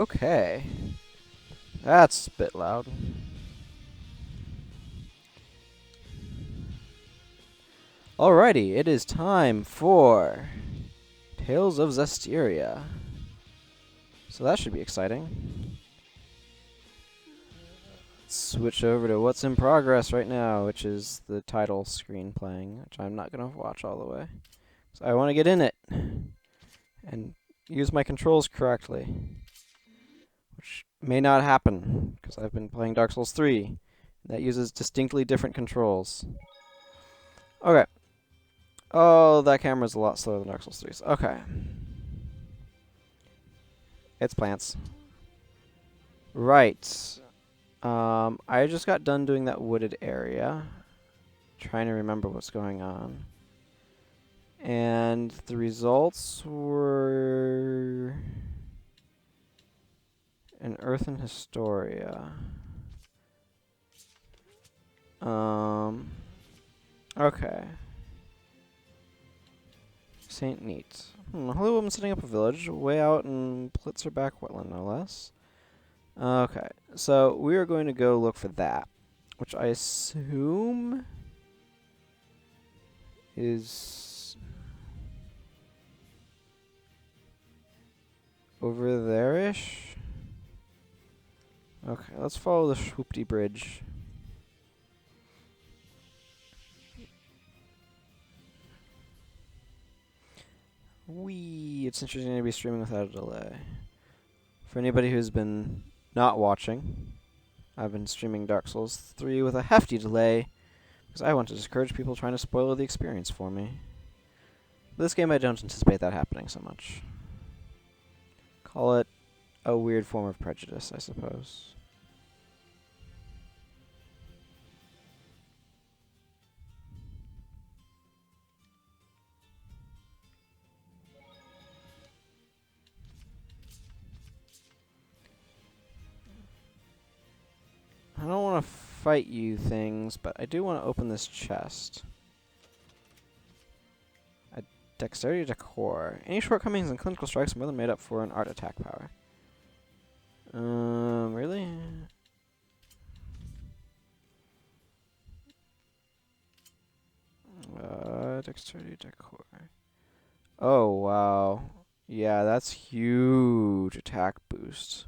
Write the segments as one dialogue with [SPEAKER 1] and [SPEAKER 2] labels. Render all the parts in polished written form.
[SPEAKER 1] Okay. That's a bit loud. Alrighty, it is time for Tales of Zestiria. So that should be exciting. Let's switch over to what's in progress right now, which is the title screen playing, which I'm not going to watch all the way. So I want to get in it and use my controls correctly, which may not happen because I've been playing Dark Souls 3. That uses distinctly different controls. Okay. Oh, that camera's a lot slower than Dark Souls 3's. Okay. It's plants. Right. I just got done doing that wooded area. Trying to remember what's going on. And the results were an Earthen Historia. Okay. Saint Neat. Holy woman setting up a village way out in Blitzerback wetland, no less. Okay, so we are going to go look for that, which I assume is over there-ish. Okay, let's follow the Swoopty Bridge. Whee! It's interesting to be streaming without a delay. For anybody who's been not watching, I've been streaming Dark Souls 3 with a hefty delay, because I want to discourage people trying to spoil the experience for me. This game I don't anticipate that happening so much. Call it a weird form of prejudice, I suppose. I don't want to fight you things, but I do want to open this chest. A dexterity decor. Any shortcomings in clinical strikes more than made up for in art attack power. Really? Dexterity decor. Oh, wow. Yeah, that's huge attack boost.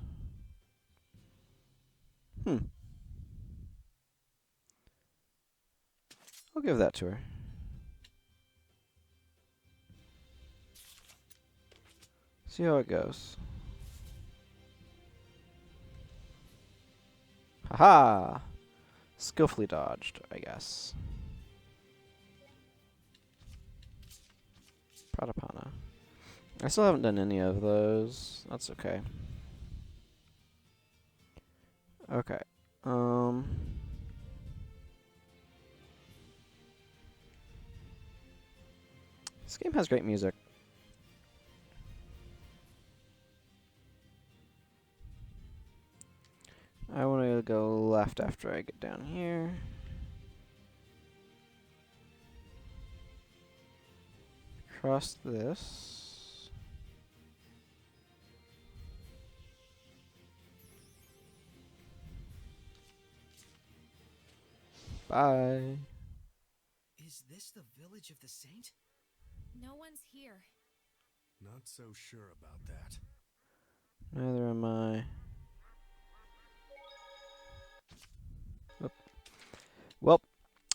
[SPEAKER 1] I'll give that to her. See how it goes. Haha! Skillfully dodged, I guess. Pratapana. I still haven't done any of those. That's okay. Okay. This game has great music. I want to go left after I get down here. Cross this. Bye.
[SPEAKER 2] Is this the village of the saint?
[SPEAKER 3] No one's here.
[SPEAKER 2] Not so sure about that.
[SPEAKER 1] Neither am I. Oop. Well,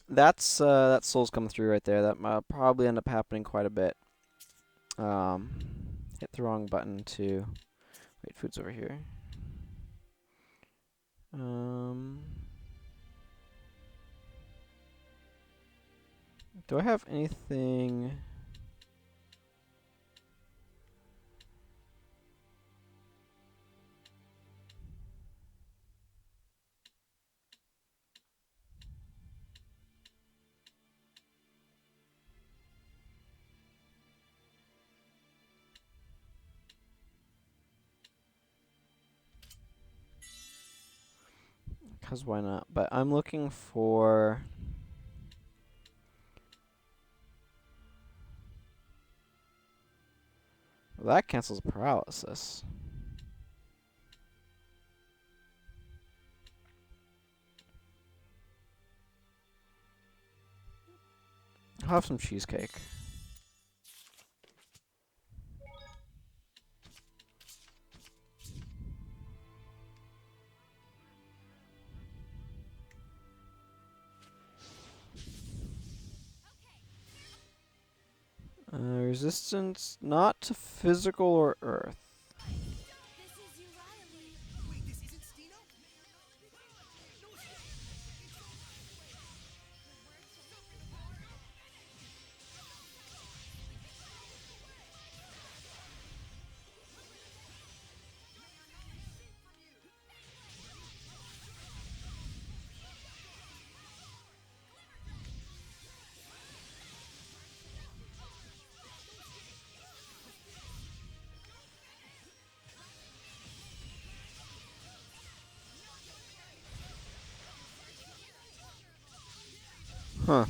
[SPEAKER 1] that's that soul's coming through right there. That might probably end up happening quite a bit. Hit the wrong button to... Wait, food's over here. Do I have anything... Because why not? But I'm looking for... Well, that cancels paralysis. I'll have some cheesecake. Resistance not to physical or earth.
[SPEAKER 3] This is you, Riley.
[SPEAKER 2] Wait, this isn't Stino?
[SPEAKER 1] Huh.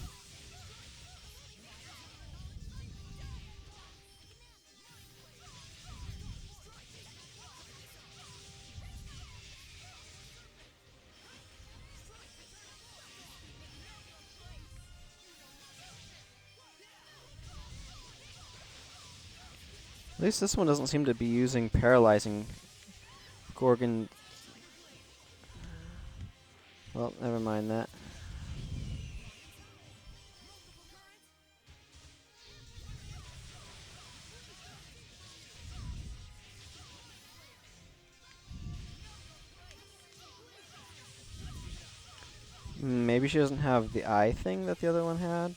[SPEAKER 1] At least this one doesn't seem to be using paralyzing Gorgon. Well, never mind that. Maybe she doesn't have the eye thing that the other one had.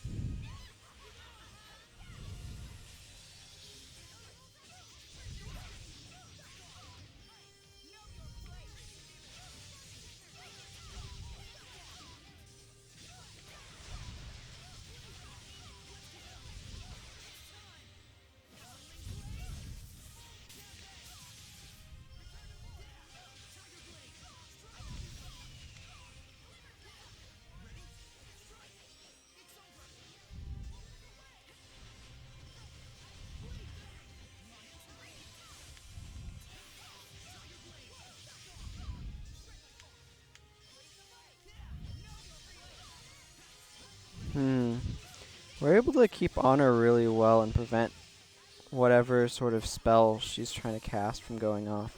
[SPEAKER 1] We're able to keep on her really well and prevent whatever sort of spell she's trying to cast from going off.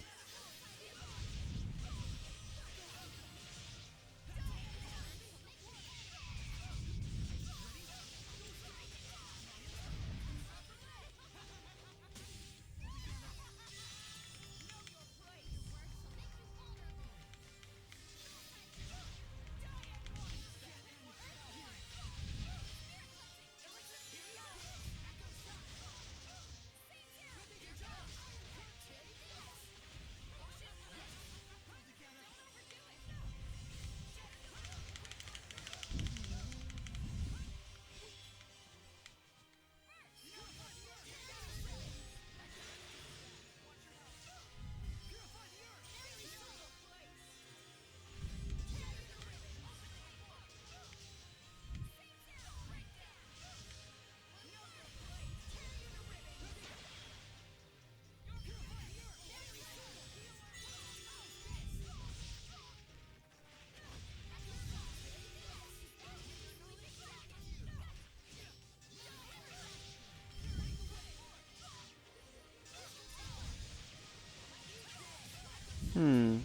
[SPEAKER 1] Hmm.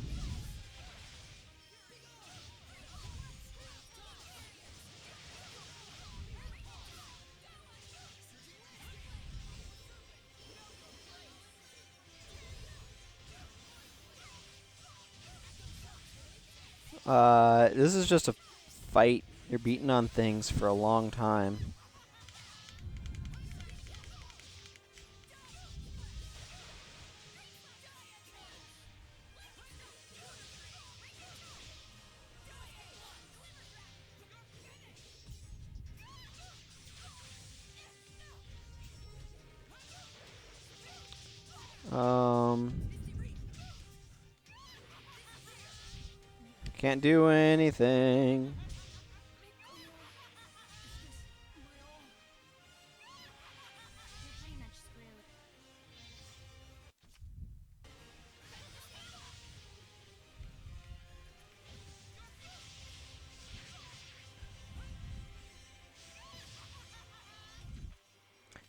[SPEAKER 1] This is just a fight. You're beating on things for a long time. Um, can't do anything.
[SPEAKER 3] You're pretty much screwed.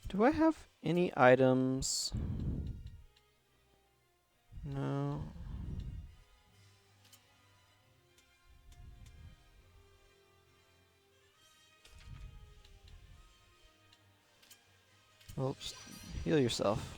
[SPEAKER 1] Do I have any items? No. Well, just heal yourself.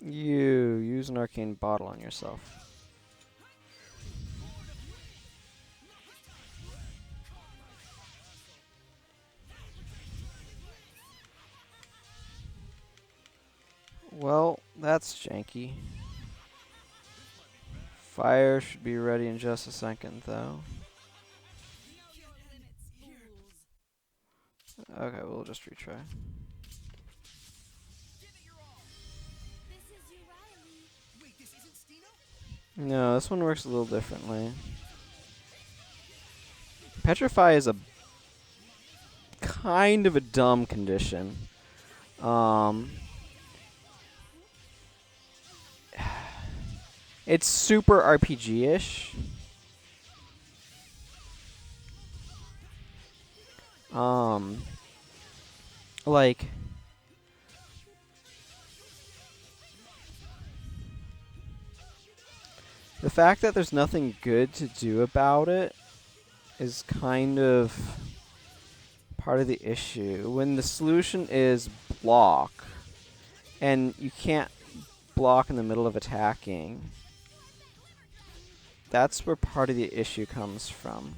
[SPEAKER 1] You use an arcane bottle on yourself. Well, that's janky. Fire should be ready in just a second, though. Okay, we'll just retry.
[SPEAKER 3] This is Riley.
[SPEAKER 2] Wait, this isn't Stino?
[SPEAKER 1] No, this one works a little differently. Petrify is a kind of a dumb condition. It's super RPG-ish. Like the fact that there's nothing good to do about it is kind of part of the issue. When the solution is block, and you can't block in the middle of attacking, that's where part of the issue comes from.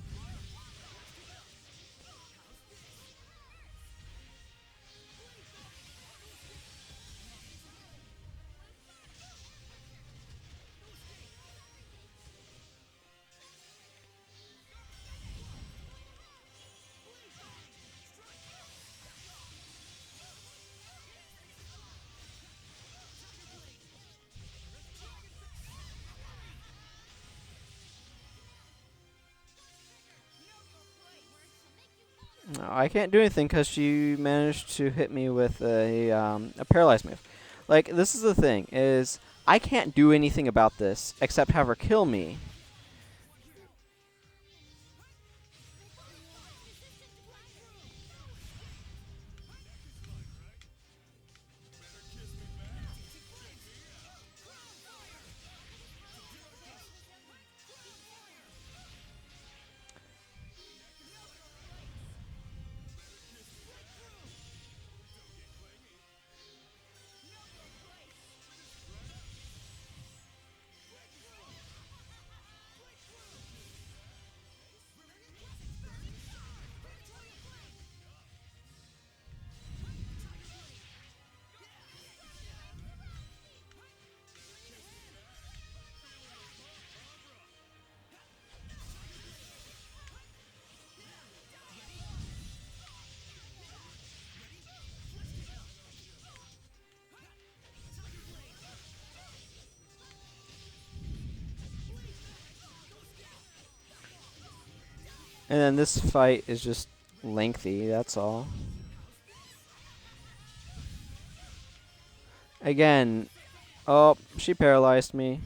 [SPEAKER 1] No, I can't do anything because she managed to hit me with a paralyzed move. Like, this is the thing, is I can't do anything about this except have her kill me. And then this fight is just lengthy, that's all. Again, oh, she paralyzed me.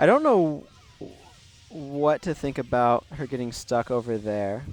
[SPEAKER 1] I don't know what to think about her getting stuck over there.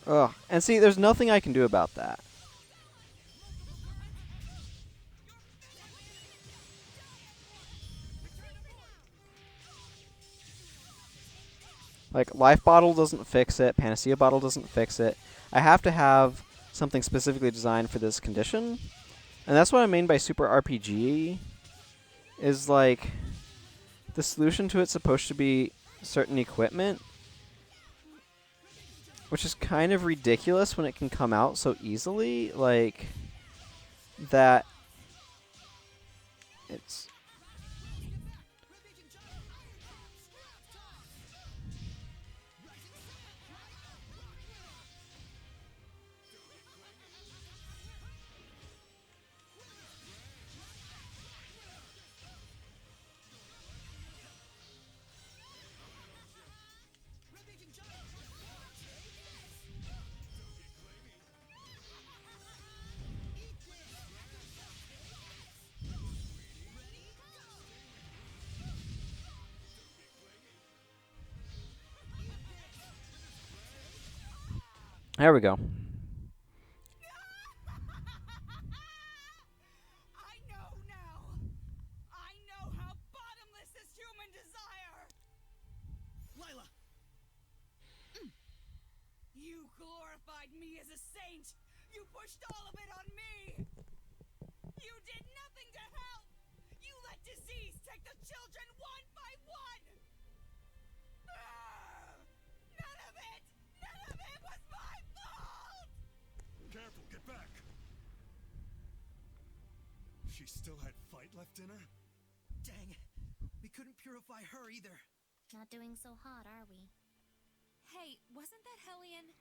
[SPEAKER 1] Ugh. And see, there's nothing I can do about that. Like, Life Bottle doesn't fix it, Panacea Bottle doesn't fix it. I have to have something specifically designed for this condition. And that's what I mean by Super RPG. Is like, the solution to it's supposed to be certain equipment, which is kind of ridiculous when it can come out so easily. Like, that it's... There we go.
[SPEAKER 3] I know now. I know how bottomless is human desire.
[SPEAKER 2] Lila!
[SPEAKER 3] You glorified me as a saint. You pushed all of it on me. You did nothing to help. You let disease take the children one by one. None of it was my fault.
[SPEAKER 4] Careful, get back! She still had fight left in her?
[SPEAKER 2] Dang, we couldn't purify her either.
[SPEAKER 5] Not doing so hot, are we?
[SPEAKER 6] Hey, wasn't that Hellion?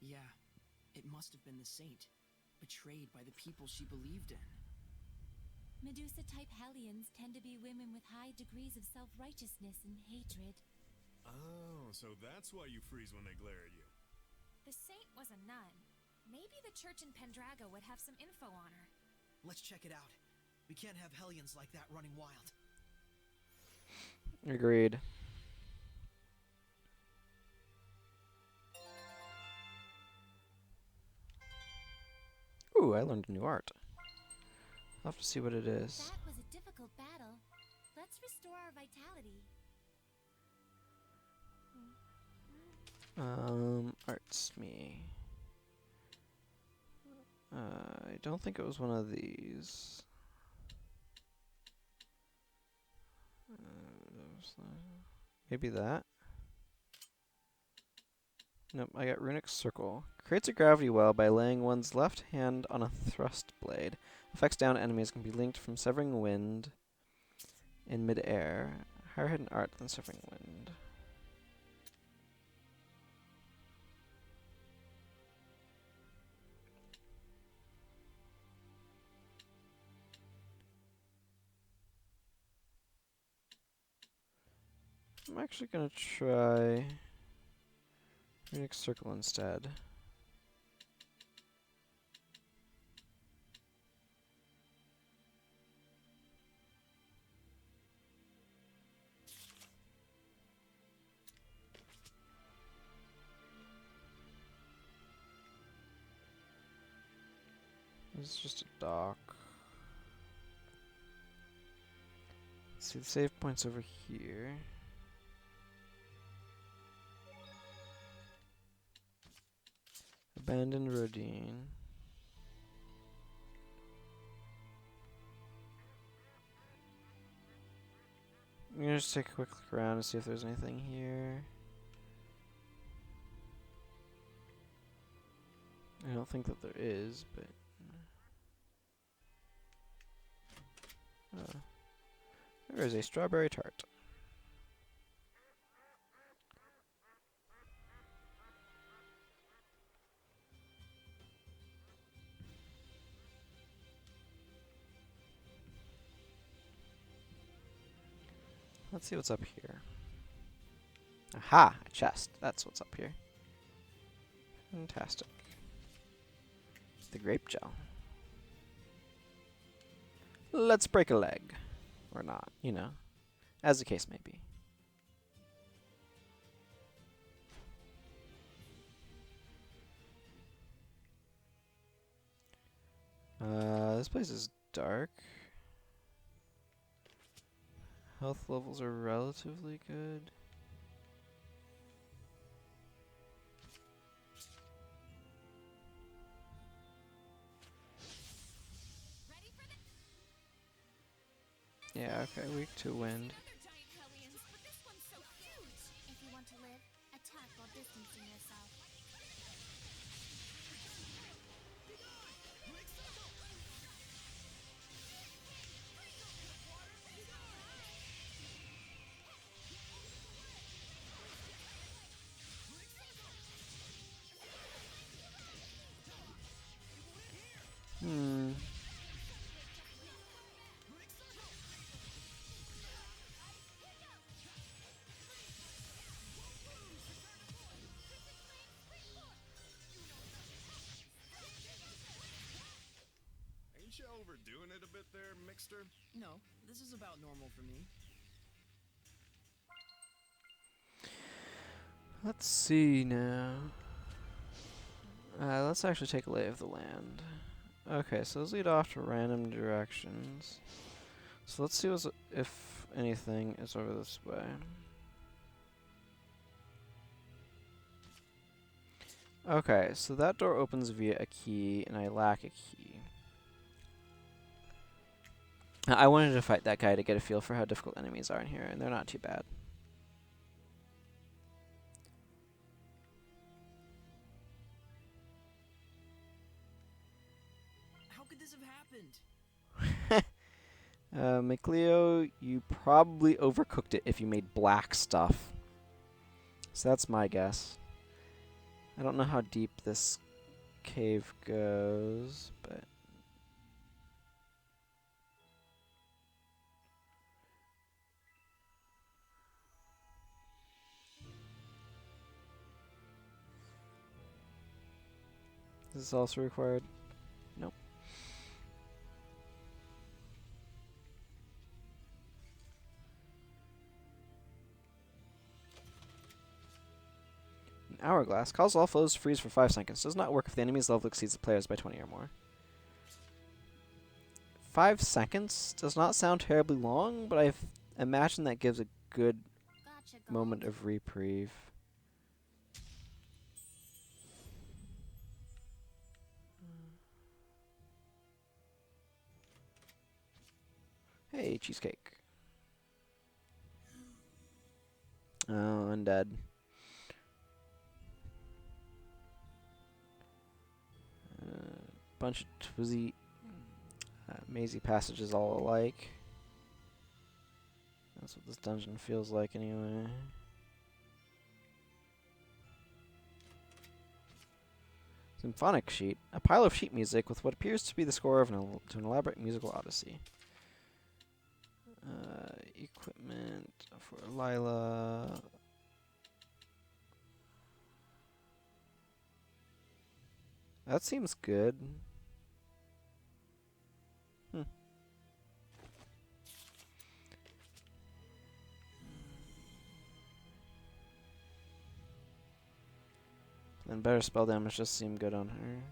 [SPEAKER 2] Yeah, it must have been the saint, betrayed by the people she believed in.
[SPEAKER 5] Medusa-type Hellions tend to be women with high degrees of self-righteousness and hatred.
[SPEAKER 4] Oh, so that's why you freeze when they glare at you.
[SPEAKER 6] The saint was a nun. Maybe the church in Pendrago would have some info on her.
[SPEAKER 2] Let's check it out. We can't have Hellions like that running wild.
[SPEAKER 1] Agreed. Ooh, I learned a new art. I'll have to see what it is.
[SPEAKER 5] That was a difficult battle. Let's restore our vitality.
[SPEAKER 1] Arts me. I don't think it was one of these. Maybe that? Nope, I got Runic Circle. Creates a gravity well by laying one's left hand on a thrust blade. Affects down enemies can be linked from severing wind in mid-air. Higher hidden art than severing wind. I'm actually gonna try Runic Circle instead. This is just a dock. Let's see, the save point's over here. Abandoned Rodine. I'm gonna just take a quick look around and see if there's anything here. I don't think that there is, but... there is a strawberry tart. Let's see what's up here. Aha! A chest. That's what's up here. Fantastic. The grape gel. Let's break a leg. Or not, you know. As the case may be. This place is dark. Health levels are relatively good.
[SPEAKER 6] Ready for the
[SPEAKER 1] Yeah, okay, weak to wind.
[SPEAKER 6] other giant hellions, but this one's so huge. If you want to live, attack while distancing yourself.
[SPEAKER 1] Hmm.
[SPEAKER 4] Ain't you overdoing it a bit there, Mixter?
[SPEAKER 2] No, this is about normal for me.
[SPEAKER 1] Let's see now. Let's actually take a lay of the land. Okay, so those lead off to random directions. So let's see if anything is over this way. Okay, so that door opens via a key, and I lack a key. I wanted to fight that guy to get a feel for how difficult enemies are in here, and they're not too bad.
[SPEAKER 2] How could this have happened?
[SPEAKER 1] McLeo, you probably overcooked it if you made black stuff. So that's my guess. I don't know how deep this cave goes, but... Is this also required? Nope. An hourglass. Causes all foes to freeze for 5 seconds. Does not work if the enemy's level exceeds the player's by 20 or more. 5 seconds does not sound terribly long, but I imagine that gives a good
[SPEAKER 6] Gotcha, gold.
[SPEAKER 1] moment of reprieve. Hey, cheesecake. Oh, undead. Bunch of twizzy, mazy passages all alike. That's what this dungeon feels like anyway. Symphonic sheet. A pile of sheet music with what appears to be the score of to an elaborate musical odyssey. Equipment for Lila. That seems good. And better spell damage just seemed good on her.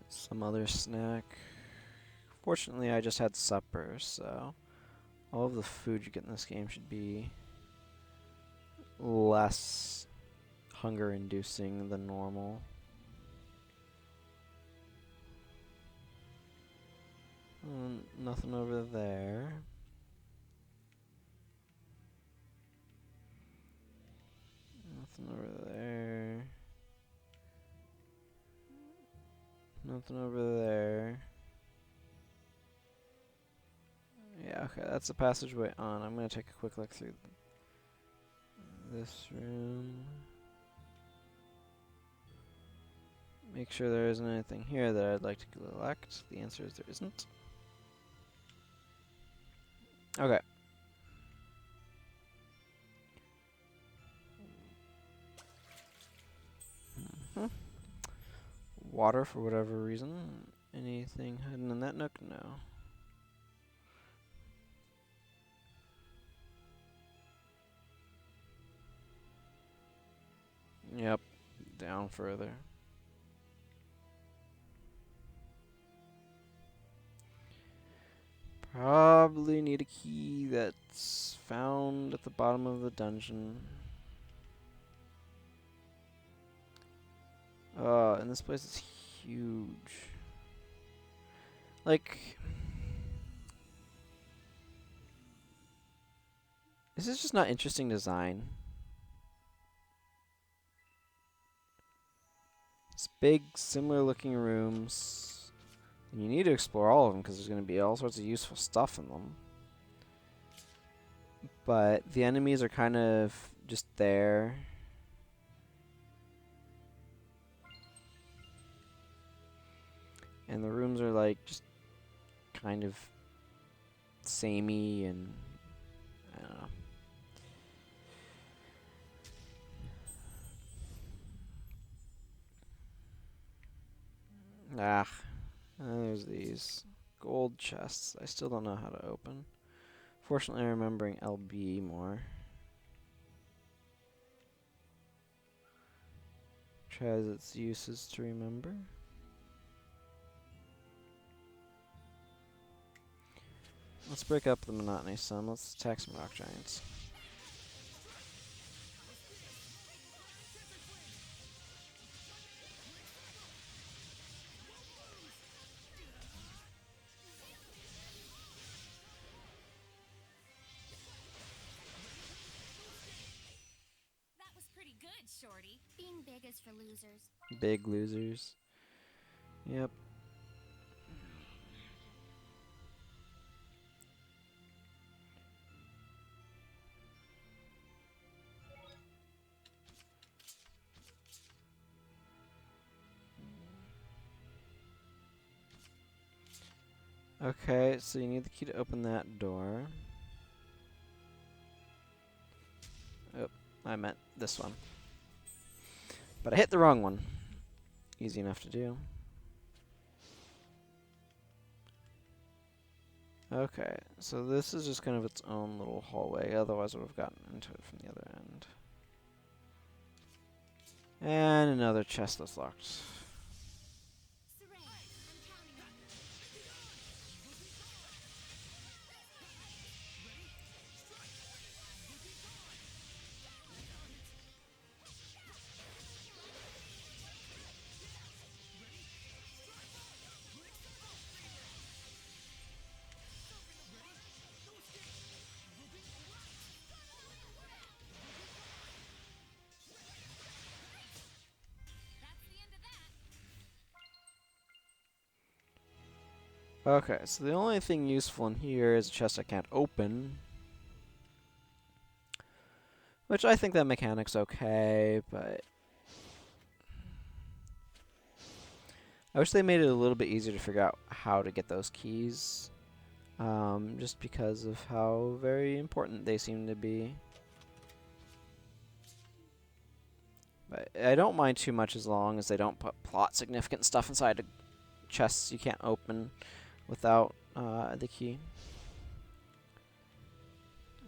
[SPEAKER 1] Some other snack. Fortunately, I just had supper, so all of the food you get in this game should be less hunger-inducing than normal. Nothing over there. Nothing over there. Nothing over there. Yeah, okay, that's the passageway on. I'm gonna take a quick look through this room. Make sure there isn't anything here that I'd like to collect. The answer is there isn't. Okay. Water for whatever reason. Anything hidden in that nook? No. Yep. Down further. Probably need a key that's found at the bottom of the dungeon. And this place is huge. Like, this is just not interesting design. It's big, similar looking rooms. And you need to explore all of them because there's going to be all sorts of useful stuff in them. But the enemies are kind of just there. And the rooms are like just kind of samey and I don't know. There's these gold chests. I still don't know how to open. Fortunately, I'm remembering LB more. Tries its uses to remember. Let's break up the monotony some. Let's attack some rock giants.
[SPEAKER 6] That was pretty good, Shorty.
[SPEAKER 5] Being big is for losers.
[SPEAKER 1] Big losers. Yep. Okay, so you need the key to open that door. Oh, I meant this one. But I hit the wrong one. Easy enough to do. Okay, so this is just kind of its own little hallway, otherwise I would have gotten into it from the other end. And another chest that's locked.
[SPEAKER 5] Saray, I'm counting on you.
[SPEAKER 6] That's the end of that.
[SPEAKER 1] Okay, so the only thing useful in here is a chest I can't open. Which I think that mechanic's okay, but I wish they made it a little bit easier to figure out how to get those keys. Just because of how very important they seem to be. But I don't mind too much as long as they don't put plot significant stuff inside chests you can't open without the key.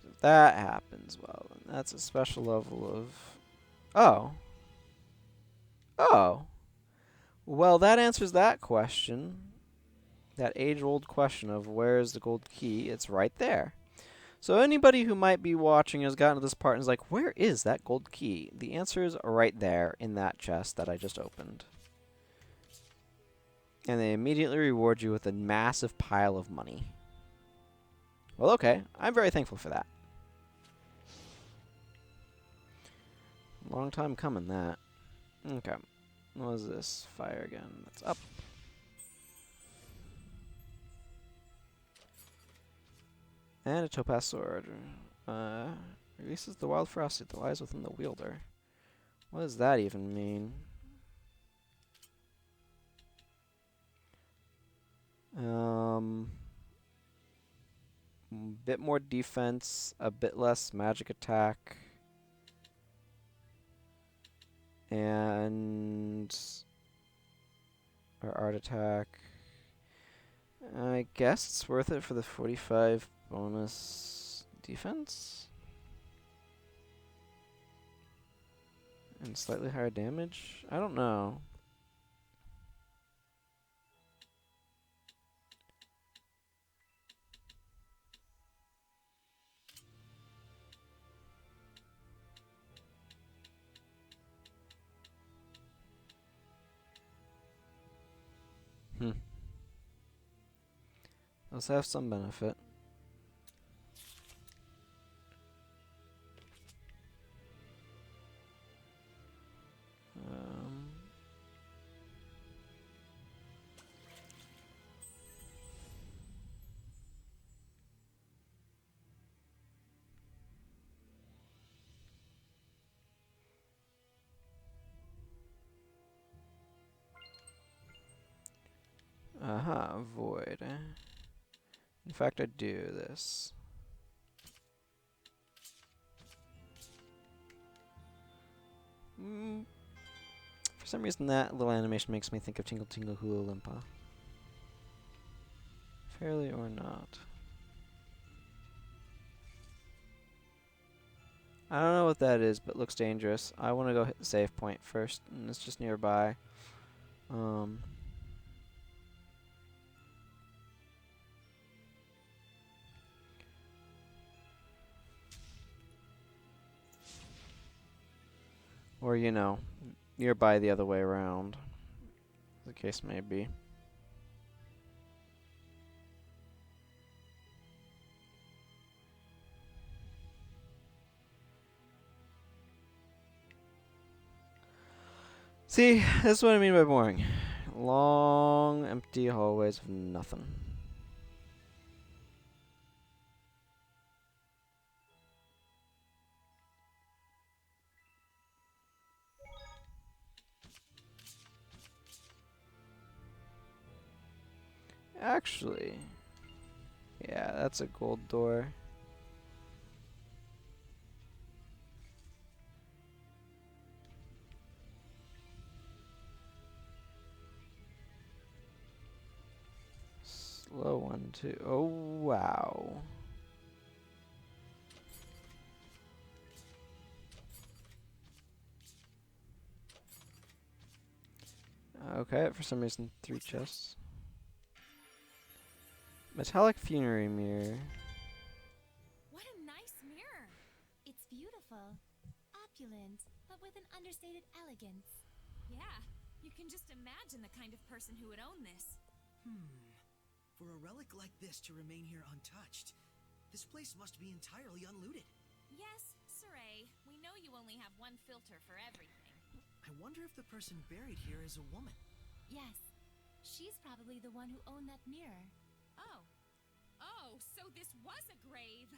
[SPEAKER 1] If that happens, well, then that's a special level of... Oh. Oh. Well, that answers that question. That age-old question of where's the gold key. It's right there. So anybody who might be watching has gotten to this part and is like, where is that gold key? The answer is right there in that chest that I just opened. And they immediately reward you with a massive pile of money. Well, okay. I'm very thankful for that. Long time coming, that. Okay. What is this? Fire again. That's up. And a topaz sword. Releases the wild ferocity that lies within the wielder. What does that even mean? Bit more defense, a bit less magic attack, and our art attack. I guess it's worth it for the 45 bonus defense. And slightly higher damage? I don't know. Let's have some benefit. Void. In fact, I do this. For some reason, that little animation makes me think of Tingle Tingle Hula Limpa. Fairly or not. I don't know what that is, but looks dangerous. I want to go hit the save point first, and it's just nearby. Or, you know, nearby the other way around. The case may be. See, this is what I mean by boring. Long, empty hallways of nothing. Actually, yeah, that's a gold door. Slow one, too. Oh, wow. Okay, for some reason, 3 chests. Metallic funerary mirror.
[SPEAKER 6] What a nice mirror!
[SPEAKER 5] It's beautiful, opulent, but with an understated elegance.
[SPEAKER 6] Yeah, you can just imagine the kind of person who would own this.
[SPEAKER 2] For a relic like this to remain here untouched, this place must be entirely unlooted.
[SPEAKER 6] Yes, Saray, we know you only have one filter for everything.
[SPEAKER 2] I wonder if the person buried here is a woman.
[SPEAKER 5] Yes, she's probably the one who owned that mirror.
[SPEAKER 6] Oh, so this was a grave.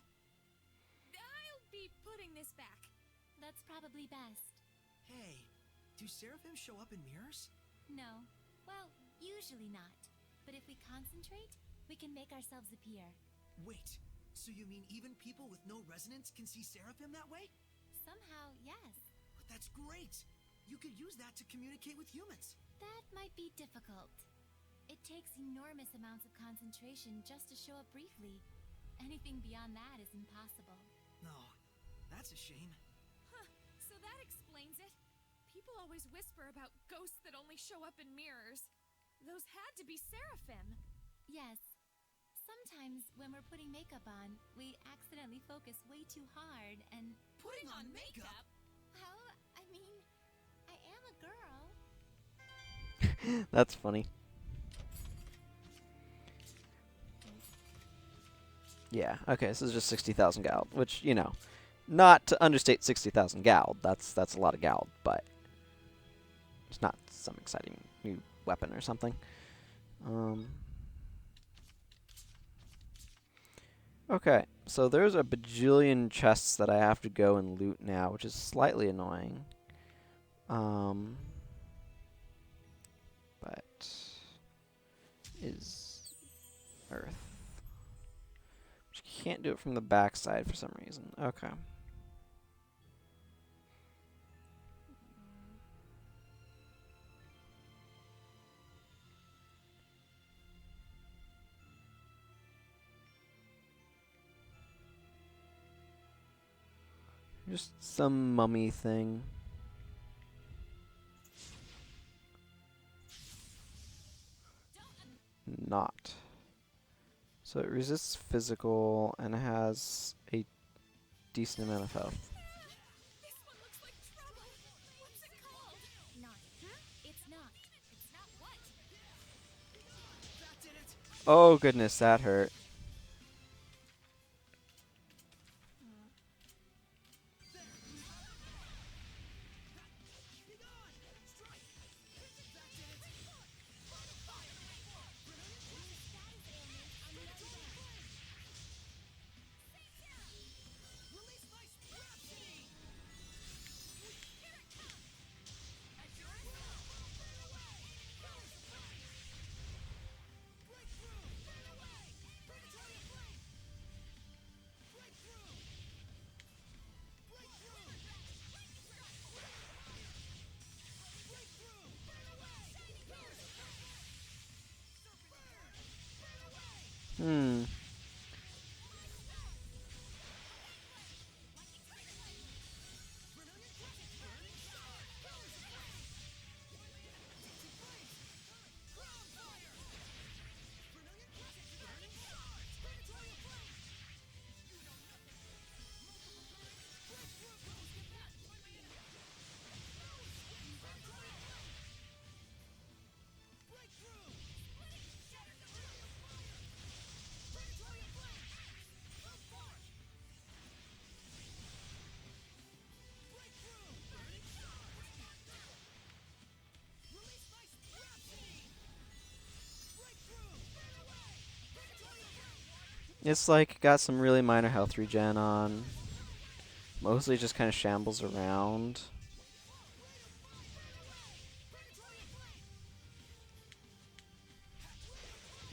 [SPEAKER 6] I'll be putting this back.
[SPEAKER 5] That's probably best.
[SPEAKER 2] Hey, do seraphim show up in mirrors?
[SPEAKER 5] No. Well, usually not. But if we concentrate, we can make ourselves appear.
[SPEAKER 2] Wait, so you mean even people with no resonance can see seraphim that way?
[SPEAKER 5] Somehow, yes.
[SPEAKER 2] But that's great! You could use that to communicate with humans.
[SPEAKER 5] That might be difficult. It takes enormous amounts of concentration just to show up briefly. Anything beyond that is impossible.
[SPEAKER 2] No, that's a shame.
[SPEAKER 6] Huh, so that explains it. People always whisper about ghosts that only show up in mirrors. Those had to be seraphim.
[SPEAKER 5] Yes. Sometimes when we're putting makeup on, we accidentally focus way too hard and...
[SPEAKER 2] Putting on makeup?
[SPEAKER 5] Well, I mean, I am a girl.
[SPEAKER 1] That's funny. Yeah, okay, this is just 60,000 gold, which, you know, not to understate 60,000 gold, that's a lot of gold, but it's not some exciting new weapon or something. Okay, so there's a bajillion chests that I have to go and loot now, which is slightly annoying. Um, but is Earth. Which you can't do it from the backside for some reason. Okay. Just some mummy thing. Not. So it resists physical and has a decent amount of health.
[SPEAKER 6] This one looks like trouble. What's it called?
[SPEAKER 5] Not. It's not. It's not what?
[SPEAKER 2] That did it.
[SPEAKER 1] Oh goodness, that hurt.
[SPEAKER 2] Be gone. Strike. That did it. Release my Rhapsody. Here it comes. Breakthrough. Predatory flame. Breakthrough. Breakthrough. Breakthrough.
[SPEAKER 1] Hmm. It's like got some really minor health regen on. Mostly just kind of shambles around.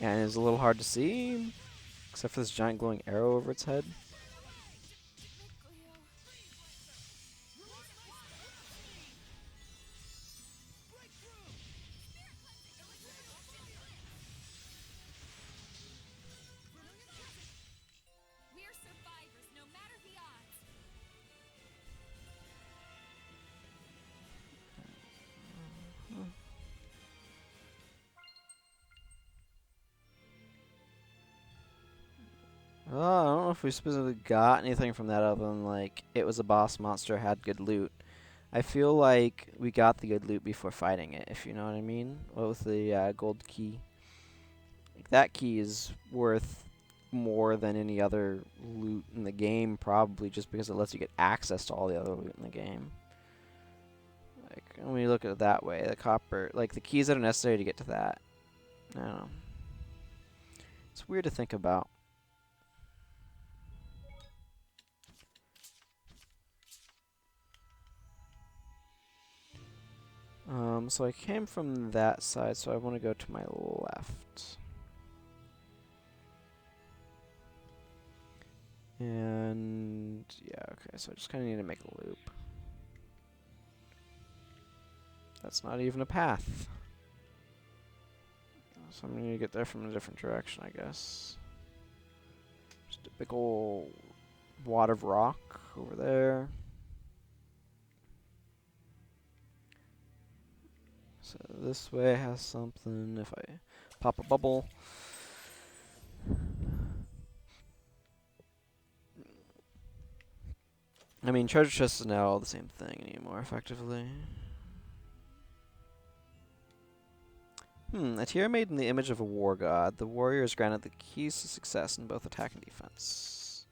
[SPEAKER 1] And it's a little hard to see, except for this giant glowing arrow over its head.
[SPEAKER 6] Cleo. We're survivors, no matter the odds.
[SPEAKER 1] Oh, I don't know if we specifically got anything from that other than like it was a boss monster, had good loot. I feel like we got the good loot before fighting it, if you know what I mean. What was the gold key? Like, that key is worth more than any other loot in the game, probably just because it lets you get access to all the other loot in the game. Like, when you look at it that way, the copper, like the keys that are necessary to get to that. I don't know. It's weird to think about. So I came from that side, so I want to go to my left. And yeah, okay, so I just kind of need to make a loop. That's not even a path. So I'm going to get there from a different direction, I guess. Just a big old wad of rock over there. So this way has something. If I pop a bubble. I mean, treasure chest is now all the same thing anymore, effectively. A tier made in the image of a war god. The warrior is granted the keys to success in both attack and defense.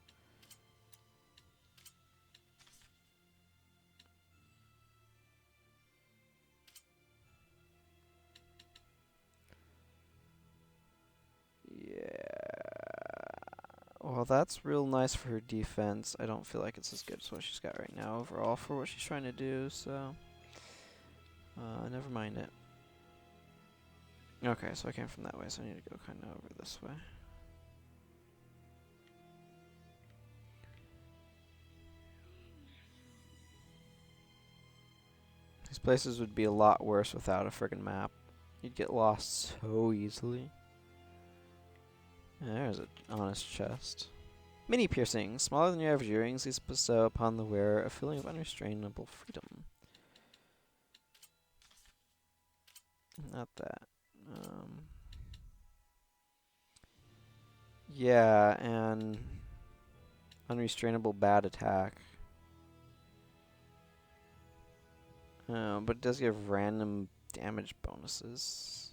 [SPEAKER 1] Yeah. while that's real nice for her defense, I don't feel like it's as good as what she's got right now overall for what she's trying to do, so never mind it. Okay, so I came from that way, so I need to go kind of over this way. These places would be a lot worse without a friggin' map. You'd get lost so easily. There's an honest chest. Mini piercings. Smaller than your average earrings, these bestow upon the wearer a feeling of unrestrainable freedom. Not that. Yeah, and unrestrainable bad attack. But it does give random damage bonuses.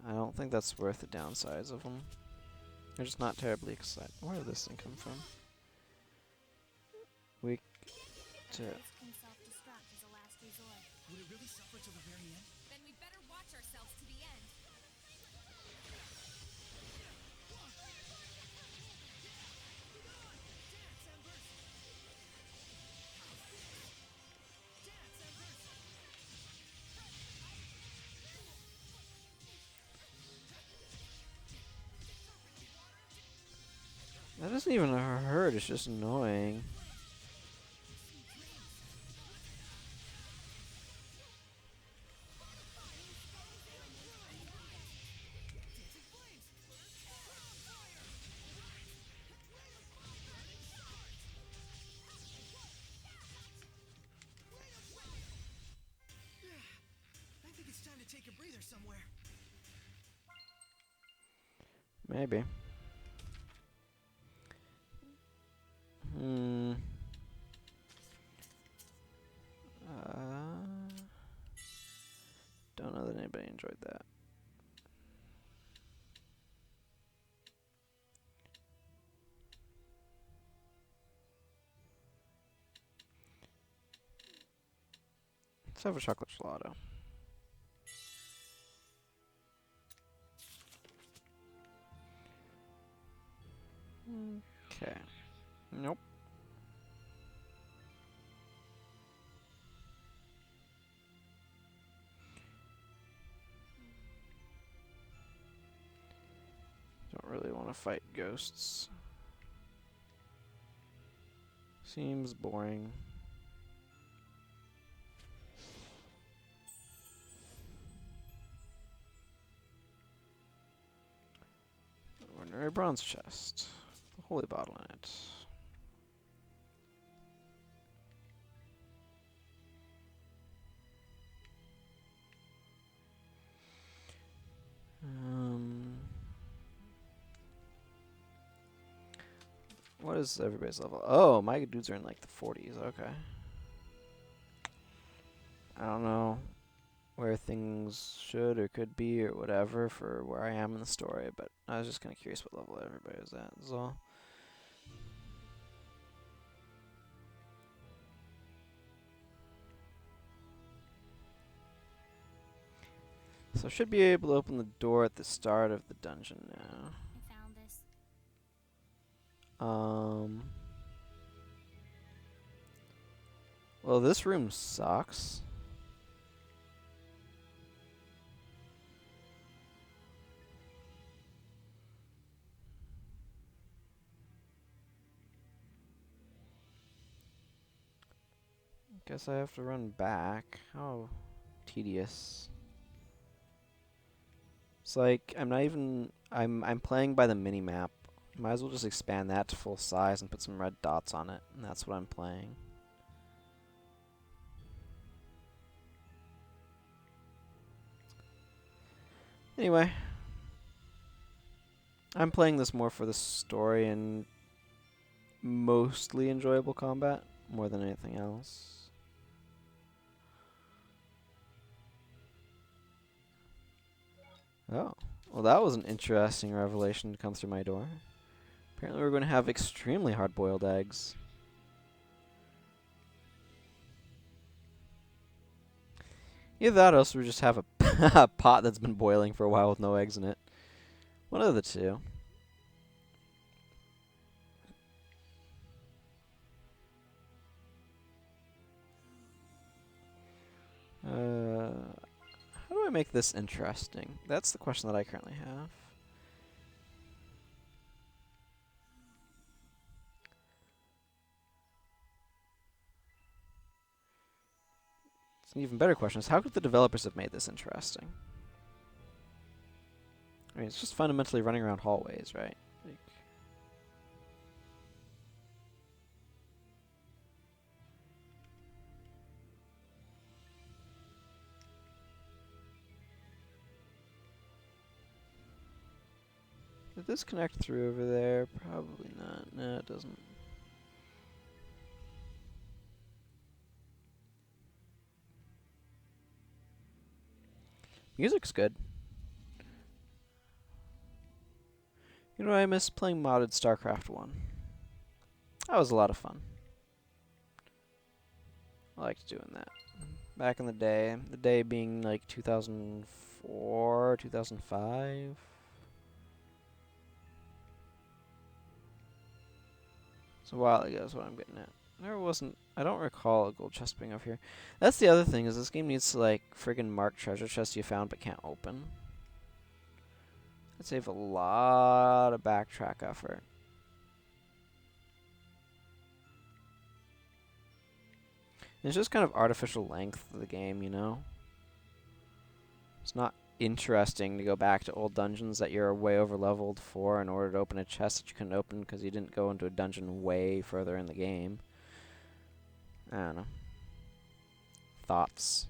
[SPEAKER 1] I don't think that's worth the downsides of them. They're just not terribly exciting. Where did this thing come from? Weak to...
[SPEAKER 5] Can self-destruct as a last resort.
[SPEAKER 2] Would it really suffer till the very end?
[SPEAKER 6] Then we better watch ourselves to the end.
[SPEAKER 1] That doesn't even hurt, it's just annoying.
[SPEAKER 2] I think it's time to take a breather somewhere.
[SPEAKER 1] Maybe. Don't know that anybody enjoyed that. Let's have a chocolate gelato. Okay. Nope. Don't really want to fight ghosts. Seems boring. Ordinary bronze chest. The holy bottle in it. What is everybody's level? Oh, my dudes are in like the 40s. Okay. I don't know where things should or could be or whatever for where I am in the story, but I was just kind of curious what level everybody was at. That's all. So I should be able to open the door at the start of the dungeon now.
[SPEAKER 5] I found this.
[SPEAKER 1] Well, this room sucks. Guess I have to run back. How tedious. It's like I'm not even I'm playing by the mini map. Might as well just expand that to full size and put some red dots on it, and that's what I'm playing. Anyway, I'm playing this more for the story and mostly enjoyable combat more than anything else. Oh, well, that was an interesting revelation to come through my door. Apparently we're going to have extremely hard-boiled eggs. Either that or else we just have a a pot that's been boiling for a while with no eggs in it. One of the two. I make this interesting? That's the question that I currently have. It's an even better question is how could the developers have made this interesting? I mean, it's just fundamentally running around hallways, right? Like, did this connect through over there? Probably not. No, it doesn't. Music's good. You know, I miss playing modded StarCraft 1. That was a lot of fun. I liked doing that. Back in the day being like 2004, 2005. It's a while ago is what I'm getting at. I don't recall a gold chest being up here. That's the other thing, is this game needs to like friggin' mark treasure chests you found but can't open. That'd save a lot of backtrack effort. It's just kind of artificial length of the game, you know? It's not interesting to go back to old dungeons that you're way over leveled for in order to open a chest that you couldn't open because you didn't go into a dungeon way further in the game. I don't know. Thoughts?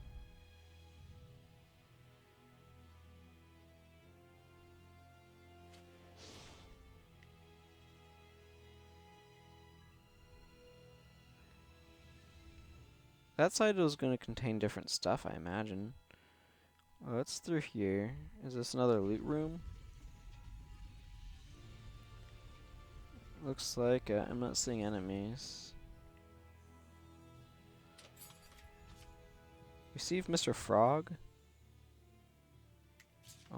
[SPEAKER 1] That side was going to contain different stuff, I imagine. Oh, it's through here. Is this another loot room? Looks like I'm not seeing enemies. Receive Mr. Frog?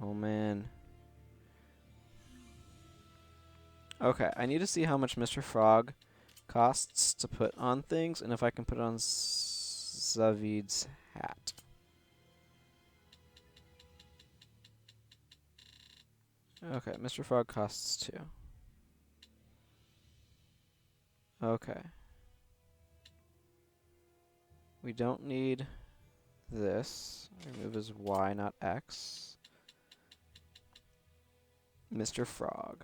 [SPEAKER 1] Oh man. Okay, I need to see how much Mr. Frog costs to put on things, and if I can put it on Zavid's hat. Okay, Mr. Frog costs 2. Okay. We don't need this. Remove his Y, not X. Mr. Frog.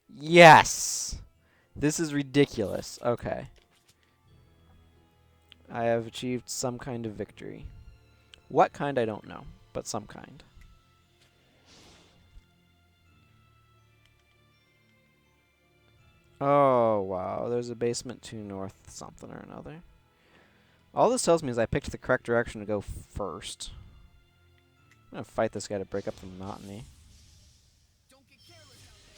[SPEAKER 1] Yes! This is ridiculous. Okay. I have achieved some kind of victory. What kind, I don't know, but some kind. Oh, wow. There's a basement to north something or another. All this tells me is I picked the correct direction to go first. I'm gonna fight this guy to break up the monotony.
[SPEAKER 2] Don't get careless out there.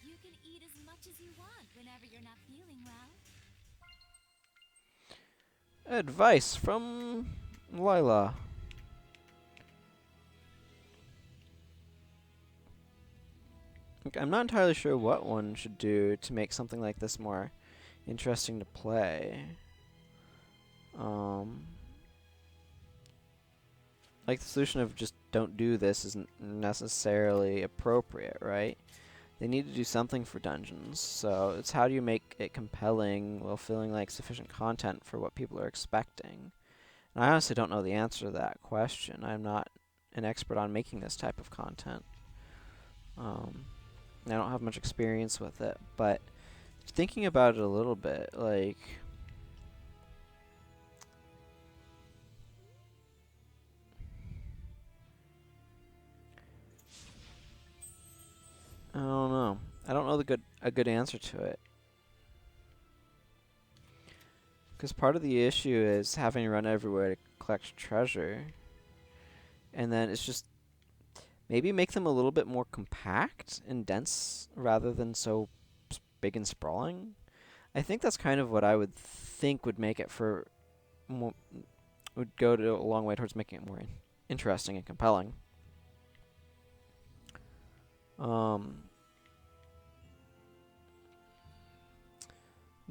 [SPEAKER 5] You can eat as much as you want whenever you're not feeling well.
[SPEAKER 1] Advice from Lila. Okay, I'm not entirely sure what one should do to make something like this more interesting to play. Like the solution of just don't do this isn't necessarily appropriate, right? They need to do something for dungeons, so it's how do you make it compelling while feeling like sufficient content for what people are expecting? And I honestly don't know the answer to that question. I'm not an expert on making this type of content. I don't have much experience with it, but thinking about it a little bit, like, I don't know. I don't know a good answer to it. Because part of the issue is having to run everywhere to collect treasure. And then it's just maybe make them a little bit more compact and dense rather than so big and sprawling. I think that's kind of what I would think would make it for would go to a long way towards making it more interesting and compelling. I'm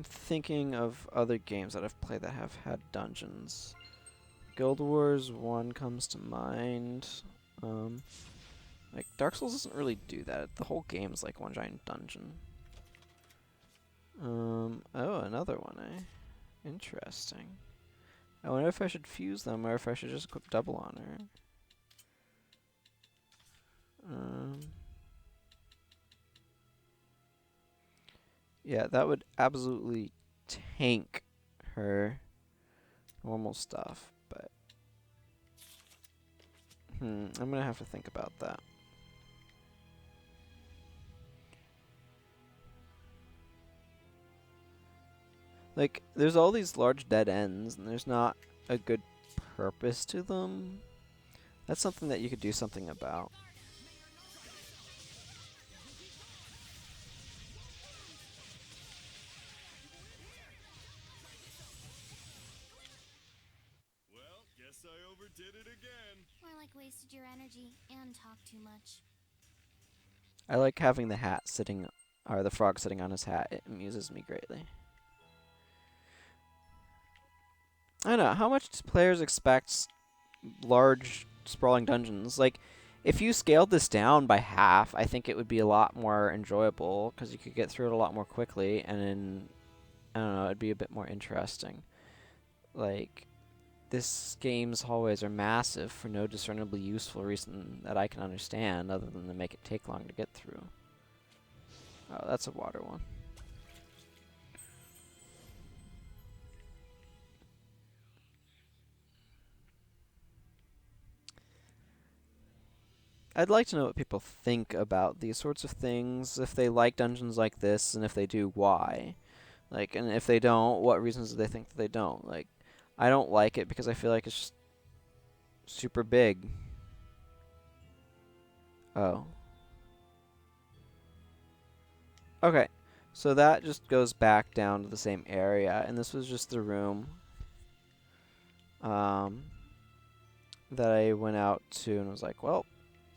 [SPEAKER 1] thinking of other games that I've played that have had dungeons. Guild Wars 1 comes to mind. Like, Dark Souls doesn't really do that. The whole game is like one giant dungeon. Oh, another one, eh? Interesting. I wonder if I should fuse them or if I should just equip Double Honor. Yeah, that would absolutely tank her normal stuff, but I'm gonna have to think about that. Like, there's all these large dead ends, and there's not a good purpose to them. That's something that you could do something about.
[SPEAKER 4] Well, guess I overdid it again.
[SPEAKER 5] More like wasted your energy and talked too much.
[SPEAKER 1] I like having the hat sitting, or the frog sitting on his hat. It amuses me greatly. I don't know, how much do players expect large, sprawling dungeons? Like, if you scaled this down by half, I think it would be a lot more enjoyable, because you could get through it a lot more quickly, and then, I don't know, it'd be a bit more interesting. Like, this game's hallways are massive for no discernibly useful reason that I can understand, other than to make it take long to get through. Oh, that's a water one. I'd like to know what people think about these sorts of things, if they like dungeons like this, and if they do, why. Like, and if they don't, what reasons do they think that they don't? Like, I don't like it because I feel like it's just super big. Oh. Okay, so that just goes back down to the same area, and this was just the room that I went out to and was like, well,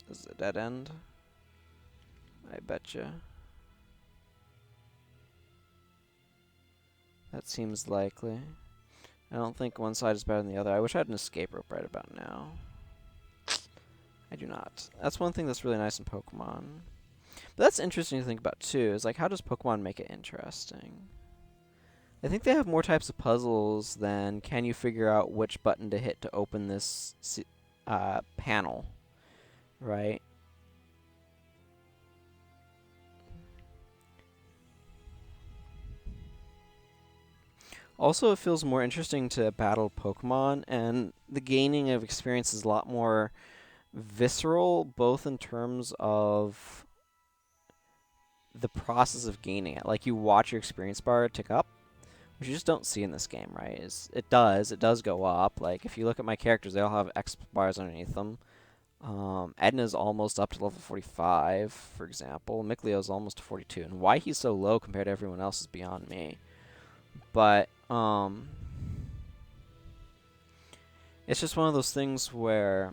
[SPEAKER 1] this is a dead end. I betcha. That seems likely. I don't think one side is better than the other. I wish I had an escape rope right about now. I do not. That's one thing that's really nice in Pokemon. But that's interesting to think about too, is like, how does Pokemon make it interesting? I think they have more types of puzzles than can you figure out which button to hit to open this panel, right? Also, it feels more interesting to battle Pokemon, and the gaining of experience is a lot more visceral, both in terms of the process of gaining it. Like, you watch your experience bar tick up, which you just don't see in this game, right? It does go up. Like, if you look at my characters, they all have X bars underneath them. Edna's almost up to level 45, for example. Miklio's almost to 42, and why he's so low compared to everyone else is beyond me. But, it's just one of those things where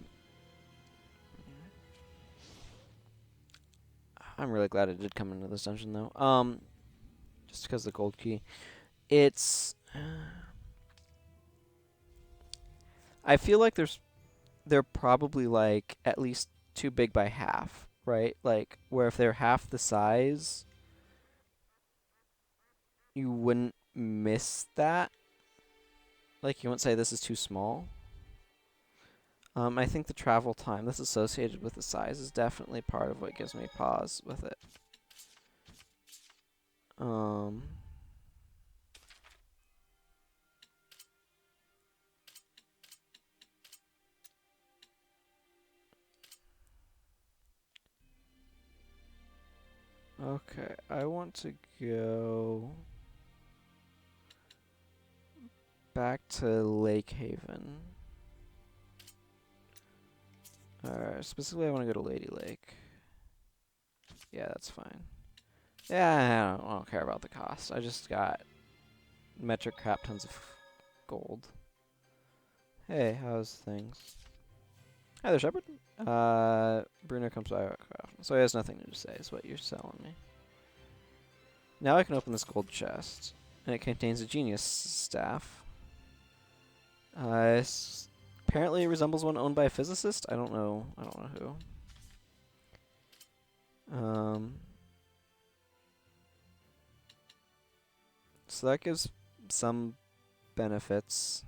[SPEAKER 1] I'm really glad I did come into this dungeon, though. Just because of the gold key. It's... I feel like they're probably, like, at least too big by half, right? Like, where if they're half the size, you wouldn't miss that. Like, you wouldn't say this is too small. I think the travel time that's associated with the size is definitely part of what gives me pause with it. Okay, I want to go back to Lake Haven. Specifically, I want to go to Lady Lake. Yeah, that's fine. Yeah, I don't care about the cost. I just got metric crap tons of gold. Hey, how's things? Hi there, Shepard. Bruno comes by quite often, so he has nothing new to say, is what you're selling me. Now I can open this gold chest, and it contains a genius staff. Apparently it resembles one owned by a physicist. I don't know who. So that gives some benefits.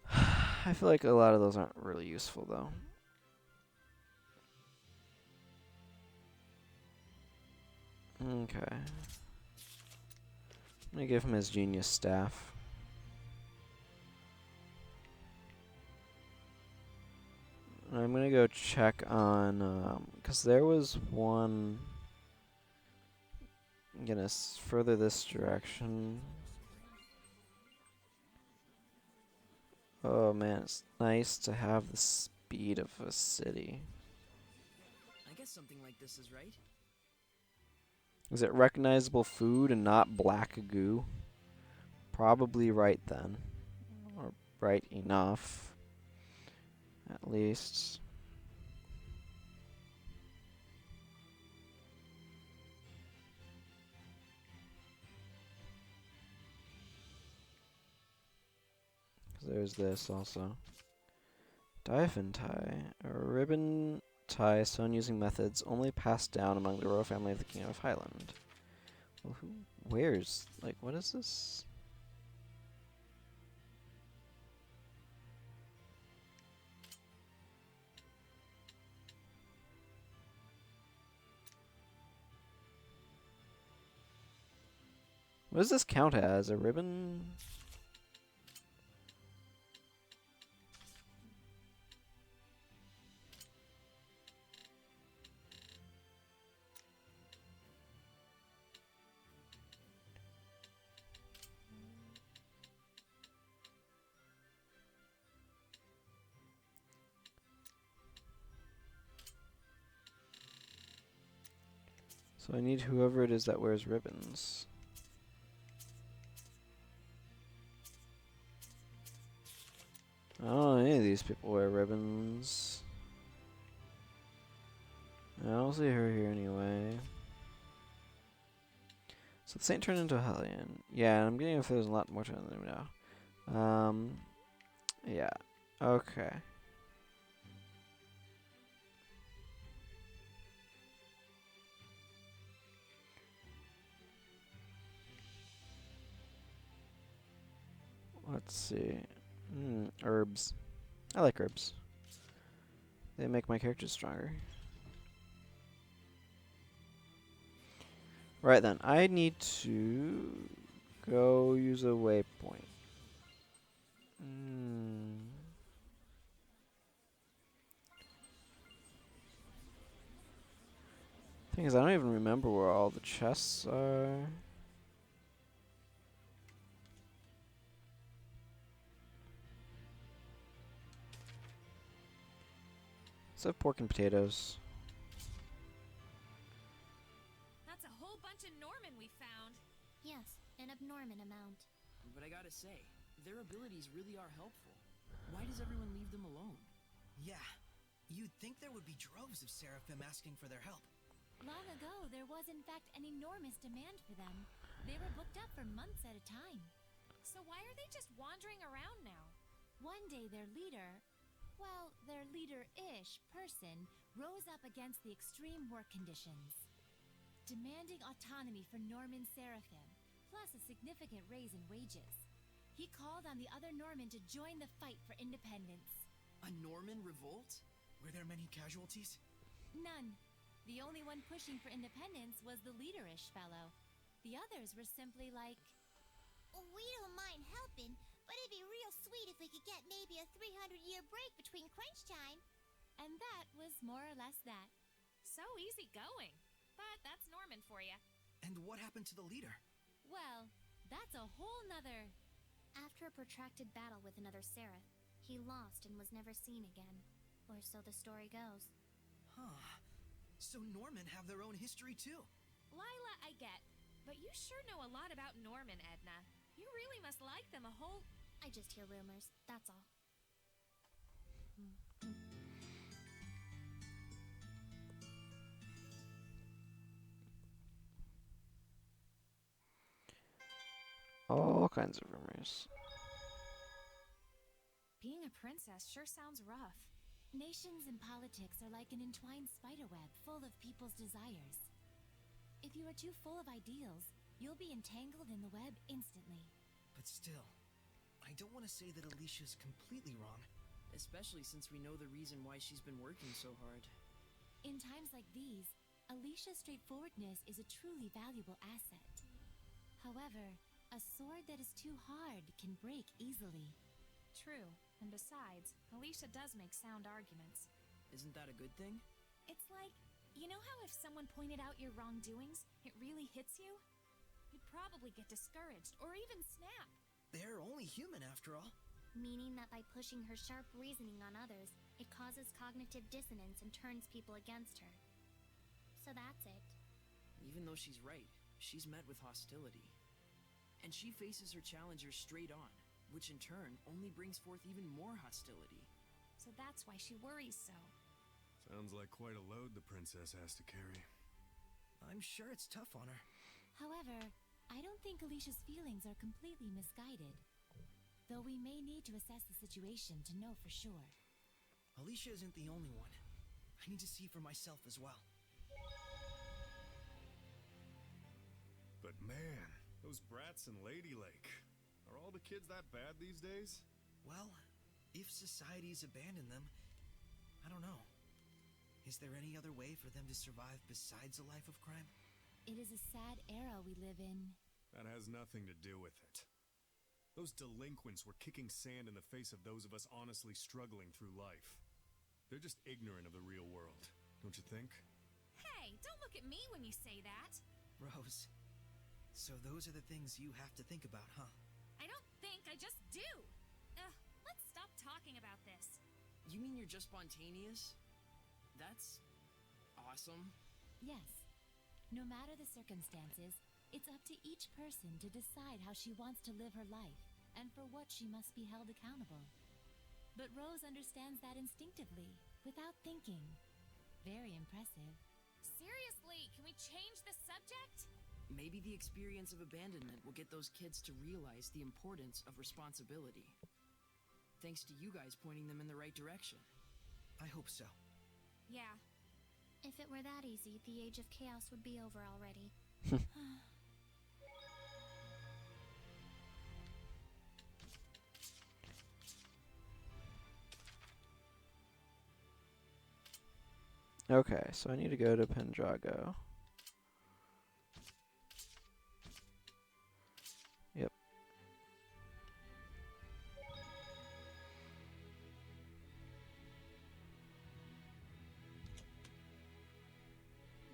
[SPEAKER 1] I feel like a lot of those aren't really useful, though. Okay. I'm gonna give him his genius staff. I'm gonna go check on, because there was one. I'm gonna further this direction. Oh man, it's nice to have the speed of a city.
[SPEAKER 2] I guess something like this is right.
[SPEAKER 1] Is it recognizable food and not black goo? Probably right then. Or right enough. At least. There's this also. Diaphin tie. A ribbon tie sewn using methods only passed down among the royal family of the Kingdom of Highland. Well, who wears? Like, what is this? What does this count as? A ribbon? So I need whoever it is that wears ribbons. I don't know any of these people wear ribbons. I don't see her here anyway. So the Saint turned into a Hellion. Yeah, I'm getting if there's a lot more to them now. Yeah. Okay. Let's see. Herbs. I like herbs. They make my characters stronger. Right then, I need to go use a waypoint. Thing is, I don't even remember where all the chests are. Let's have pork and potatoes.
[SPEAKER 6] That's a whole bunch of Norman we found.
[SPEAKER 5] Yes, an abnormal amount.
[SPEAKER 2] But I gotta say, their abilities really are helpful. Why does everyone leave them alone? Yeah, you'd think there would be droves of Seraphim asking for their help.
[SPEAKER 5] Long ago, there was in fact an enormous demand for them. They were booked up for months at a time.
[SPEAKER 6] So why are they just wandering around now?
[SPEAKER 5] One day their leader, well, their leader-ish person, rose up against the extreme work conditions, demanding autonomy for Norman Seraphim, plus a significant raise in wages. He called on the other Norman to join the fight for independence.
[SPEAKER 2] A Norman revolt? Were there many casualties?
[SPEAKER 5] None. The only one pushing for independence was the leader-ish fellow. The others were simply like,
[SPEAKER 7] We don't mind helping, but it'd be real sweet if we could get maybe a 300-year break between crunch time.
[SPEAKER 5] and that was more or less that.
[SPEAKER 6] So easy going. But that's Norman for you.
[SPEAKER 2] And what happened to the leader?
[SPEAKER 5] Well, that's a whole nother...
[SPEAKER 7] After a protracted battle with another Seraph, he lost and was never seen again. Or so the story goes.
[SPEAKER 2] Huh. So Norman have their own history too.
[SPEAKER 6] Lila, I get. But you sure know a lot about Norman, Edna. You really must like them a whole...
[SPEAKER 7] I just hear rumors, that's all.
[SPEAKER 1] All kinds of rumors.
[SPEAKER 6] Being a princess sure sounds rough.
[SPEAKER 5] Nations and politics are like an entwined spiderweb full of people's desires. If you are too full of ideals, you'll be entangled in the web instantly.
[SPEAKER 2] But still, I don't want to say that Alicia's completely wrong. Especially since we know the reason why she's been working so hard.
[SPEAKER 5] In times like these, Alicia's straightforwardness is a truly valuable asset. However, a sword that is too hard can break easily.
[SPEAKER 6] True, and besides, Alicia does make sound arguments.
[SPEAKER 2] Isn't that a good thing?
[SPEAKER 6] It's like, you know how if someone pointed out your wrongdoings, it really hits you? You'd probably get discouraged, or even snap.
[SPEAKER 2] They're only human after all.
[SPEAKER 7] Meaning that by pushing her sharp reasoning on others, it causes cognitive dissonance and turns people against her. So that's it.
[SPEAKER 2] Even though she's right, she's met with hostility. And she faces her challengers straight on, which in turn only brings forth even more hostility.
[SPEAKER 6] So that's why she worries so.
[SPEAKER 4] Sounds like quite a load the princess has to carry.
[SPEAKER 2] I'm sure it's tough on her.
[SPEAKER 5] However, I don't think Alicia's feelings are completely misguided. Though we may need to assess the situation to know for sure.
[SPEAKER 2] Alicia isn't the only one. I need to see for myself as well.
[SPEAKER 4] But man, those brats in Lady Lake. Are all the kids that bad these days?
[SPEAKER 2] Well, if society's abandoned them, I don't know. Is there any other way for them to survive besides a life of crime?
[SPEAKER 5] It is a sad era we live in.
[SPEAKER 4] That has nothing to do with it. Those delinquents were kicking sand in the face of those of us honestly struggling through life. They're just ignorant of the real world, don't you think?
[SPEAKER 6] Hey, don't look at me when you say that.
[SPEAKER 2] Rose, so those are the things you have to think about, huh?
[SPEAKER 6] I don't think, I just do. Let's stop talking about this.
[SPEAKER 2] You mean you're just spontaneous? That's awesome.
[SPEAKER 5] Yes. No matter the circumstances, it's up to each person to decide how she wants to live her life and for what she must be held accountable. But Rose understands that instinctively, without thinking. Very impressive.
[SPEAKER 6] Seriously, can we change the subject?
[SPEAKER 2] Maybe the experience of abandonment will get those kids to realize the importance of responsibility. Thanks to you guys pointing them in the right direction. I hope so.
[SPEAKER 6] Yeah.
[SPEAKER 7] If it were that easy, the age of chaos would be over already.
[SPEAKER 1] Okay, so I need to go to Pendrago. Yep.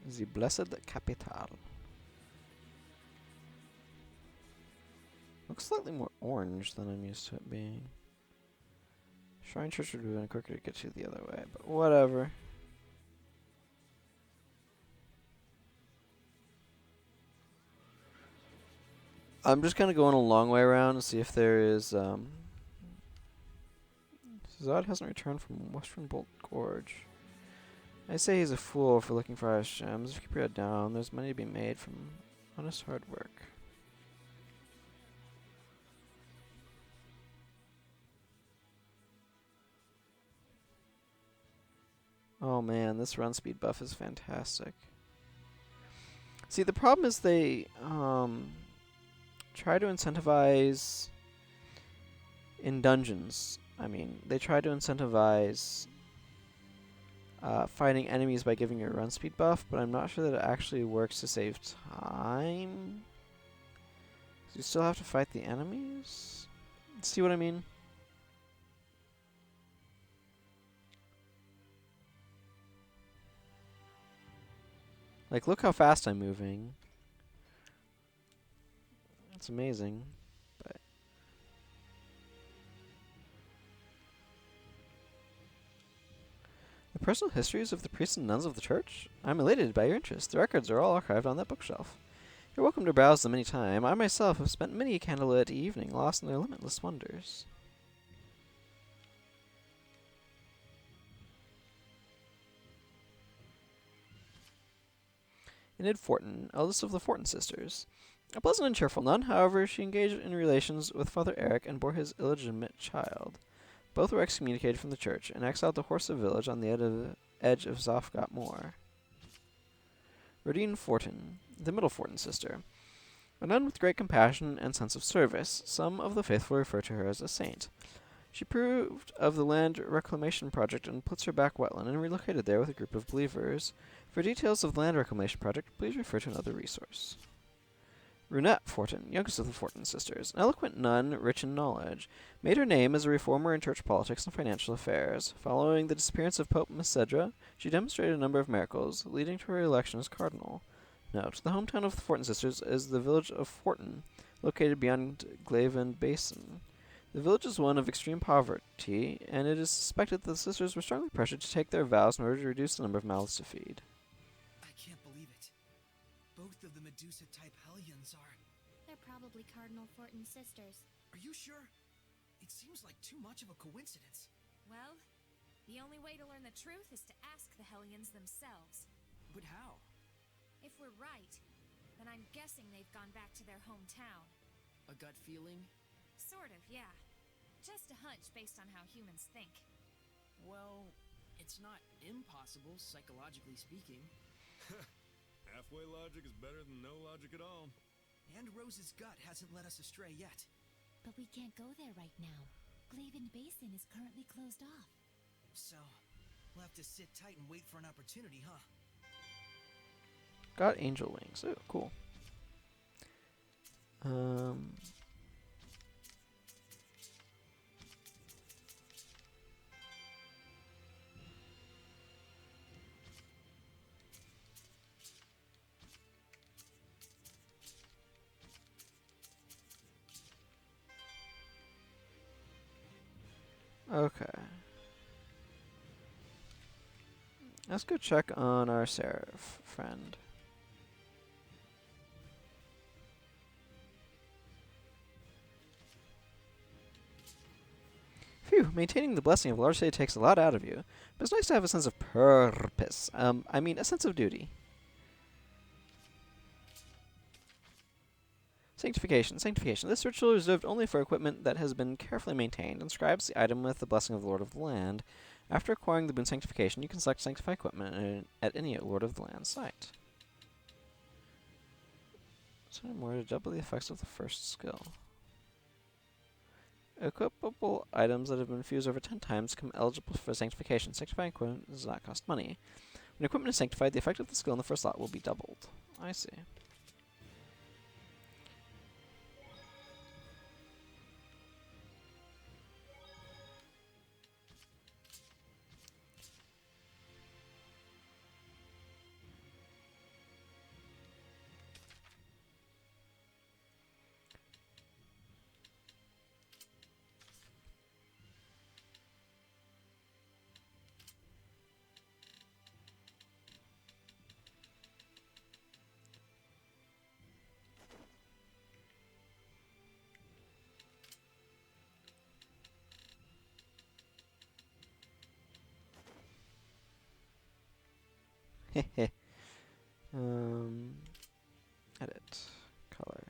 [SPEAKER 1] The Blessed Capital. Looks slightly more orange than I'm used to it being. Shrine Church would have been quicker to get to the other way, but whatever. I'm just kind of going a long way around to see if there is, Zod hasn't returned from Western Bolt Gorge. I say he's a fool for looking for ice gems. Keep your head down. There's money to be made from honest hard work. Oh man, this run speed buff is fantastic. See, the problem is they try to incentivize in dungeons. I mean, they try to incentivize fighting enemies by giving you a run speed buff, but I'm not sure that it actually works to save time. 'Cause you still have to fight the enemies? See what I mean? Like, look how fast I'm moving. It's amazing. But the personal histories of the priests and nuns of the church? I'm elated by your interest. The records are all archived on that bookshelf. You're welcome to browse them any time. I myself have spent many a candlelit evening lost in their limitless wonders. Enid Fortin, eldest of the Fortin sisters. A pleasant and cheerful nun, however, she engaged in relations with Father Eric and bore his illegitimate child. Both were excommunicated from the church and exiled to Horsa village on the edge of Zofgot Moor. Rodine Fortin, the middle Fortin sister. A nun with great compassion and sense of service, some of the faithful refer to her as a saint. She approved of the land reclamation project in Plitzerback Wetland and relocated there with a group of believers. For details of the land reclamation project, please refer to another resource. Runette Fortin, youngest of the Fortin sisters, an eloquent nun rich in knowledge, made her name as a reformer in church politics and financial affairs. Following the disappearance of Pope Messedra, she demonstrated a number of miracles, leading to her election as cardinal. Note, the hometown of the Fortin sisters is the village of Fortin, located beyond Glaven Basin. The village is one of extreme poverty, and it is suspected that the sisters were strongly pressured to take their vows in order to reduce the number of mouths to feed.
[SPEAKER 2] I can't believe it. Both of the Medusa-type hellions are...
[SPEAKER 7] They're probably Cardinal Fortin's sisters.
[SPEAKER 2] Are you sure? It seems like too much of a coincidence.
[SPEAKER 6] Well, the only way to learn the truth is to ask the Hellions themselves.
[SPEAKER 2] But how?
[SPEAKER 6] If we're right, then I'm guessing they've gone back to their hometown.
[SPEAKER 2] A gut feeling?
[SPEAKER 6] Sort of, yeah. Just a hunch based on how humans think.
[SPEAKER 2] Well, it's not impossible, psychologically speaking.
[SPEAKER 4] Halfway logic is better than no logic at all.
[SPEAKER 2] And Rose's gut hasn't led us astray yet.
[SPEAKER 5] But we can't go there right now. Glaven Basin is currently closed off.
[SPEAKER 2] So, we'll have to sit tight and wait for an opportunity, huh?
[SPEAKER 1] Got angel wings. Oh, cool. Okay. Let's go check on our Seraph friend. Phew, maintaining the blessing of a large city takes a lot out of you, but it's nice to have a sense of purpose. I mean, a sense of duty. Sanctification. Sanctification. This ritual is reserved only for equipment that has been carefully maintained. Inscribes the item with the blessing of the Lord of the Land. After acquiring the boon Sanctification, you can select Sanctify equipment at any Lord of the Land site. So more to double the effects of the first skill. Equipable items that have been fused over 10 times become eligible for Sanctification. Sanctifying equipment does not cost money. When equipment is sanctified, the effect of the skill in the first slot will be doubled. I see. Heh. Edit. Color.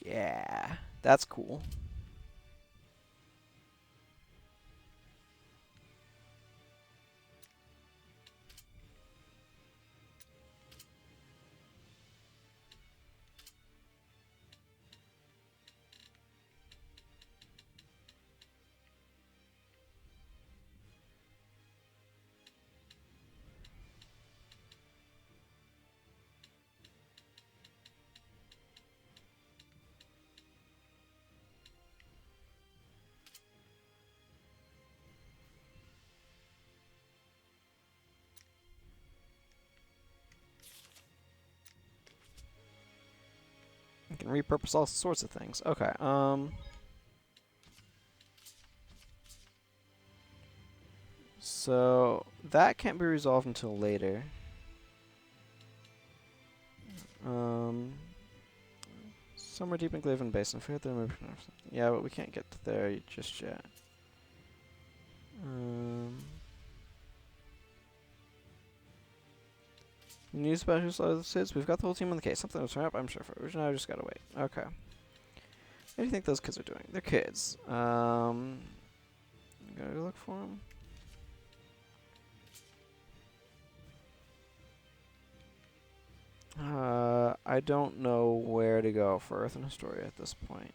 [SPEAKER 1] Yeah, that's cool. You can repurpose all sorts of things. Okay, so that can't be resolved until later. Um, somewhere deep in Glaven Basin. Forget the yeah, but we can't get there just yet. News about who slaughtered the kids? We've got the whole team on the case. Something will turn up, I'm sure. For now, I just gotta wait. Okay. What do you think those kids are doing? They're kids. Gotta look for them. I don't know where to go for Earth and Historia at this point.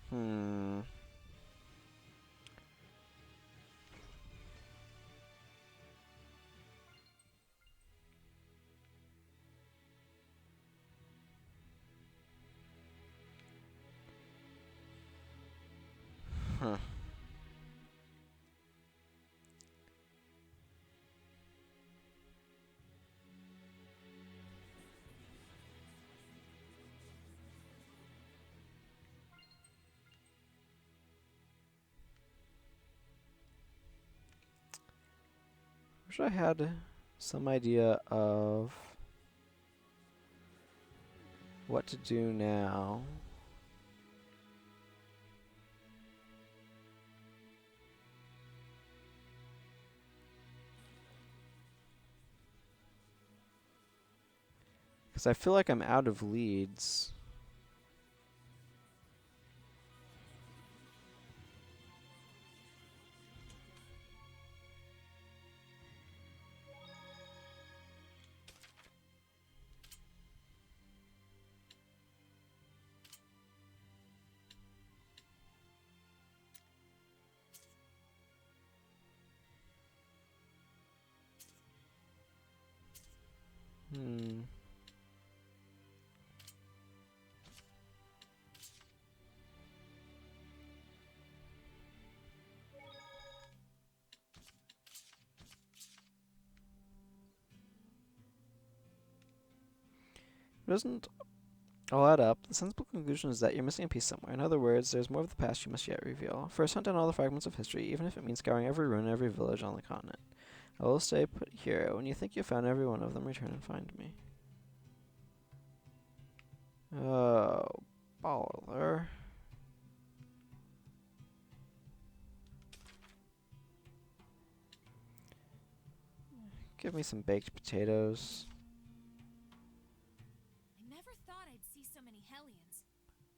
[SPEAKER 1] Hmm. Huh. Wish I had some idea of what to do now. Because I feel like I'm out of leads. Hmm. It doesn't all add up. The sensible conclusion is that you're missing a piece somewhere. In other words, there's more of the past you must yet reveal. First, hunt down all the fragments of history, even if it means scouring every ruin and every village on the continent. I will stay put here. When you think you've found every one of them, return and find me. Oh, baller. Give me some baked potatoes.
[SPEAKER 6] I never thought I'd see so many Hellions.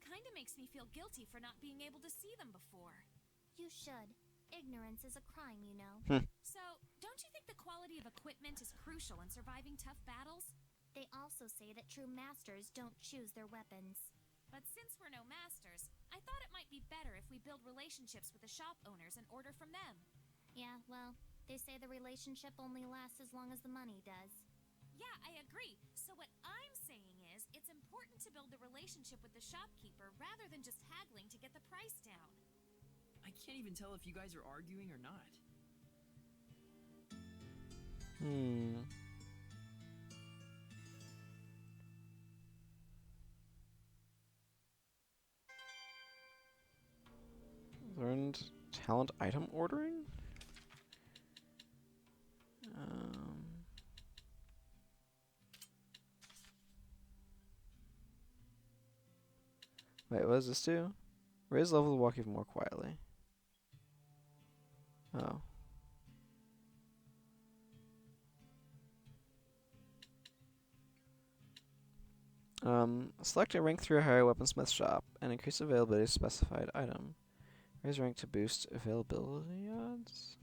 [SPEAKER 6] Kinda makes me feel guilty for not being able to see them before.
[SPEAKER 7] You should. Ignorance is a crime, you know.
[SPEAKER 6] So, don't you think the quality of equipment is crucial in surviving tough battles?
[SPEAKER 7] They also say that true masters don't choose their weapons.
[SPEAKER 6] But since we're no masters, I thought it might be better if we build relationships with the shop owners and order from them.
[SPEAKER 7] Yeah, well, they say the relationship only lasts as long as the money does.
[SPEAKER 6] Yeah, I agree. So what I'm saying is, it's important to build a relationship with the shopkeeper rather than just haggling to get the price down.
[SPEAKER 2] I can't even tell if you guys are arguing or not.
[SPEAKER 1] Learned talent item ordering? Um, wait, what does this do? Raise level to walk even more quietly. Oh. Select a rank 3 or higher weaponsmith shop and increase availability of specified item. Raise rank to boost availability odds.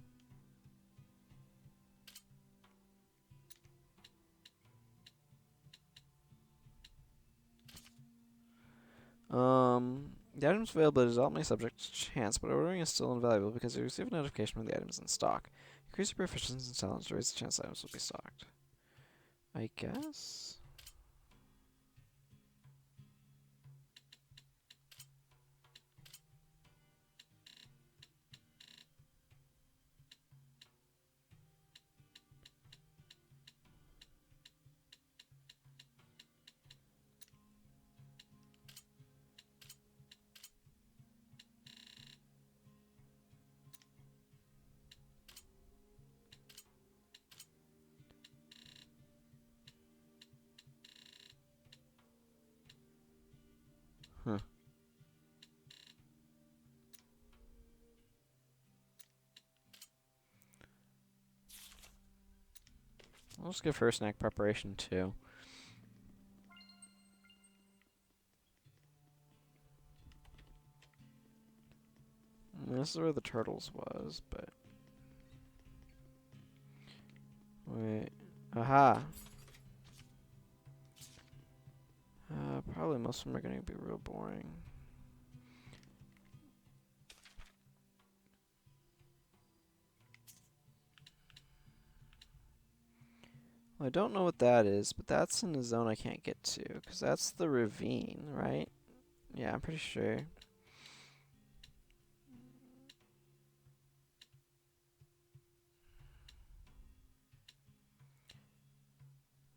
[SPEAKER 1] The item's availability is ultimately subject to chance, but ordering is still invaluable because you receive a notification when the item is in stock. Increase your proficiency in silence to raise the chance items will be stocked. I guess? Huh. I'll just give her snack preparation too. This is where the turtles was, but... Wait. Aha! Probably most of them are going to be real boring. Well, I don't know what that is, but that's in the zone I can't get to, because that's the ravine, right? Yeah, I'm pretty sure.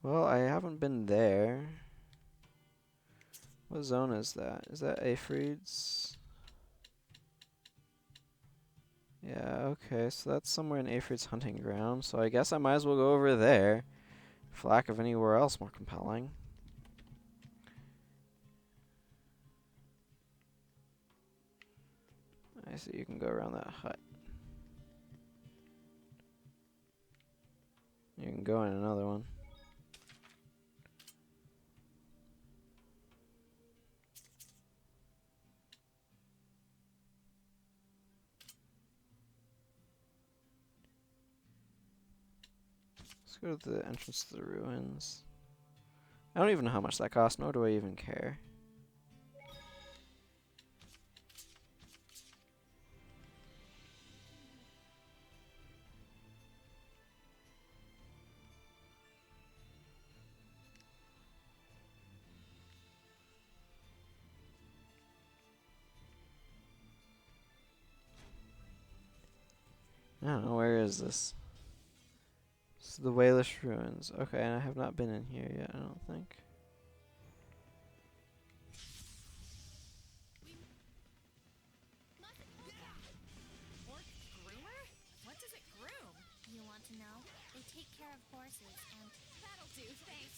[SPEAKER 1] Well, I haven't been there. What zone is that? Is that Aphrids? Yeah, okay, so that's somewhere in Aphrids' hunting ground, so I guess I might as well go over there, for lack of anywhere else more compelling. I see you can go around that hut. You can go in another one. Let's go to the entrance to the ruins. I don't even know how much that costs, nor do I even care. I don't know, where is this? This is the Walish Ruins. Okay, and I have not been in here yet, I don't think.
[SPEAKER 6] Orc groomer? What does it groom?
[SPEAKER 7] You want to know? They take care of horses and...
[SPEAKER 6] That'll do, thanks.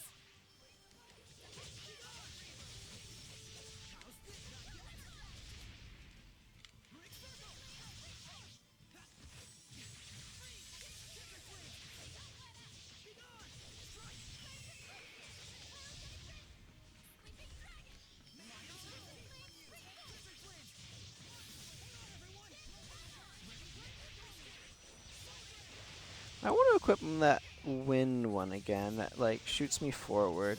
[SPEAKER 1] I want to equip that wind one again that, like, shoots me forward.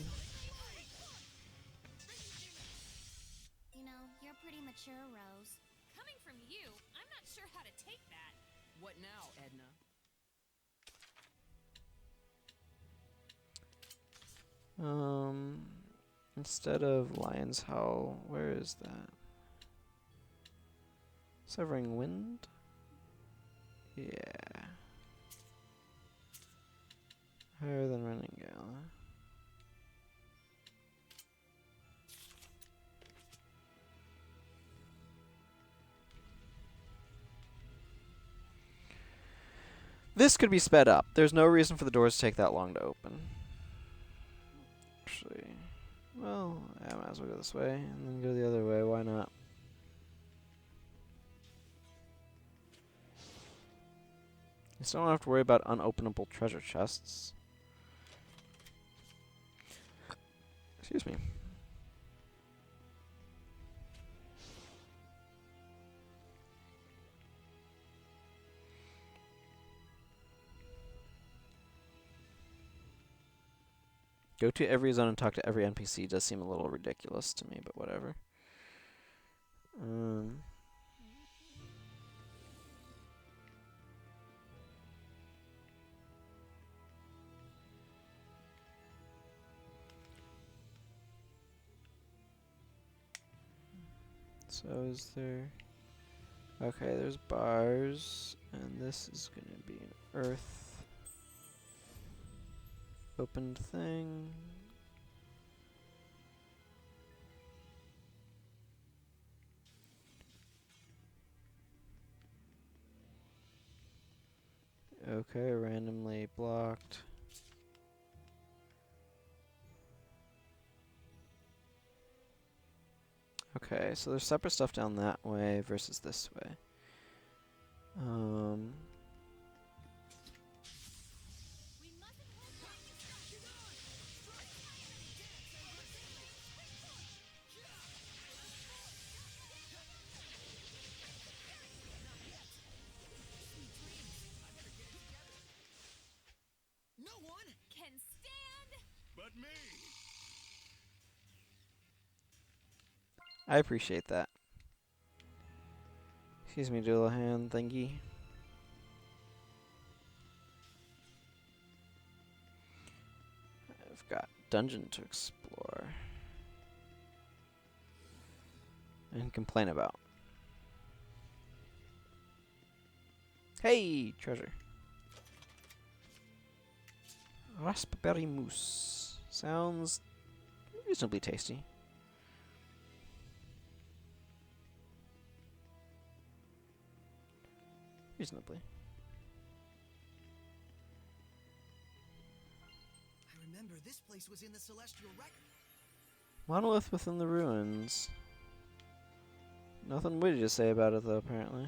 [SPEAKER 7] You know, you're pretty mature, Rose.
[SPEAKER 6] Coming from you, I'm not sure how to take that.
[SPEAKER 2] What now, Edna?
[SPEAKER 1] Instead of Lion's Howl, where is that? Severing Wind? Yeah. Higher than Running Gala. This could be sped up. There's no reason for the doors to take that long to open. Actually, well, I might as well go this way and then go the other way. Why not? I still don't have to worry about unopenable treasure chests. Excuse me. Go to every zone and talk to every NPC does seem a little ridiculous to me, but whatever. So is there... Okay, there's bars, and this is gonna be an earth opened thing. Okay, randomly blocked. Okay, so there's separate stuff down that way versus this way.
[SPEAKER 2] No one
[SPEAKER 6] Can stand.
[SPEAKER 4] But me!
[SPEAKER 1] I appreciate that. Excuse me, Doulahan, thingy. I've got dungeon to explore. And complain about. Hey, treasure. Raspberry mousse. Sounds reasonably tasty. Reasonably.
[SPEAKER 2] I remember this place was in the Celestial Record.
[SPEAKER 1] Monolith within the ruins. Nothing witty to say about it, though, apparently.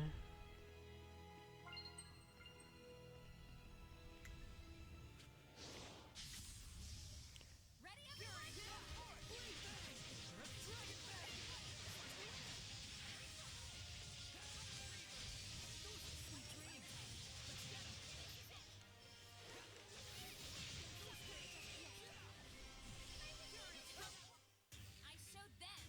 [SPEAKER 6] I showed them.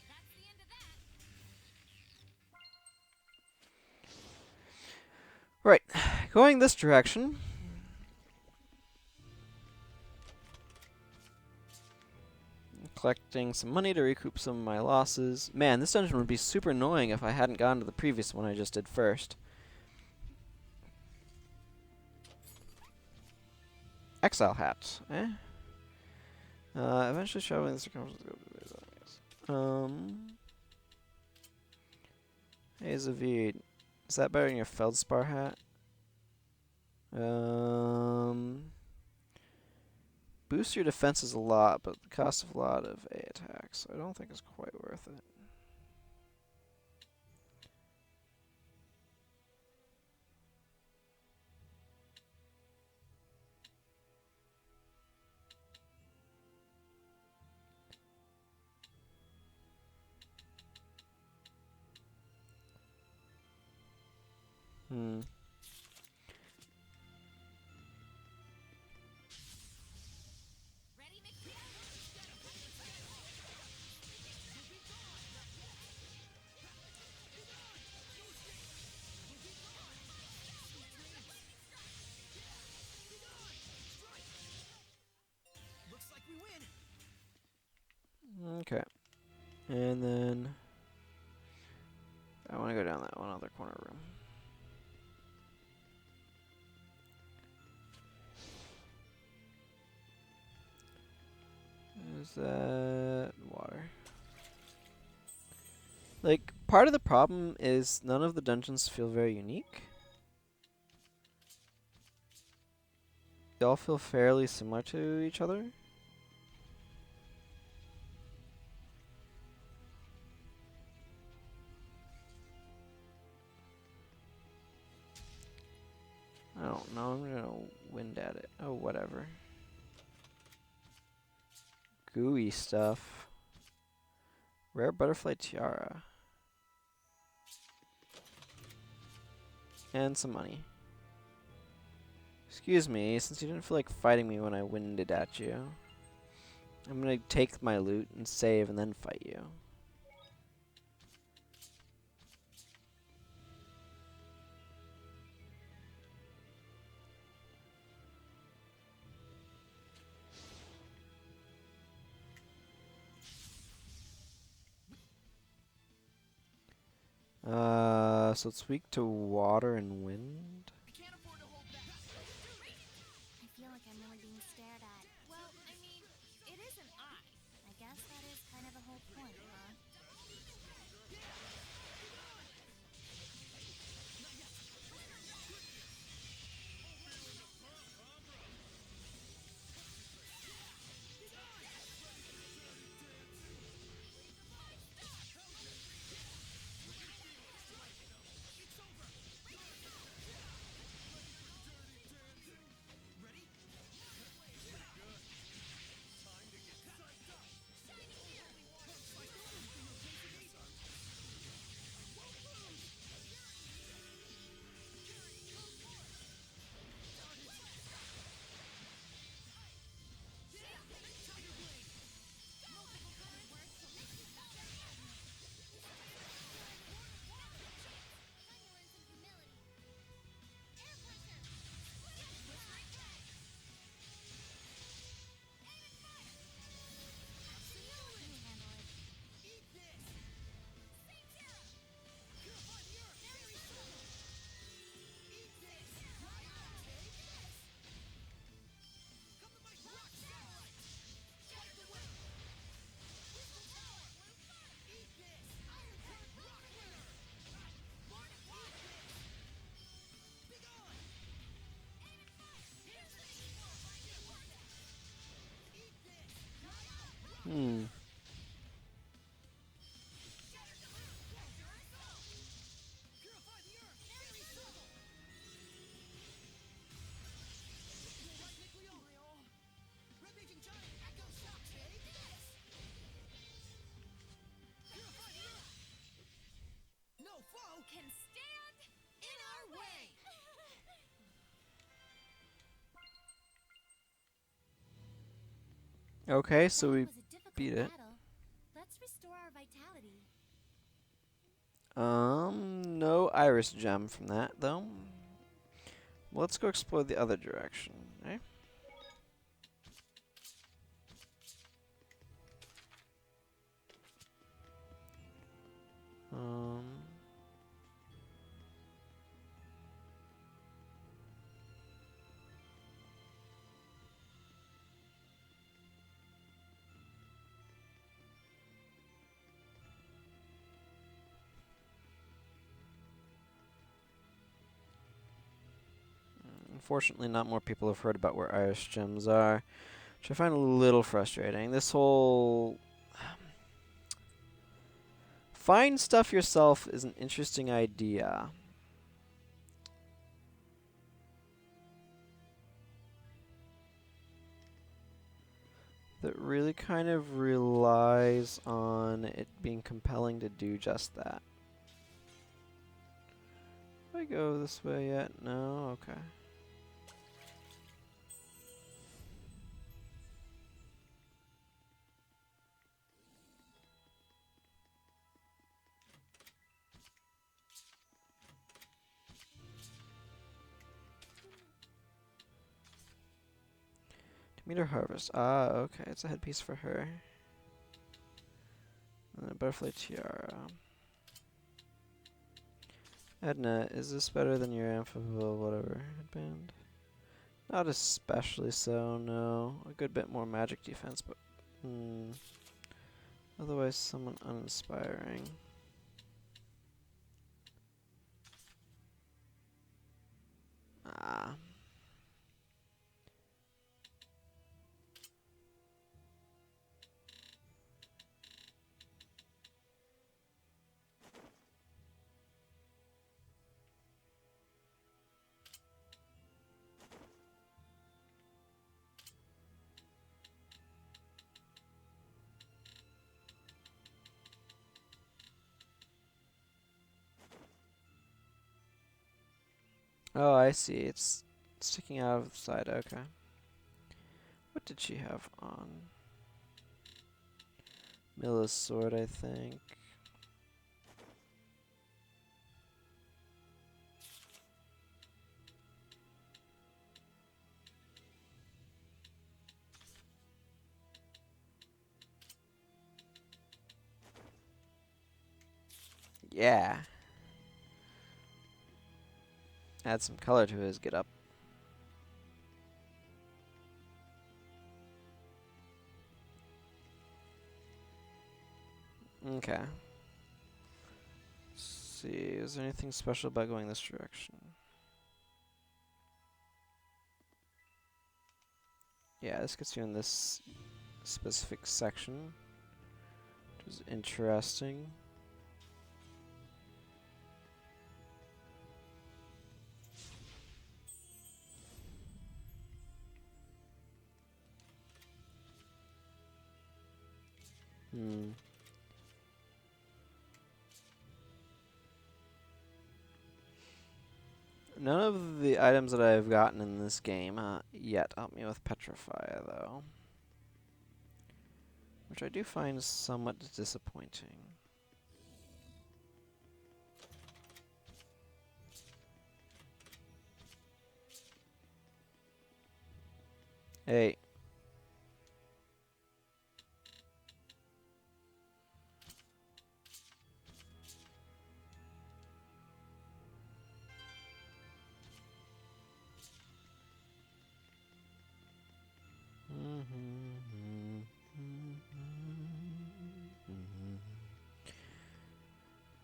[SPEAKER 6] That's the end of that.
[SPEAKER 1] Right. Going this direction. Collecting some money to recoup some of my losses. Man, this dungeon would be super annoying if I hadn't gone to the previous one I just did first. Exile hat, eh? Eventually showing the circumference of Hey, Zavid. Is that better than your Feldspar hat? Boosts your defenses a lot, but the cost of a lot of A attacks. I don't think it's quite worth it.
[SPEAKER 6] Ready, Mickey?
[SPEAKER 2] Looks like we win.
[SPEAKER 1] Okay. And then I want to go down that one other corner room. Is that water? Like, part of the problem is none of the dungeons feel very unique. They all feel fairly similar to each other. I don't know, I'm gonna wind at it. Oh, whatever. Gooey stuff. Rare butterfly tiara. And some money. Excuse me, since you didn't feel like fighting me when I winded at you, I'm gonna take my loot and save and then fight you. So it's weak to water and wind.
[SPEAKER 2] I can't afford to hold back.
[SPEAKER 7] I feel like I'm really being stared at.
[SPEAKER 6] Well, I mean, it is an eye.
[SPEAKER 7] I guess that is kind of the whole point, huh?
[SPEAKER 1] Hmm.
[SPEAKER 2] No foe
[SPEAKER 6] Can stand in our way.
[SPEAKER 1] Okay, so
[SPEAKER 7] That
[SPEAKER 1] we
[SPEAKER 7] was a difficult
[SPEAKER 1] beat it.
[SPEAKER 7] battle. Let's restore our vitality.
[SPEAKER 1] No iris gem from that, though. Let's go explore the other direction, eh? Um... Unfortunately, not more people have heard about where iris gems are, which I find a little frustrating. This whole find stuff yourself is an interesting idea. That really kind of relies on it being compelling to do just that. Do I go this way yet? No? Okay. To meet her harvest. Ah, okay. It's a headpiece for her. And a butterfly tiara. Edna, is this better than your amphibial whatever headband? Not especially so, no. A good bit more magic defense, but Hmm. Otherwise, someone uninspiring. Ah. Oh, I see. It's sticking out of the side. Okay. What did she have on? Milla's sword, I think. Yeah. Add some color to his get up. Okay. Let's see, is there anything special about going this direction? Yeah, this gets you in this specific section, which is interesting. Hmm. None of the items that I've gotten in this game yet help me with Petrify, though. Which I do find somewhat disappointing. Hey.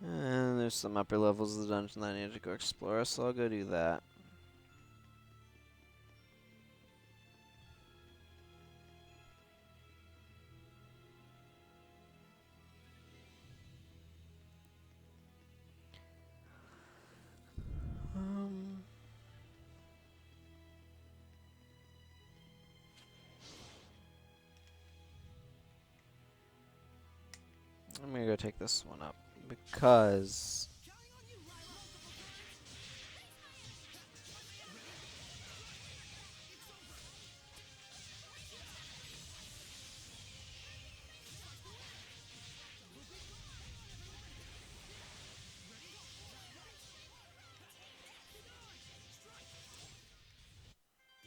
[SPEAKER 1] And there's some upper levels of the dungeon that I need to go explore, so I'll go do that. Um, I'm gonna go take this one up because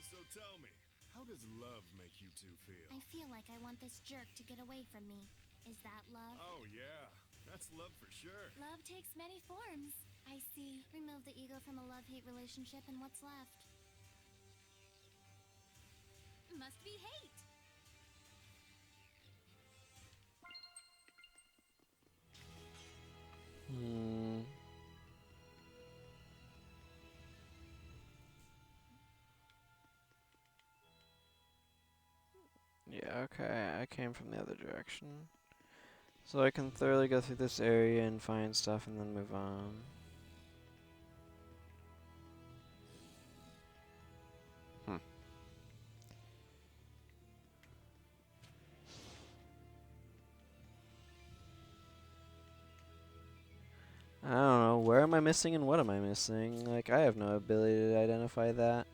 [SPEAKER 4] So tell me, how does love make you two feel?
[SPEAKER 7] I feel like I want this jerk to get away from me. Is that love?
[SPEAKER 4] Oh yeah, that's love for sure.
[SPEAKER 5] Love takes many forms. I see.
[SPEAKER 7] Remove the ego from a love-hate relationship and what's left?
[SPEAKER 5] Must be hate.
[SPEAKER 1] Hmm. Yeah, okay, I came from the other direction. So I can thoroughly go through this area and find stuff and then move on. Hmm. I don't know, where am I missing and what am I missing? Like, I have no ability to identify that.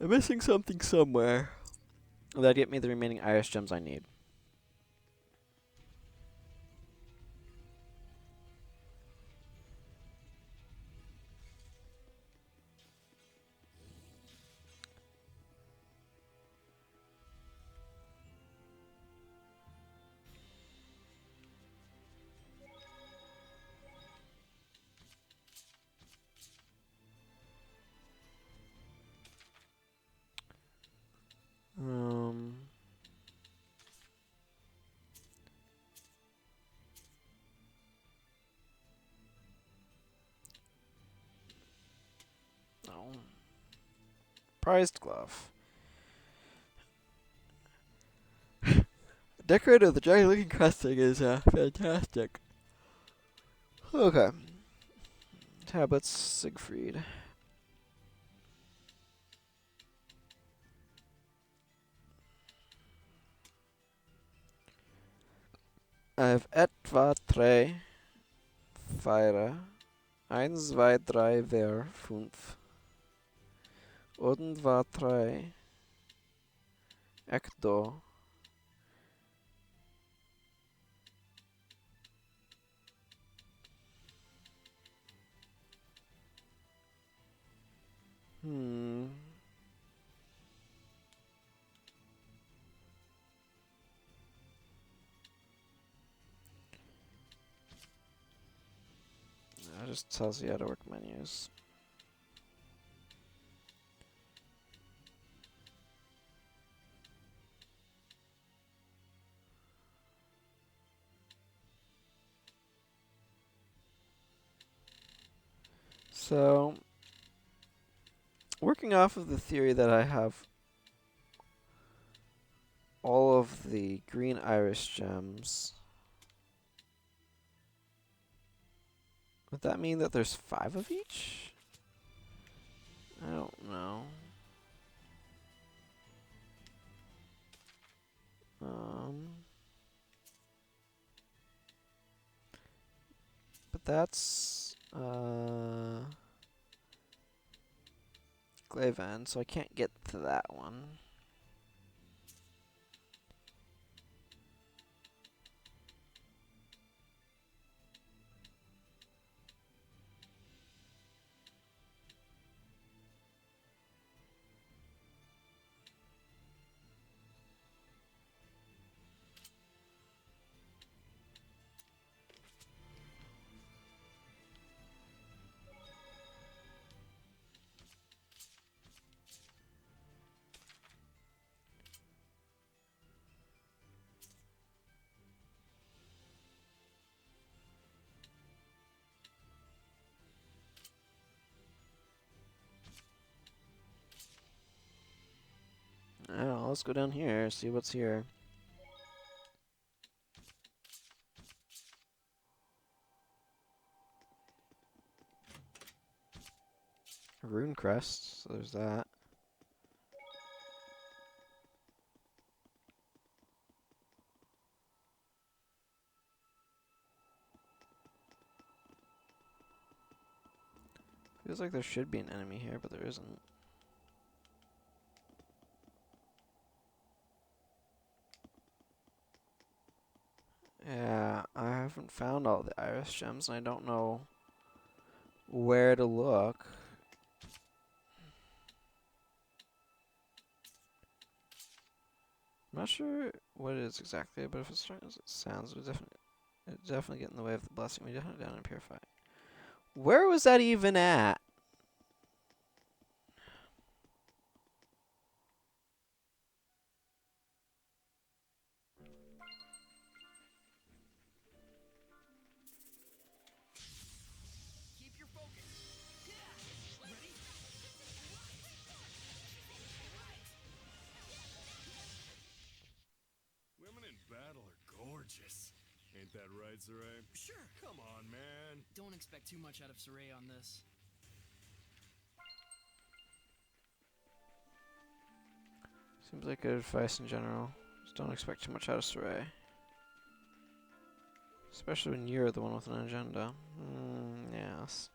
[SPEAKER 1] I'm missing something somewhere. That'll get me the remaining Irish gems I need. prized glove. Decorator of the giant looking crusting is fantastic. Okay. Tablets, Siegfried. I have etwa drei, vier, eins, zwei, drei, vier, fünf. Und war drei, ekto. Hmm. It just tells you how to work menus. So, working off of the theory that I have all of the green iris gems, would that mean that there's 5 of each? I don't know. But that's Glaven, so I can't get to that one. Oh, let's go down here, see what's here. Rune crest, so there's that. Feels like there should be an enemy here, but there isn't. Yeah, I haven't found all the iris gems, and I don't know where to look. I'm not sure what it is exactly, but if it's strong as it sounds, it definitely get in the way of the blessing. We hunt it down and purify it. Where was that even at?
[SPEAKER 2] Keep your focus. Yeah. Ready?
[SPEAKER 4] Women in battle are gorgeous. Ain't that right, Saray?
[SPEAKER 2] Sure.
[SPEAKER 4] Come on, man.
[SPEAKER 2] Don't expect too much out of Saray on this.
[SPEAKER 1] Seems like good advice in general. Just don't expect too much out of Saray. Especially when you're the one with an agenda. Yes.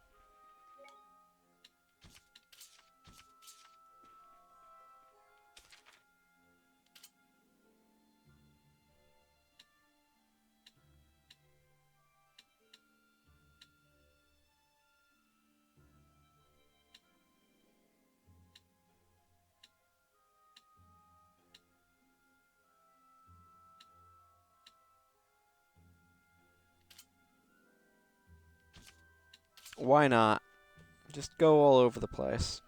[SPEAKER 1] Why not? Just go all over the place.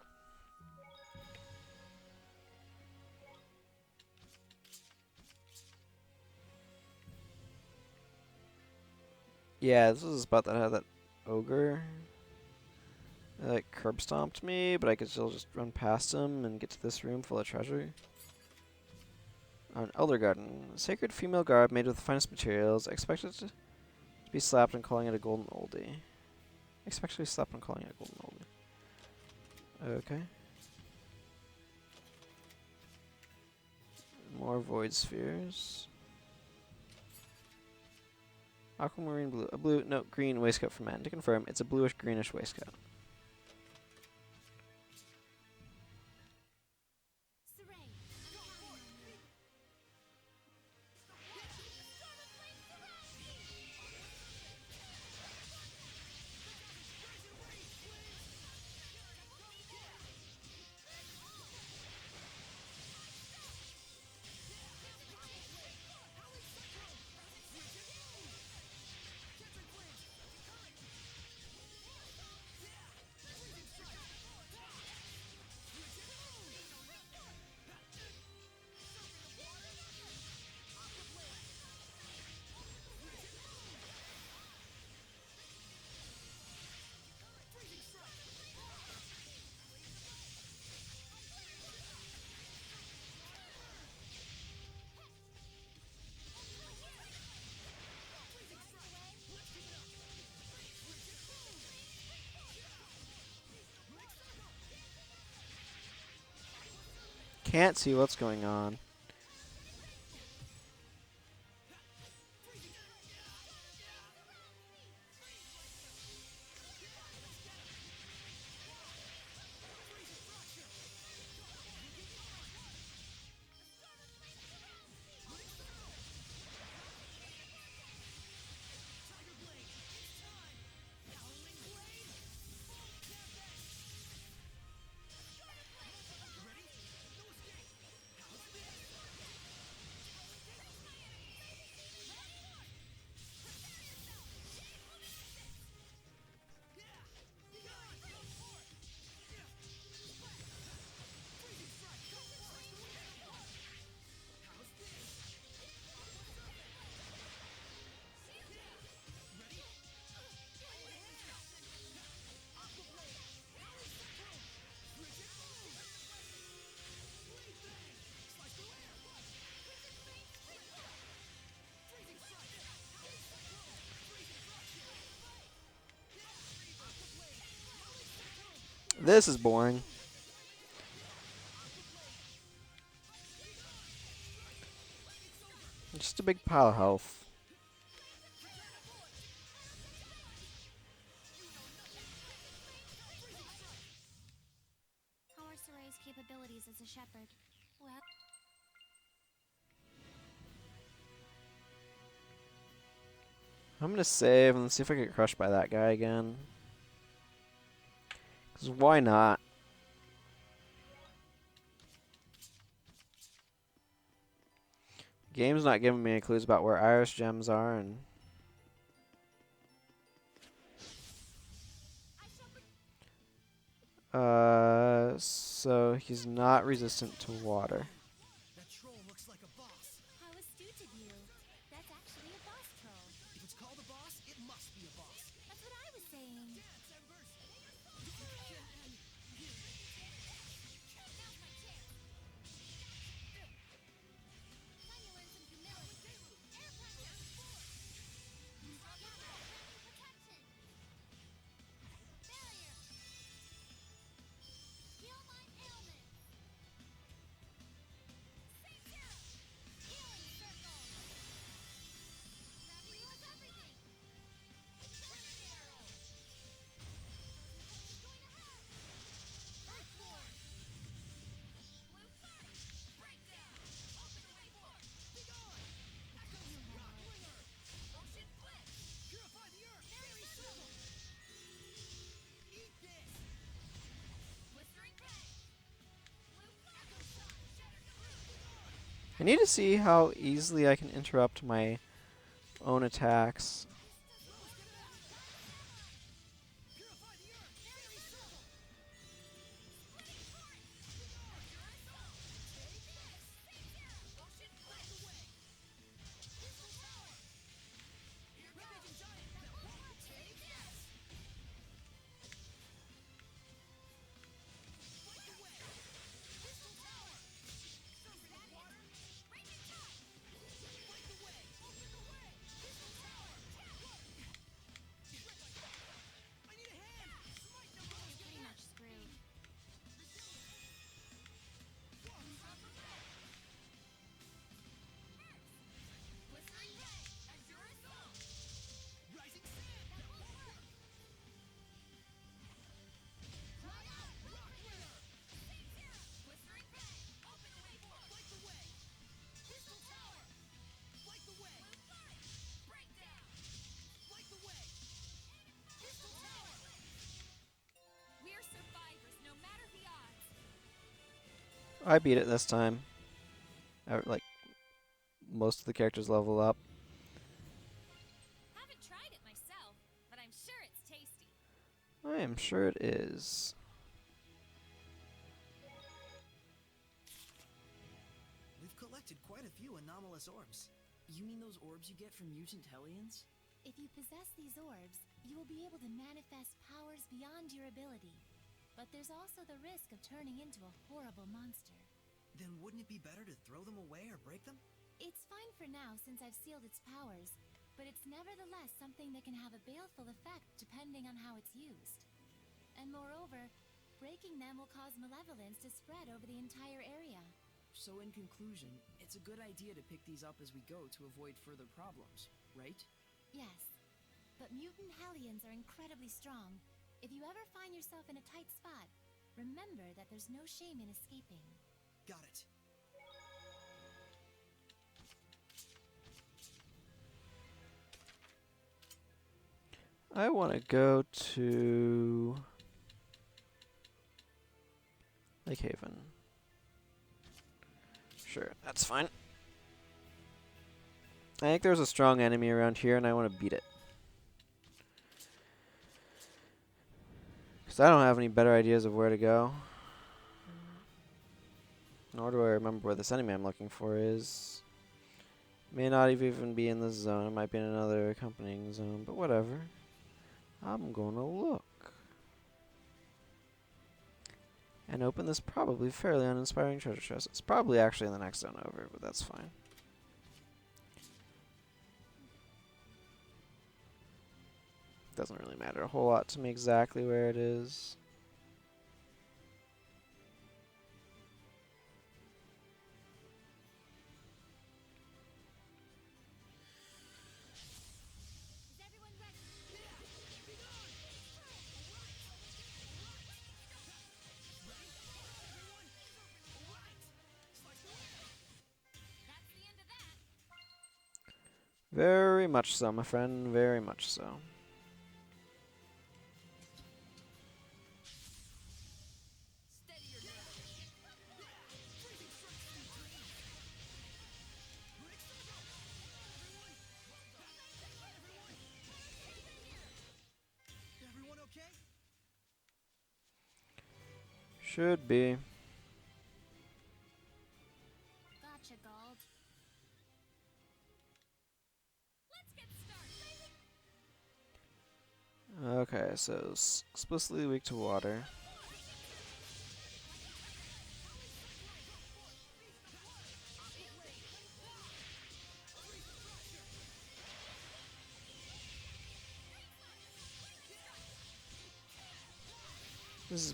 [SPEAKER 1] Yeah, this was a spot that had that ogre. Like curb stomped me, but I could still just run past him and get to this room full of treasure. An elder garden, a sacred female garb made with the finest materials. Expected to be slapped and calling it a golden oldie. Expect to be slapped and calling it a golden oldie. Okay. More void spheres. Aquamarine blue. A blue, no, green waistcoat for men. To confirm, it's a bluish greenish waistcoat. Can't see what's going on. This is boring. Just a big pile of health.
[SPEAKER 7] How are Saray's capabilities as a shepherd? Well,
[SPEAKER 1] I'm gonna save and see if I get crushed by that guy again. 'Cause why not? Game's not giving me any clues about where Iris gems are, and so he's not resistant to water.
[SPEAKER 2] That troll looks like a boss.
[SPEAKER 5] How astute of you. That's actually a boss troll.
[SPEAKER 2] If it's called a boss, it must be a boss.
[SPEAKER 5] That's what I was saying.
[SPEAKER 2] Dance, Embers.
[SPEAKER 1] I need to see how easily I can interrupt my own attacks. I beat it this time. Like, most of the characters level up.
[SPEAKER 6] Haven't tried it myself, but I'm sure it's tasty.
[SPEAKER 1] I am sure it is.
[SPEAKER 2] We've collected quite a few anomalous orbs.
[SPEAKER 8] You mean those orbs you get from mutant hellions?
[SPEAKER 5] If you possess these orbs, you will be able to manifest powers beyond your ability. But there's also the risk of turning into a horrible monster.
[SPEAKER 2] Then wouldn't it be better to throw them away or break them?
[SPEAKER 5] It's fine for now since I've sealed its powers, but it's nevertheless something that can have a baleful effect depending on how it's used. And moreover, breaking them will cause malevolence to spread over the entire area.
[SPEAKER 8] So in conclusion, it's a good idea to pick these up as we go to avoid further problems, right?
[SPEAKER 5] Yes, but mutant hellions are incredibly strong. If you ever find yourself in a tight spot, remember that there's no shame in escaping.
[SPEAKER 2] Got it.
[SPEAKER 1] I want to go to Lake Haven. Sure, that's fine. I think there's a strong enemy around here, and I want to beat it. Because I don't have any better ideas of where to go. Nor do I remember where this enemy I'm looking for is. May not even be in this zone. It might be in another accompanying zone, but whatever. I'm gonna look. And open this probably fairly uninspiring treasure chest. It's probably actually in the next zone over, but that's fine. Doesn't really matter a whole lot to me exactly where it is.
[SPEAKER 5] Is everyone ready?
[SPEAKER 6] That's the end of that.
[SPEAKER 1] Very much so, my friend. Very much so.
[SPEAKER 2] Everyone okay?
[SPEAKER 1] Should be.
[SPEAKER 7] Gotcha, Gold.
[SPEAKER 6] Let's get started.
[SPEAKER 1] Okay, so explicitly weak to water. This is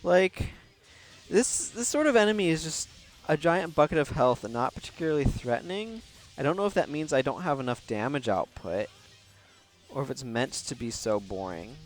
[SPEAKER 1] like this sort of enemy is just a giant bucket of health and not particularly threatening. I don't know if that means I don't have enough damage output or if it's meant to be so boring.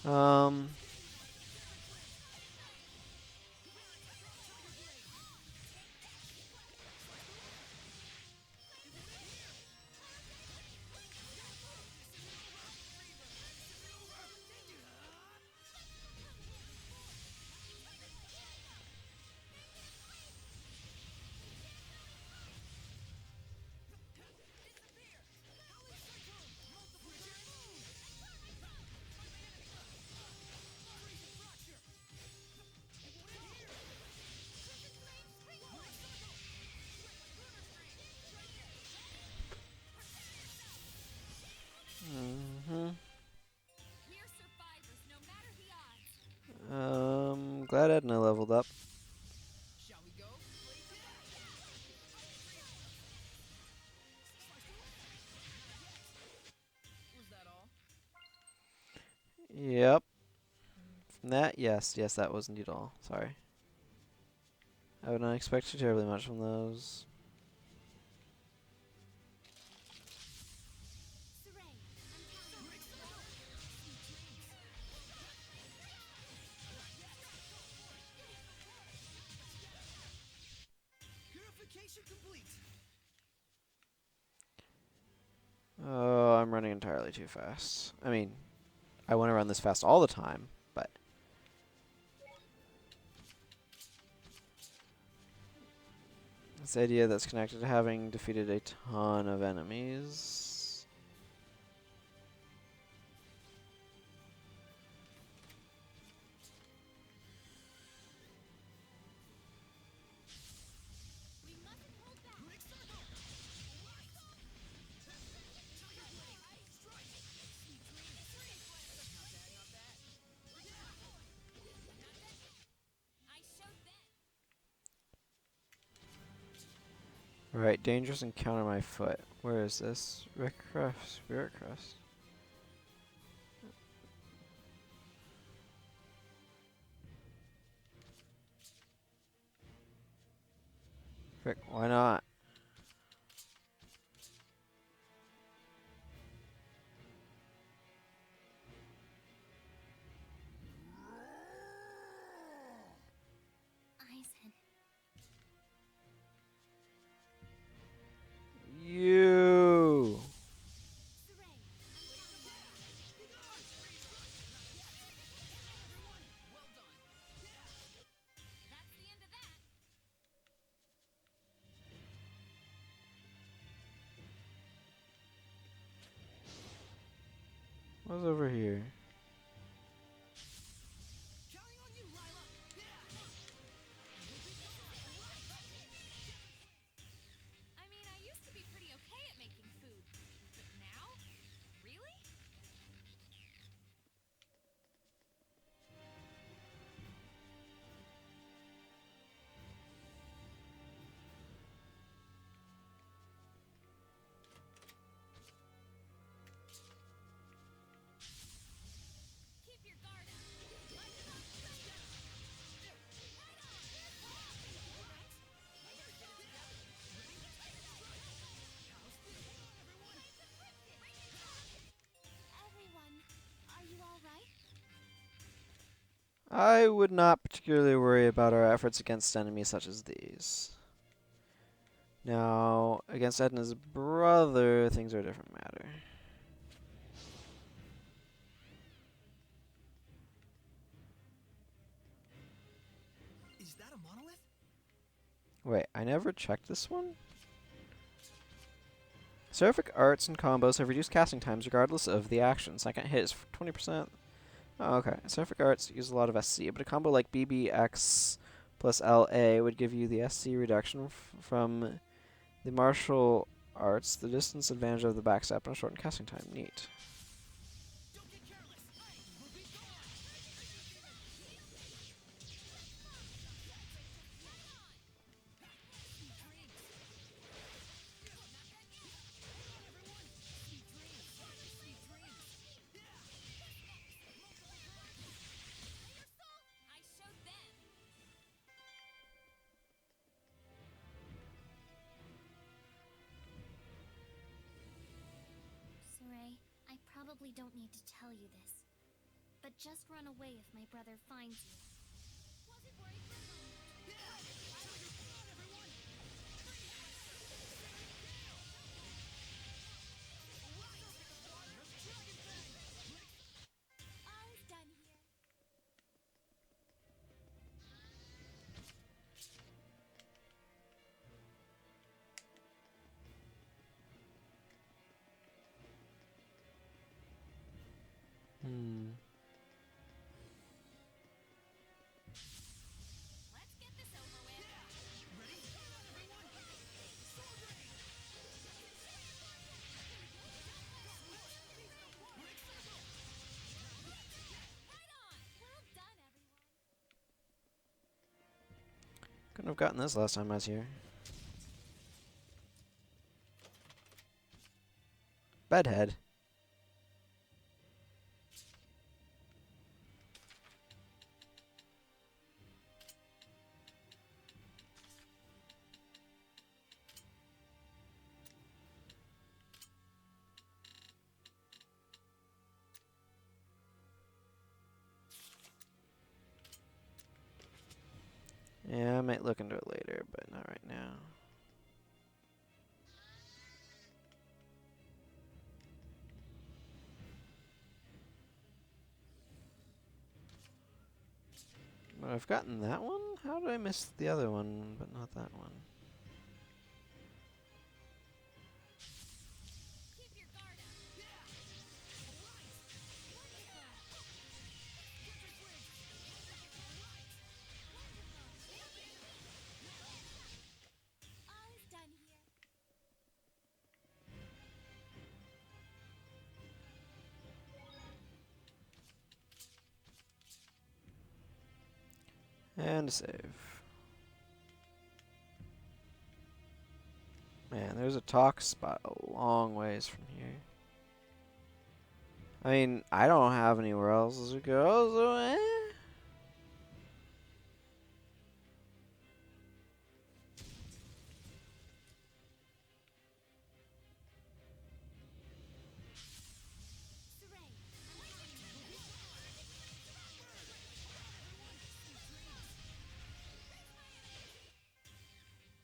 [SPEAKER 1] Um glad Edna leveled up.
[SPEAKER 2] Shall we go? Was that all?
[SPEAKER 1] Yep. From that, yes, that was indeed all. Sorry. I would not expect too terribly much from those.
[SPEAKER 2] Purification complete.
[SPEAKER 1] Oh, I'm running entirely too fast. I mean, I want to run this fast all the time, but this idea that's connected to having defeated a ton of enemies.
[SPEAKER 5] We mustn't hold back. I showed them.
[SPEAKER 1] Right, dangerous encounter my foot. Where is this? Rick Crest, Spirit Crest. Frick, why not?
[SPEAKER 7] Aizen.
[SPEAKER 1] You!
[SPEAKER 5] That's the end of that.
[SPEAKER 1] What's over here?
[SPEAKER 2] Counting on you, Lila.
[SPEAKER 6] I mean, I used to be pretty okay at making food, but now? Really?
[SPEAKER 5] Keep your guard up. Everyone, are you all right?
[SPEAKER 1] I would not particularly worry about our efforts against enemies such as these. Now, against Edna's brother, things are a different matter.
[SPEAKER 2] Is that a monolith?
[SPEAKER 1] Wait, I never checked this one? Seraphic arts and combos have reduced casting times regardless of the action. Second hit is 20%. Oh, okay. Seraphic arts use a lot of SC, but a combo like BBX plus LA would give you the SC reduction from the martial arts, the distance advantage of the backstep, and a shortened casting time. Neat.
[SPEAKER 2] Don't get careless. Hey, we'll be gone.
[SPEAKER 5] I showed them.
[SPEAKER 7] Saray, I probably don't need to tell you this, but just run away if my brother finds you.
[SPEAKER 5] Wasn't worried for a moment. All's done here.
[SPEAKER 1] Hmm. Couldn't have gotten this last time I was here. Bedhead. Yeah, I might look into it later, but not right now. But I've gotten that one? How did I miss the other one, but not that one?
[SPEAKER 6] Keep your guard up.
[SPEAKER 5] All is done here.
[SPEAKER 1] And save. Man, there's a talk spot a long ways from here. I mean, I don't have anywhere else to go, so
[SPEAKER 5] Saray.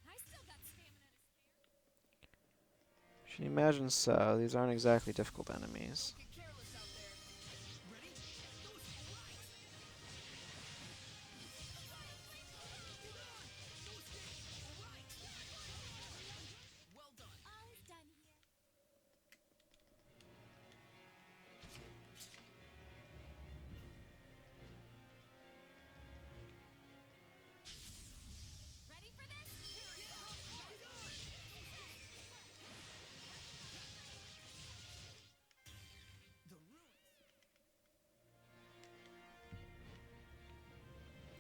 [SPEAKER 6] I still got stamina to spare.
[SPEAKER 1] She imagines so. These aren't exactly difficult enemies.
[SPEAKER 2] Get careless out there. Ready? Well done.
[SPEAKER 5] All is done here.
[SPEAKER 6] Ready for this?
[SPEAKER 2] The ruins.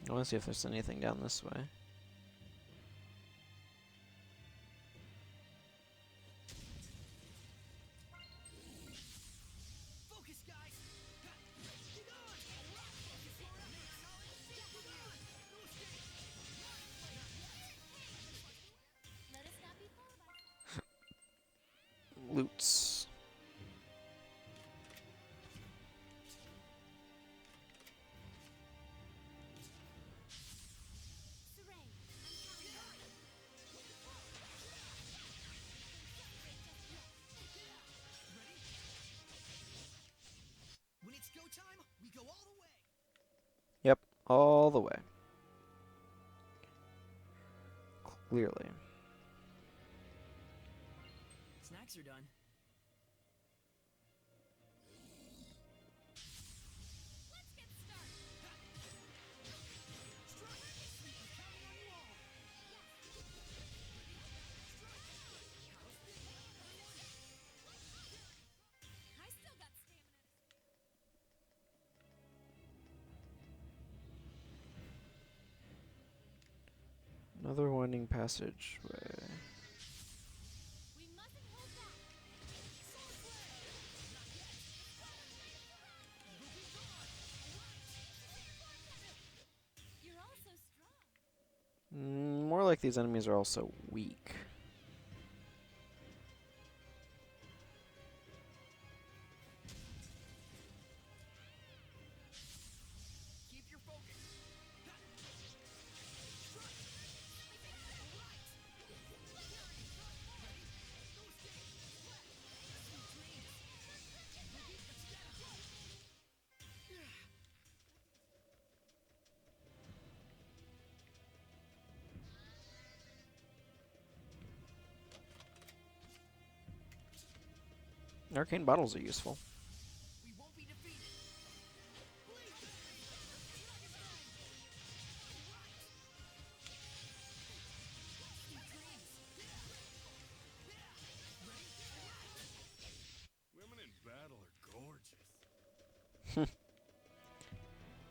[SPEAKER 1] I want to see if there's anything down this way.
[SPEAKER 2] Focus, guys. Get on.
[SPEAKER 5] Let us not be fooled by
[SPEAKER 1] Loots.
[SPEAKER 5] Saray.
[SPEAKER 2] When it's go time, we go all the way.
[SPEAKER 1] Yep, all the way. Clearly.
[SPEAKER 8] Snacks are done.
[SPEAKER 6] Let's get started. I still got stamina to spare.
[SPEAKER 1] Another winding passageway.
[SPEAKER 5] We mustn't hold back. You're all so strong.
[SPEAKER 1] More like these enemies are also weak.
[SPEAKER 2] Keep your focus.
[SPEAKER 1] Arcane bottles are useful.
[SPEAKER 2] We won't be defeated.
[SPEAKER 4] Women in battle are gorgeous.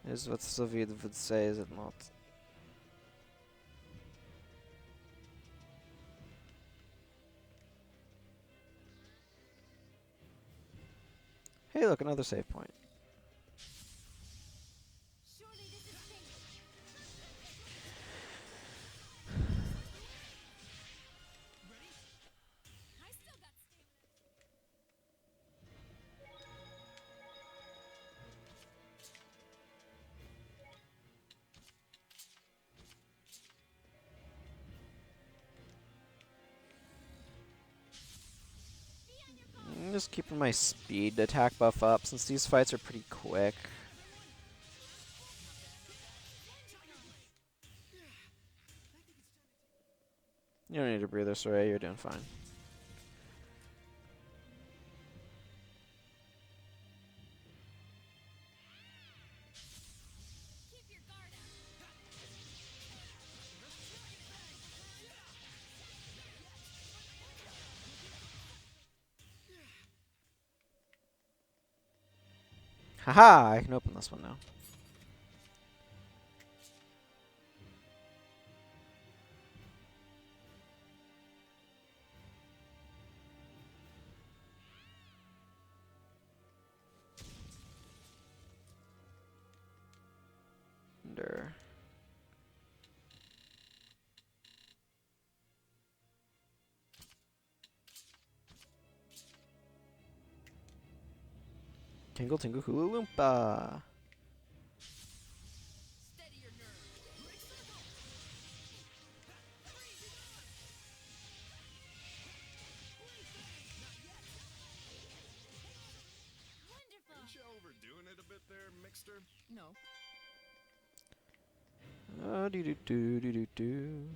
[SPEAKER 1] Is what Sylvia would say, is it not? Hey, look, another save point.
[SPEAKER 5] Surely this is finished.
[SPEAKER 6] I still got stamina.
[SPEAKER 1] I'm just keeping my speed attack buff up since these fights are pretty quick. You don't need a breather, Soraya. You're doing fine.
[SPEAKER 6] Keep your guard up.
[SPEAKER 1] Haha! I can open this one now. Under. Tingle Tingle Hula Loompa.
[SPEAKER 2] Steady your nerves.
[SPEAKER 5] Wonderful.
[SPEAKER 4] Ain't you overdoing it a bit there, Mixter?
[SPEAKER 2] No.
[SPEAKER 1] Do do do do do do.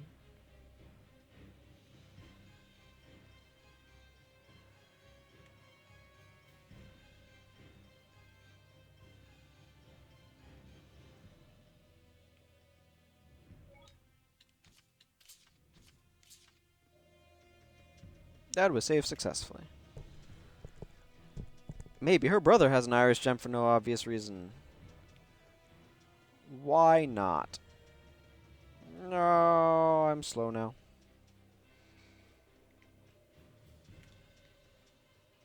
[SPEAKER 1] That was saved successfully. Maybe her brother has an Irish gem for no obvious reason. Why not? No, I'm slow now.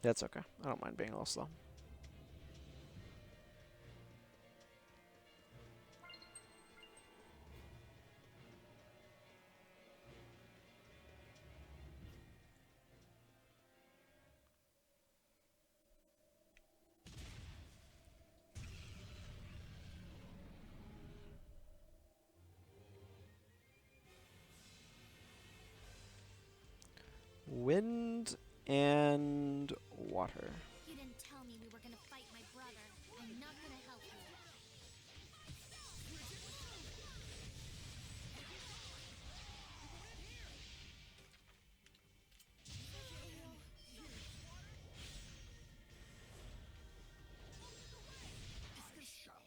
[SPEAKER 1] That's okay. I don't mind being a little slow. Wind and water.
[SPEAKER 7] You didn't tell me we were gonna fight my brother. I'm not gonna help you.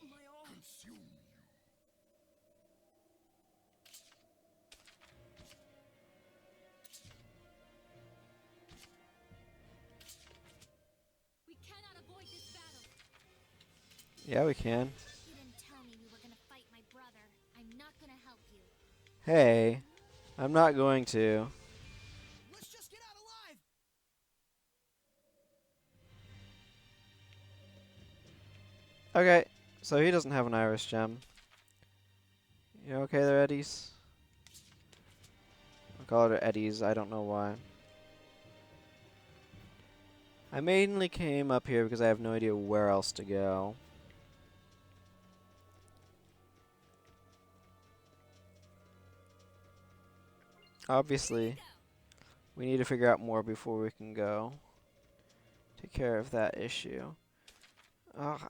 [SPEAKER 2] My arm.
[SPEAKER 5] We cannot avoid this battle.
[SPEAKER 1] Yeah, we can.
[SPEAKER 7] You didn't tell me we were gonna fight my brother. I'm not gonna help you.
[SPEAKER 1] Hey, I'm not going to.
[SPEAKER 2] Let's just get out alive.
[SPEAKER 1] Okay, so he doesn't have an Irish gem. You okay there, Eddies? I'll call it Eddies, I don't know why. I mainly came up here because I have no idea where else to go. Obviously, we need to figure out more before we can go. Take care of that issue.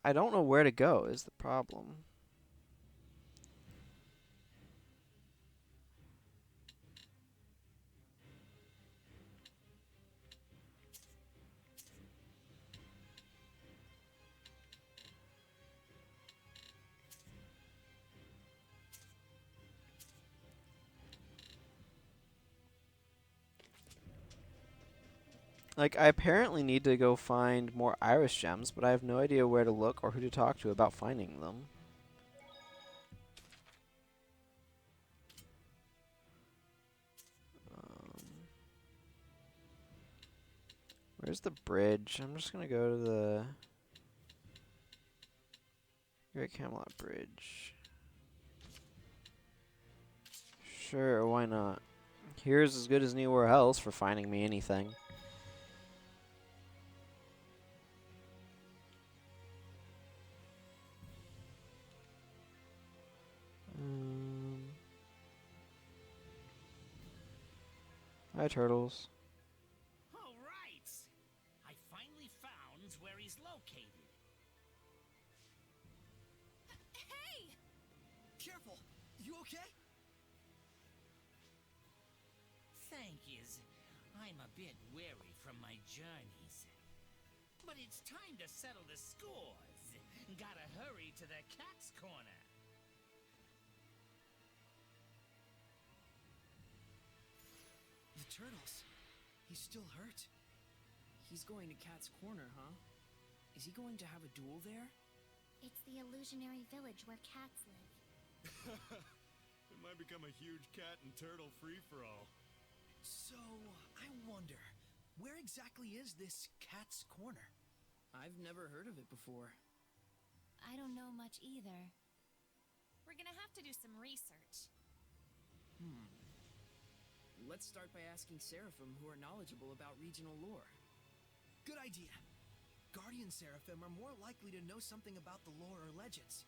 [SPEAKER 1] I don't know where to go is the problem. Like, I apparently need to go find more Irish gems, but I have no idea where to look or who to talk to about finding them. Where's the bridge? I'm just gonna go to the Great Camelot Bridge. Sure, why not? Here's as good as anywhere else for finding me anything. Hi, turtles.
[SPEAKER 9] All right. I finally found where he's located.
[SPEAKER 6] Hey!
[SPEAKER 2] Careful! You okay?
[SPEAKER 9] Thank yous. I'm a bit weary from my journeys. But it's time to settle the scores. Gotta hurry to the cat's corner.
[SPEAKER 2] The turtles. He's still hurt.
[SPEAKER 8] He's going to Cat's Corner, huh? Is he going to have a duel there?
[SPEAKER 7] It's the illusionary village where cats live.
[SPEAKER 4] It might become a huge cat and turtle free-for-all.
[SPEAKER 2] So, I wonder, where exactly is this Cat's Corner?
[SPEAKER 8] I've never heard of it before.
[SPEAKER 5] I don't know much either.
[SPEAKER 6] We're gonna have to do some research.
[SPEAKER 8] Let's start by asking Seraphim, who are knowledgeable about regional lore.
[SPEAKER 2] Good idea. Guardian Seraphim are more likely to know something about the lore or legends.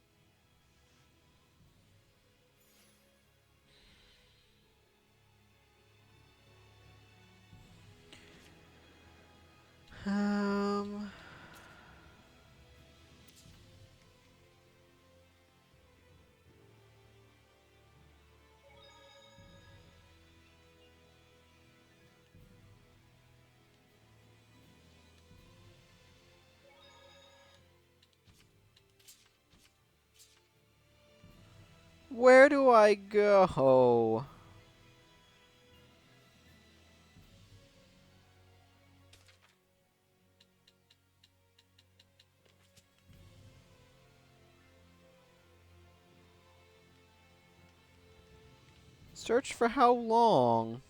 [SPEAKER 1] Where do I go? Search for how long?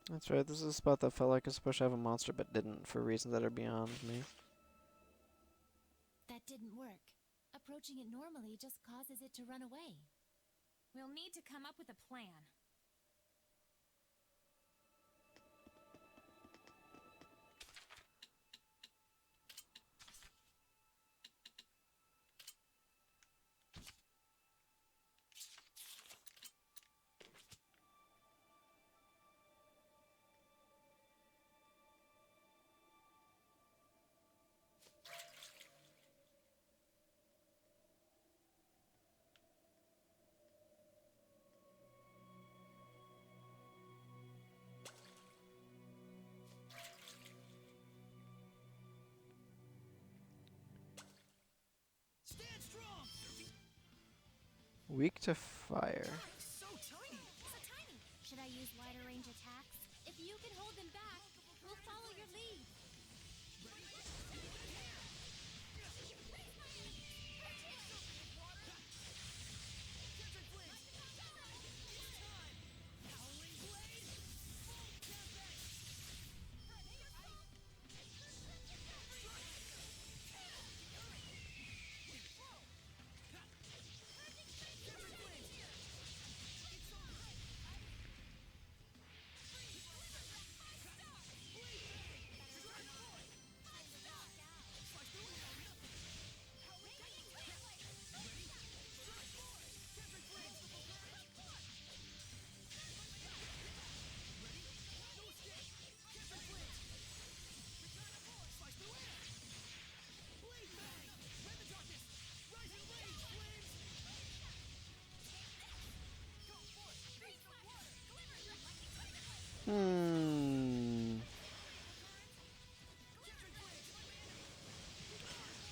[SPEAKER 1] That's right, this is a spot that felt like it's supposed to have a monster but didn't for reasons that are beyond me.
[SPEAKER 5] That didn't work. Approaching it normally just causes it to run away.
[SPEAKER 6] We'll need to come up with a plan.
[SPEAKER 2] Stand strong!
[SPEAKER 1] Weak to fire.
[SPEAKER 2] So tiny!
[SPEAKER 5] So tiny! Should I use wider range attacks? If you can hold them back, we'll follow your lead.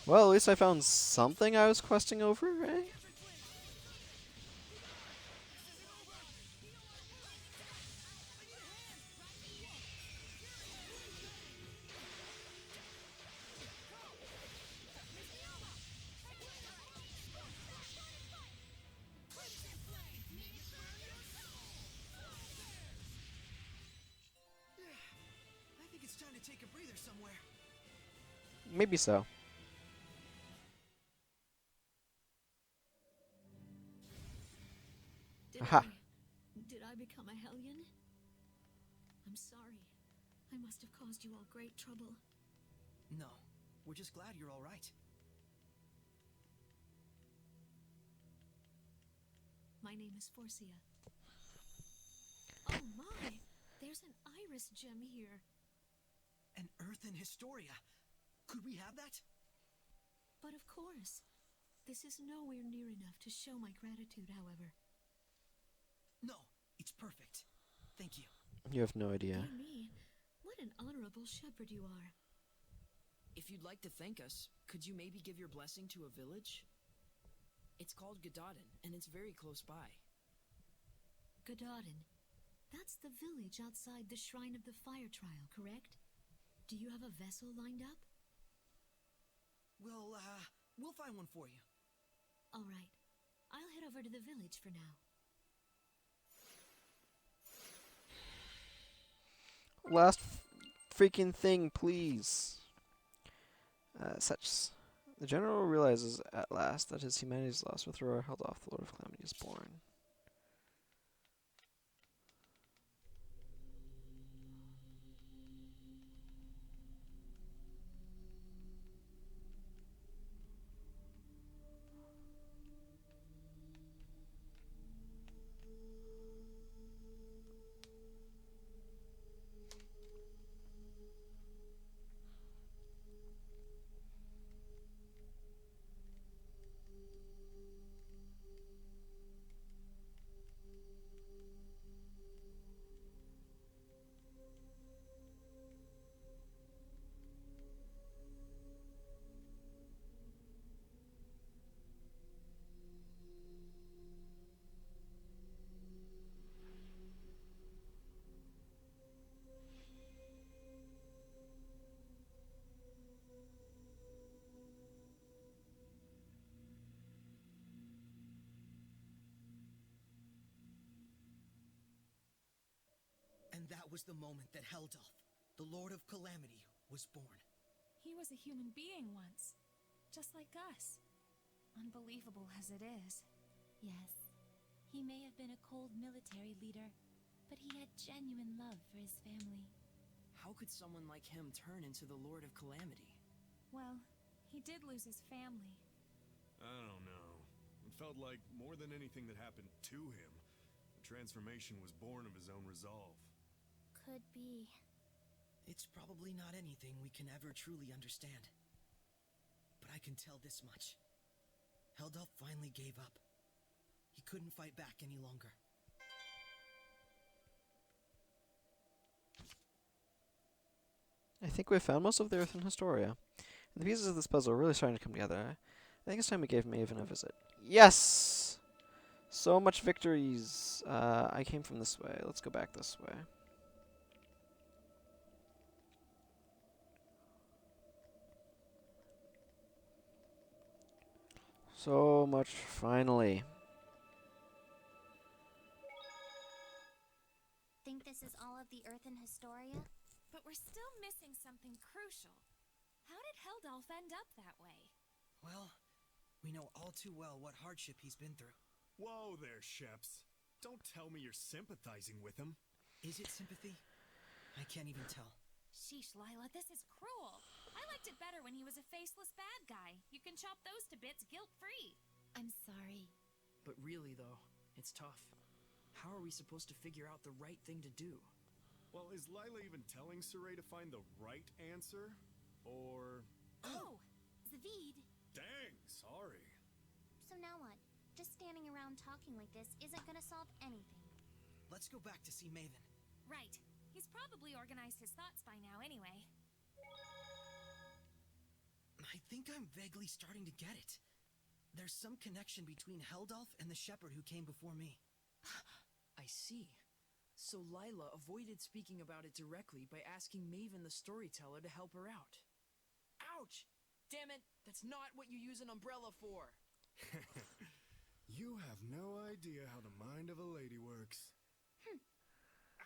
[SPEAKER 1] Well, at least I found something I was questing over, eh?
[SPEAKER 2] I think it's time to take a breather somewhere.
[SPEAKER 1] Maybe so. Aha.
[SPEAKER 10] Did I become a hellion? I'm sorry. I must have caused you all great trouble.
[SPEAKER 2] No, we're just glad you're all right.
[SPEAKER 10] My name is Forcia. Oh my! There's an iris gem here.
[SPEAKER 2] An Earthen Historia. Could we have that?
[SPEAKER 10] But of course. This is nowhere near enough to show my gratitude, however.
[SPEAKER 2] No, it's perfect. Thank you.
[SPEAKER 1] You have no idea.
[SPEAKER 10] Dear me, what an honorable shepherd you are.
[SPEAKER 8] If you'd like to thank us, could you maybe give your blessing to a village? It's called Gadadin, and it's very close by.
[SPEAKER 10] Gadadin. That's the village outside the Shrine of the Fire Trial, correct? Do you have a vessel lined up?
[SPEAKER 2] We'll find one for you.
[SPEAKER 10] All right. I'll head over to the village for now.
[SPEAKER 1] Last freaking thing, please. The general realizes at last that his humanity's lost. With Aurora held off, the Lord of Calamity is born.
[SPEAKER 2] And that was the moment that Heldalf, the Lord of Calamity, was born.
[SPEAKER 6] He was a human being once, just like us. Unbelievable as it is.
[SPEAKER 5] Yes, he may have been a cold military leader, but he had genuine love for his family.
[SPEAKER 8] How could someone like him turn into the Lord of Calamity?
[SPEAKER 6] Well, he did lose his family.
[SPEAKER 4] I don't know. It felt like more than anything that happened to him, the transformation was born of his own resolve.
[SPEAKER 7] Could be.
[SPEAKER 2] It's probably not anything we can ever truly understand. But I can tell this much. Heldalf finally gave up. He couldn't fight back any longer.
[SPEAKER 1] I think we've found most of the Earthen Historia. And the pieces of this puzzle are really starting to come together. I think it's time we gave Maven a visit. Yes! So much victories. I came from this way. Let's go back this way. So much, finally.
[SPEAKER 7] Think this is all of the Earthen Historia?
[SPEAKER 6] But we're still missing something crucial. How did Heldalf end up that way?
[SPEAKER 2] Well, we know all too well what hardship he's been through.
[SPEAKER 4] Whoa there, Sheps. Don't tell me you're sympathizing with him.
[SPEAKER 2] Is it sympathy? I can't even tell.
[SPEAKER 6] Sheesh, Lila, this is cruel. I liked it better when he was a faceless bad guy. You can chop those to bits guilt-free.
[SPEAKER 5] I'm sorry.
[SPEAKER 8] But really, though, it's tough. How are we supposed to figure out the right thing to do?
[SPEAKER 4] Well, is Lila even telling Saray to find the right answer? Or...
[SPEAKER 5] Oh! Zavid!
[SPEAKER 4] Dang, sorry.
[SPEAKER 7] So now what? Just standing around talking like this isn't gonna solve anything.
[SPEAKER 2] Let's go back to see Maven.
[SPEAKER 6] Right. He's probably organized his thoughts by now anyway.
[SPEAKER 2] I think I'm vaguely starting to get it. There's some connection between Heldalf and the shepherd who came before me.
[SPEAKER 8] I see. So Lila avoided speaking about it directly by asking Maven the storyteller to help her out. Ouch! Damn it, that's not what you use an umbrella for!
[SPEAKER 4] You have no idea how the mind of a lady works.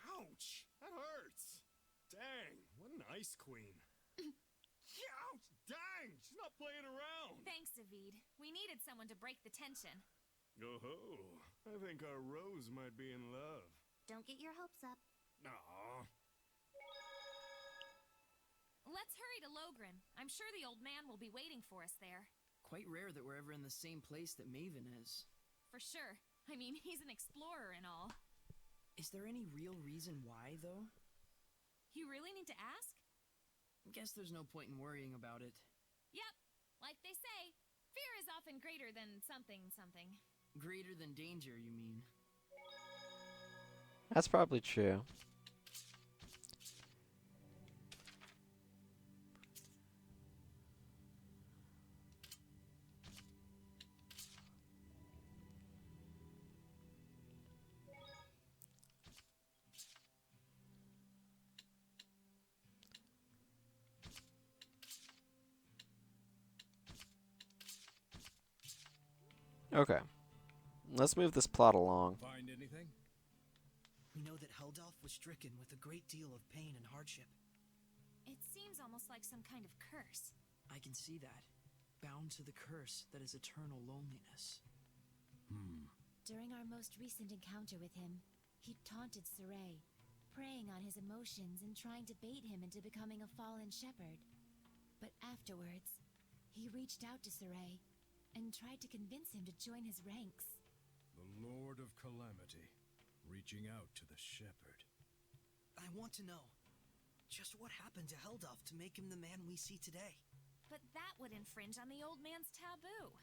[SPEAKER 4] Ouch! That hurts! Dang, what an ice queen. Ouch! Dang! She's not playing around!
[SPEAKER 6] Thanks, Avid. We needed someone to break the tension.
[SPEAKER 4] Oh-ho! I think our Rose might be in love.
[SPEAKER 7] Don't get your hopes up.
[SPEAKER 4] Aww.
[SPEAKER 6] Let's hurry to Logren. I'm sure the old man will be waiting for us there.
[SPEAKER 8] Quite rare that we're ever in the same place that Maven is.
[SPEAKER 6] For sure. I mean, he's an explorer and all.
[SPEAKER 8] Is there any real reason why, though?
[SPEAKER 6] You really need to ask?
[SPEAKER 8] Guess there's no point in worrying about it.
[SPEAKER 6] Yep. Like they say, fear is often greater than something.
[SPEAKER 8] Greater than danger, you mean?
[SPEAKER 1] That's probably true. Okay. Let's move this plot along.
[SPEAKER 4] Find anything?
[SPEAKER 2] We know that Heldalf was stricken with a great deal of pain and hardship.
[SPEAKER 6] It seems almost like some kind of curse.
[SPEAKER 8] I can see that. Bound to the curse that is eternal loneliness.
[SPEAKER 5] During our most recent encounter with him, he taunted Saray, preying on his emotions and trying to bait him into becoming a fallen shepherd. But afterwards, he reached out to Saray and tried to convince him to join his ranks.
[SPEAKER 4] The Lord of Calamity, reaching out to the shepherd.
[SPEAKER 2] I want to know, just what happened to Heldalf to make him the man we see today?
[SPEAKER 6] But that would infringe on the old man's taboo.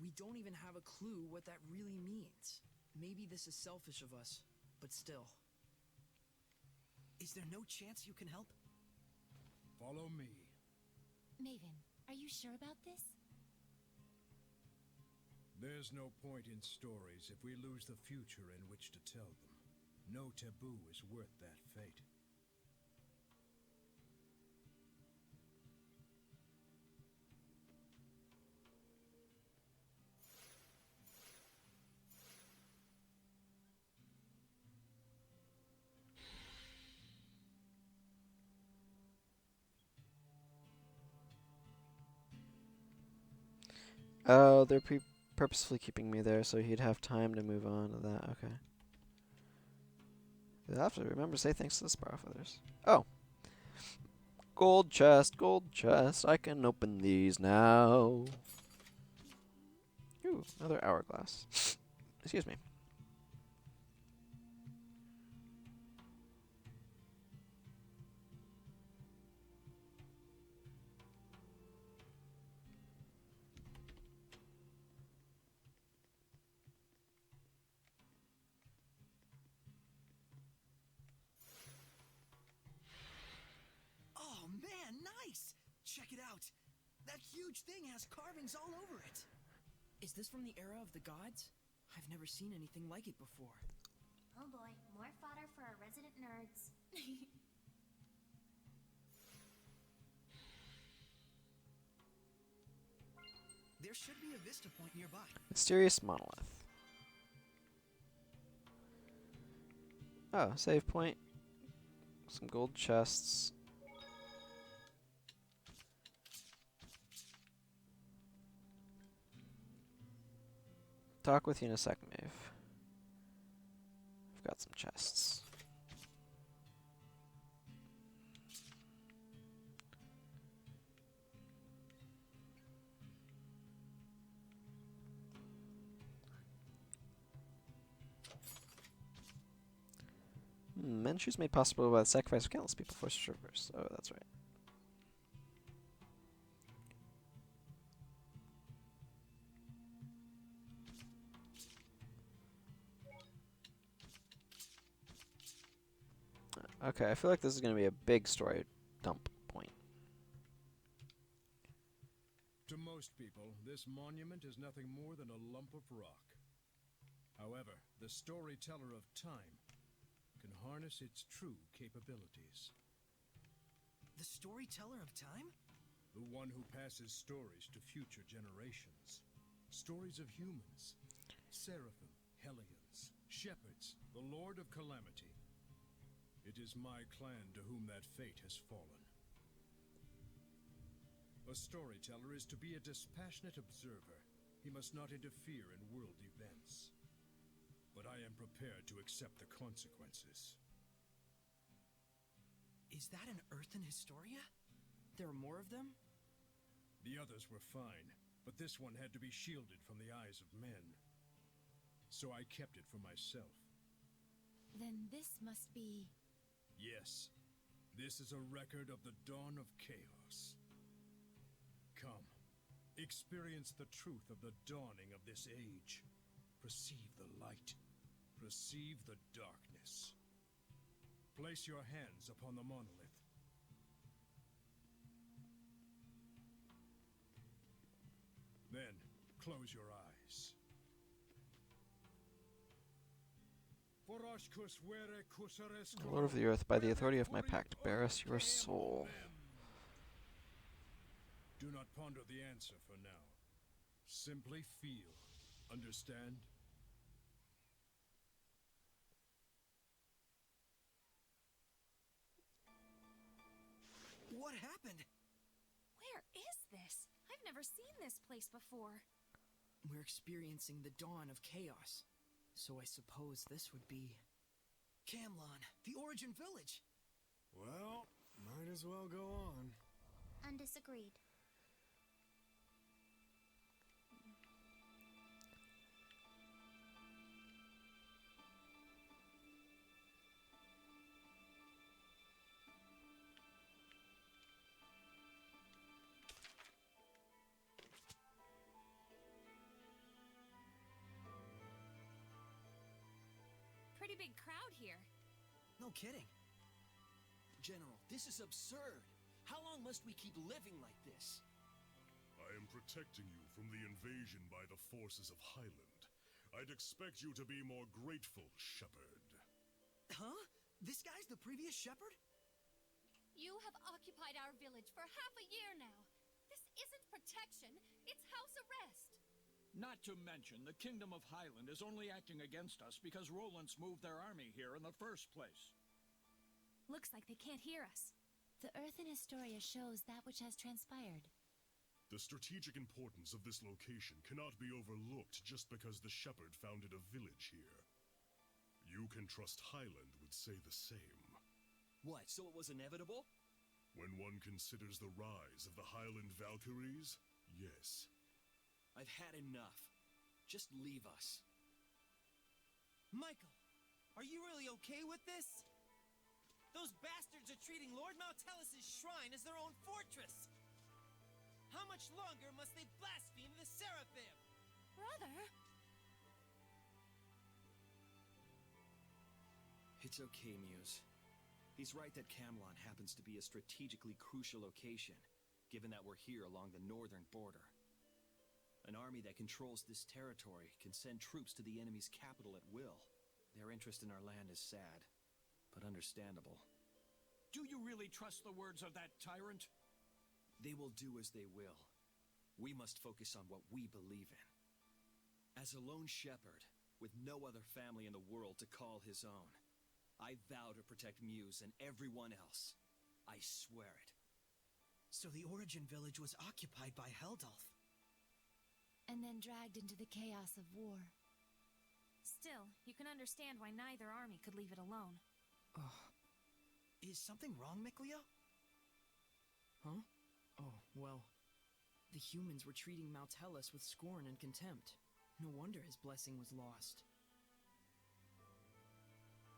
[SPEAKER 8] We don't even have a clue what that really means. Maybe this is selfish of us, but still.
[SPEAKER 2] Is there no chance you can help?
[SPEAKER 4] Follow me.
[SPEAKER 5] Maven, are you sure about this?
[SPEAKER 11] There's no point in stories if we lose the future in which to tell them. No taboo is worth that fate.
[SPEAKER 1] Oh, they're purposefully keeping me there so he'd have time to move on to that. Okay. You'll have to remember to say thanks to the Sparrow Feathers. Oh. Gold chest, gold chest. I can open these now. Ooh, another hourglass. Excuse me.
[SPEAKER 2] Oh man, nice! Check it out. That huge thing has carvings all over it.
[SPEAKER 8] Is this from the era of the gods? I've never seen anything like it before.
[SPEAKER 7] Oh boy, more fodder for our resident nerds.
[SPEAKER 2] There should be a vista point nearby.
[SPEAKER 1] Mysterious monolith. Oh, save point. Some gold chests. Talk with you in a sec, Maeve. I've got some chests. Men choose made possible by the sacrifice of countless people for strippers. Oh, that's right. Okay, I feel like this is going to be a big story dump point.
[SPEAKER 11] This monument is nothing more than a lump of rock. However, the storyteller of time can harness its true capabilities.
[SPEAKER 2] The storyteller of time?
[SPEAKER 11] The one who passes stories to future generations. Stories of humans, seraphim, hellions, shepherds, the Lord of Calamity. It is my clan to whom that fate has fallen. A storyteller is to be a dispassionate observer. He must not interfere in world events. But I am prepared to accept the consequences.
[SPEAKER 2] Is that an Earthen Historia? There are more of them?
[SPEAKER 11] The others were fine, but this one had to be shielded from the eyes of men. So I kept it for myself.
[SPEAKER 5] Then this must be...
[SPEAKER 11] Yes, this is a record of the dawn of chaos. Come, experience the truth of the dawning of this age. Perceive the light. Perceive the darkness. Place your hands upon the monolith. Then, close your eyes.
[SPEAKER 1] Lord of the earth, by the authority of my pact, bear us your soul.
[SPEAKER 11] Do not ponder the answer for now. Simply feel. Understand?
[SPEAKER 2] What happened?
[SPEAKER 6] Where is this? I've never seen this place before.
[SPEAKER 2] We're experiencing the dawn of chaos. So I suppose this would be... Camlon, the Origin Village!
[SPEAKER 4] Well, might as well go on.
[SPEAKER 7] Undisagreed.
[SPEAKER 6] Pretty big crowd here.
[SPEAKER 2] No kidding.
[SPEAKER 12] General, this is absurd. How long must we keep living like this?
[SPEAKER 4] I am protecting you from the invasion by the forces of Highland. I'd expect you to be more grateful, Shepherd.
[SPEAKER 2] Huh? This guy's the previous shepherd?
[SPEAKER 5] You have occupied our village for half a year now. This isn't protection, it's house arrest.
[SPEAKER 13] Not to mention, the Kingdom of Highland is only acting against us because Roland's moved their army here in the first place.
[SPEAKER 6] Looks like they can't hear us.
[SPEAKER 5] The Earthen Historia shows that which has transpired.
[SPEAKER 4] The strategic importance of this location cannot be overlooked just because the Shepherd founded a village here. You can trust Highland would say the same.
[SPEAKER 12] What, so it was inevitable?
[SPEAKER 4] When one considers the rise of the Highland Valkyries, yes.
[SPEAKER 12] I've had enough. Just leave us.
[SPEAKER 2] Michael, are you really okay with this? Those bastards are treating Lord Maltellis' shrine as their own fortress! How much longer must they blaspheme the Seraphim?
[SPEAKER 6] Brother?
[SPEAKER 12] It's okay, Muse. He's right that Camlon happens to be a strategically crucial location, given that we're here along the northern border. An army that controls this territory can send troops to the enemy's capital at will. Their interest in our land is sad, but understandable.
[SPEAKER 13] Do you really trust the words of that tyrant?
[SPEAKER 12] They will do as they will. We must focus on what we believe in. As a lone shepherd, with no other family in the world to call his own, I vow to protect Muse and everyone else. I swear it.
[SPEAKER 2] So the Origin Village was occupied by Heldalf.
[SPEAKER 5] And then dragged into the chaos of war.
[SPEAKER 6] Still, you can understand why neither army could leave it alone.
[SPEAKER 2] Is something wrong, Mikleo?
[SPEAKER 8] Huh? Oh, well... The humans were treating Maltellis with scorn and contempt. No wonder his blessing was lost.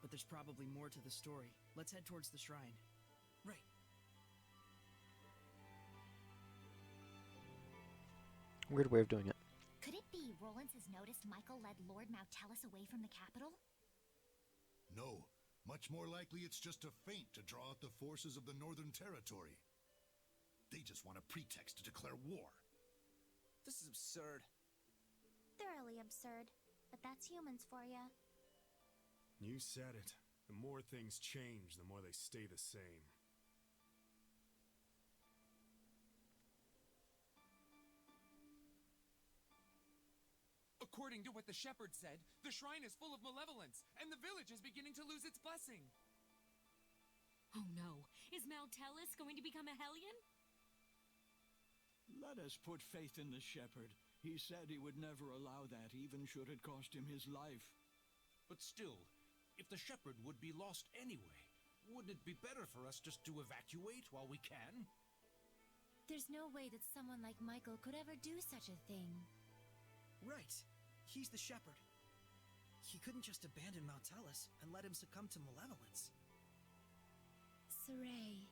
[SPEAKER 8] But there's probably more to the story. Let's head towards the shrine.
[SPEAKER 2] Right.
[SPEAKER 1] Weird way of doing it.
[SPEAKER 7] Could it be Rollins has noticed Michael led Lord Maltellis away from the capital?
[SPEAKER 14] No. Much more likely it's just a feint to draw out the forces of the Northern Territory. They just want a pretext to declare war.
[SPEAKER 12] This is absurd.
[SPEAKER 7] Thoroughly absurd. But that's humans for ya.
[SPEAKER 4] You said it. The more things change, the more they stay the same.
[SPEAKER 15] According to what the shepherd said, the shrine is full of malevolence, and the village is beginning to lose its blessing.
[SPEAKER 10] Oh no. Is Maltellus going to become a hellion?
[SPEAKER 13] Let us put faith in the shepherd. He said he would never allow that, even should it cost him his life.
[SPEAKER 16] But still, if the shepherd would be lost anyway, wouldn't it be better for us just to evacuate while we can?
[SPEAKER 5] There's no way that someone like Michael could ever do such a thing.
[SPEAKER 12] Right. He's the shepherd. He couldn't just abandon Maltellus and let him succumb to malevolence.
[SPEAKER 5] Saray.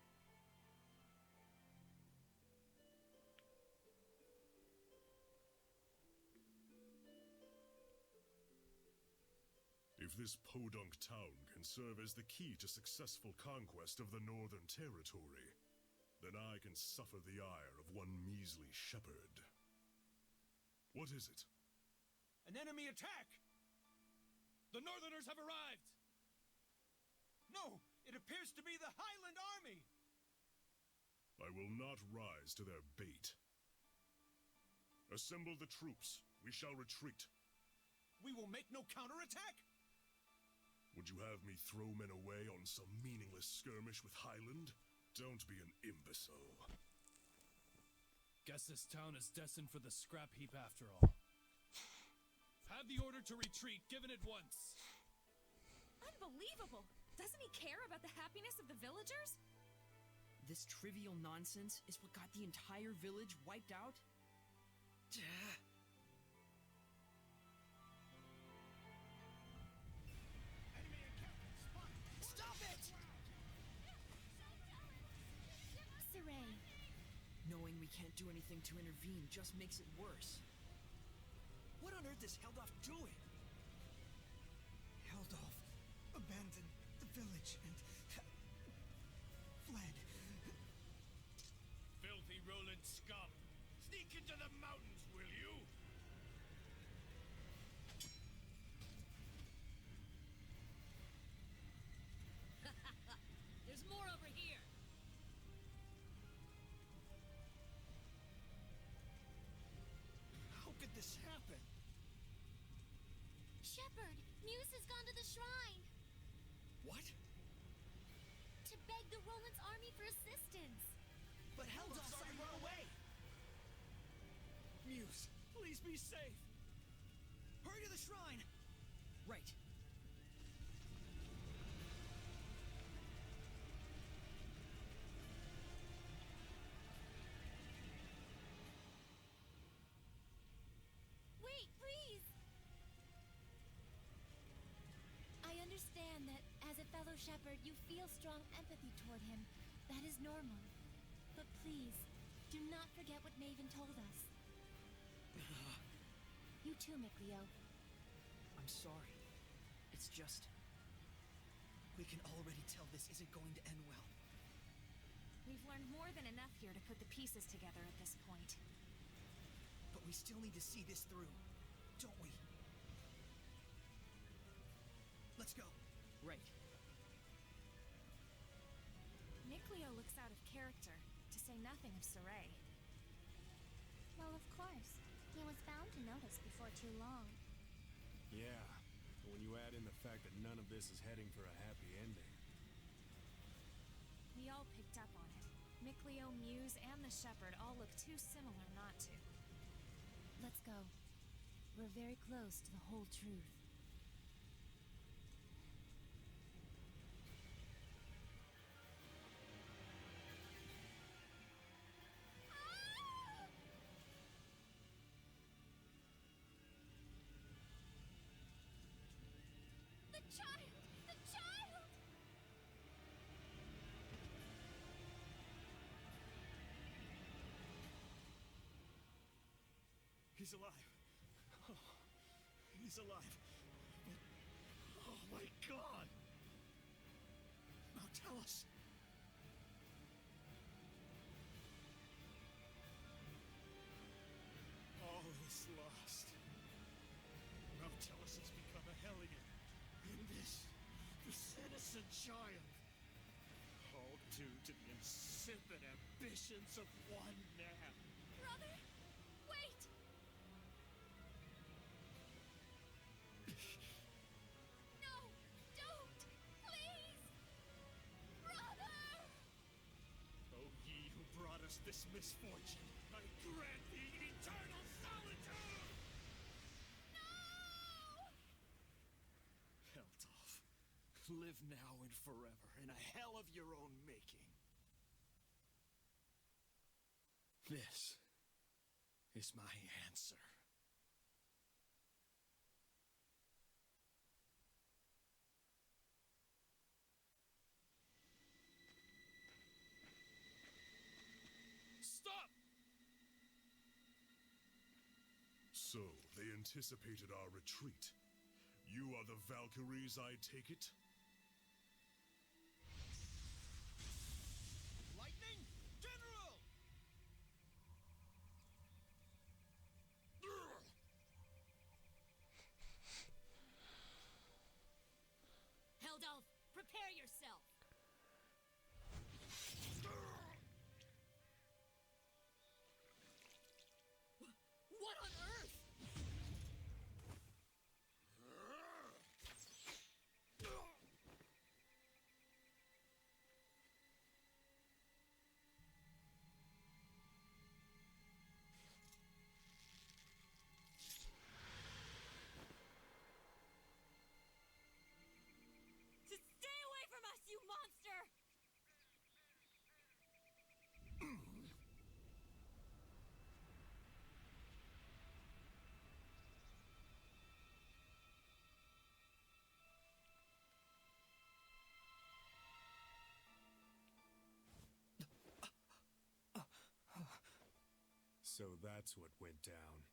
[SPEAKER 14] If this podunk town can serve as the key to successful conquest of the Northern Territory, then I can suffer the ire of one measly shepherd. What is it?
[SPEAKER 15] An enemy attack! The Northerners have arrived! No, it appears to be the Highland Army!
[SPEAKER 14] I will not rise to their bait. Assemble the troops. We shall retreat.
[SPEAKER 15] We will make no counterattack!
[SPEAKER 14] Would you have me throw men away on some meaningless skirmish with Highland? Don't be an imbecile.
[SPEAKER 11] Guess this town is destined for the scrap heap after all. Have the order to retreat given at once.
[SPEAKER 6] Unbelievable! Doesn't he care about the happiness of the villagers?
[SPEAKER 8] This trivial nonsense is what got the entire village wiped out?
[SPEAKER 12] Stop it!
[SPEAKER 5] Saray.
[SPEAKER 8] Knowing we can't do anything to intervene just makes it worse.
[SPEAKER 12] What on earth is Heldolf doing?
[SPEAKER 2] Heldolf abandoned the village and fled.
[SPEAKER 11] Filthy Roland scum! Sneak into the mountains, will you?
[SPEAKER 10] There's more over here.
[SPEAKER 2] How could this happen?
[SPEAKER 7] Shepherd, Muse has gone to the shrine.
[SPEAKER 12] What?
[SPEAKER 7] To beg the Roland's army for assistance.
[SPEAKER 12] But Heldolf's already run away!
[SPEAKER 15] Muse, please be safe!
[SPEAKER 12] Hurry to the shrine!
[SPEAKER 8] Right.
[SPEAKER 5] Wait, please! I understand that as a fellow shepherd, you feel strong empathy toward him. That is normal. But please, do not forget what Maven told us. You too, Mikleo.
[SPEAKER 8] I'm sorry. It's just... we can already tell this isn't going to end well.
[SPEAKER 6] We've learned more than enough here to put the pieces together at this point.
[SPEAKER 12] But we still need to see this through, don't we? Let's go.
[SPEAKER 8] Right.
[SPEAKER 6] Mikleo looks out of character, to say nothing of Saray.
[SPEAKER 7] Well, of course. He was bound to notice before too long.
[SPEAKER 4] Yeah, but when you add in the fact that none of this is heading for a happy ending.
[SPEAKER 6] We all picked up on it. Mikleo, Muse, and the shepherd all look too similar not to.
[SPEAKER 5] Let's go. We're very close to the whole truth.
[SPEAKER 7] The child! The child!
[SPEAKER 4] He's alive. Oh, he's alive. Oh my god!
[SPEAKER 2] Now tell us.
[SPEAKER 4] Oh,
[SPEAKER 13] insipid ambitions of one man.
[SPEAKER 6] Brother, wait! No, don't! Please! Brother!
[SPEAKER 13] O ye who brought us this misfortune, I grant thee eternal solitude! Heldolf, live now and forever in a hell of your own making. This is my answer. Stop!
[SPEAKER 14] So, they anticipated our retreat. You are the Valkyries, I take it?
[SPEAKER 15] Lightning! General!
[SPEAKER 3] Heldolf, prepare yourself! What on earth? Stay away from us, you monster!
[SPEAKER 4] So that's what went down.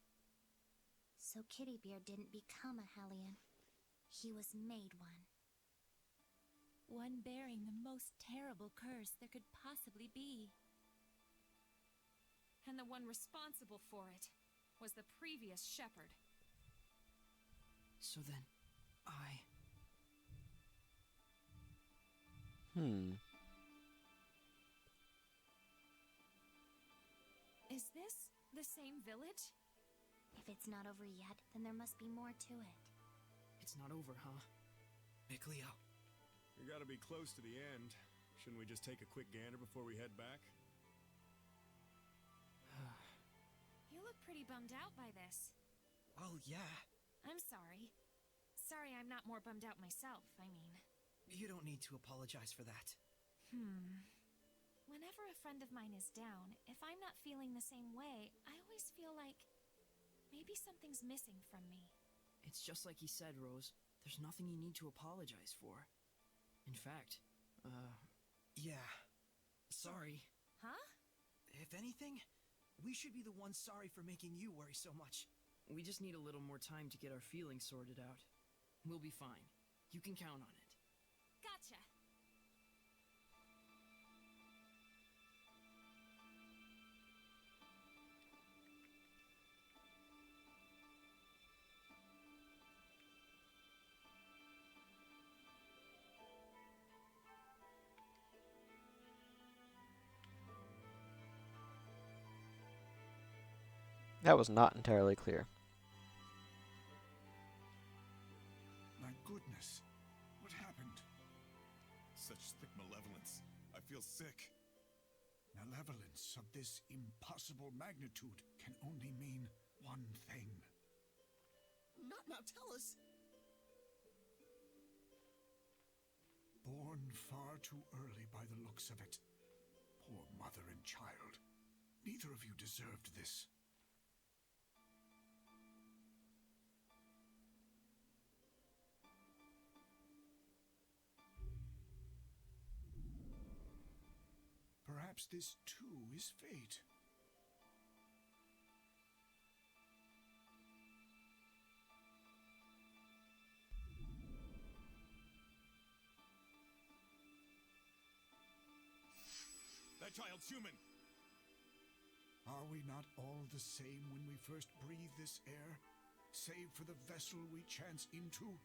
[SPEAKER 7] So Kittybeard didn't become a Hellion. He was made one.
[SPEAKER 5] One bearing the most terrible curse there could possibly be.
[SPEAKER 6] And the one responsible for it was the previous shepherd.
[SPEAKER 8] So then,
[SPEAKER 6] Is this the same village?
[SPEAKER 7] If it's not over yet, then there must be more to it.
[SPEAKER 8] It's not over, huh? Mikleo.
[SPEAKER 4] We gotta be close to the end. Shouldn't we just take a quick gander before we head back?
[SPEAKER 6] You look pretty bummed out by this.
[SPEAKER 8] Well, yeah.
[SPEAKER 6] I'm sorry. Sorry I'm not more bummed out myself, I mean.
[SPEAKER 8] You don't need to apologize for that.
[SPEAKER 6] Whenever a friend of mine is down, if I'm not feeling the same way, I always feel like maybe something's missing from me.
[SPEAKER 8] It's just like he said, Rose. There's nothing you need to apologize for. In fact, yeah. Sorry.
[SPEAKER 6] Huh?
[SPEAKER 8] If anything, we should be the ones sorry for making you worry so much. We just need a little more time to get our feelings sorted out. We'll be fine. You can count on it.
[SPEAKER 6] Gotcha.
[SPEAKER 1] That was not entirely clear.
[SPEAKER 11] My goodness. What happened?
[SPEAKER 14] Such thick malevolence. I feel sick.
[SPEAKER 11] Malevolence of this impossible magnitude can only mean one thing.
[SPEAKER 2] Now tell us.
[SPEAKER 11] Born far too early by the looks of it. Poor mother and child. Neither of you deserved this. Perhaps this too is fate.
[SPEAKER 4] That child's human!
[SPEAKER 11] Are we not all the same when we first breathe this air, save for the vessel we chance into?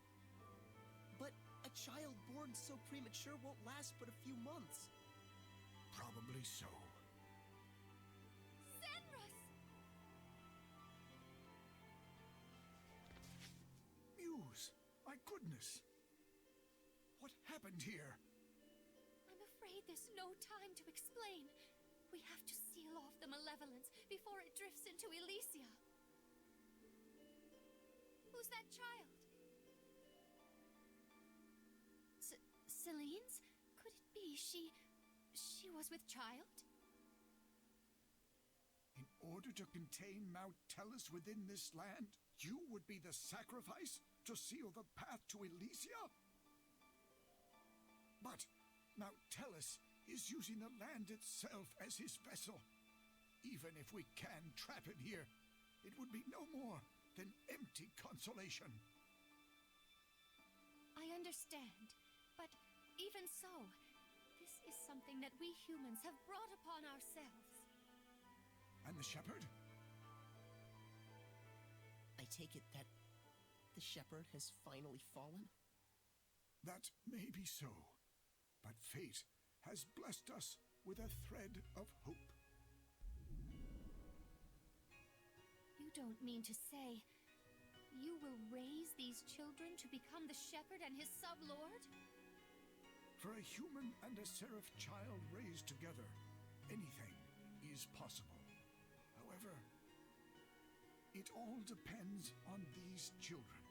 [SPEAKER 2] But a child born so premature won't last but a few months.
[SPEAKER 11] Probably so.
[SPEAKER 3] Zenrus!
[SPEAKER 11] Muse! My goodness! What happened here?
[SPEAKER 3] I'm afraid there's no time to explain. We have to seal off the malevolence before it drifts into Elysia. Who's that child? Celine's? Could it be she was with child?
[SPEAKER 11] In order to contain Mount Tellus within this land, you would be the sacrifice to seal the path to Elysia? But Mount Tellus is using the land itself as his vessel. Even if we can trap him here, it would be no more than empty consolation.
[SPEAKER 3] I understand, but even so, this is something that we humans have brought upon ourselves.
[SPEAKER 11] And the shepherd?
[SPEAKER 17] I take it that the shepherd has finally fallen?
[SPEAKER 11] That may be so, but fate has blessed us with a thread of hope.
[SPEAKER 3] You don't mean to say you will raise these children to become the shepherd and his sub-lord?
[SPEAKER 11] For a human and a seraph child raised together, anything is possible. However, it all depends on these children.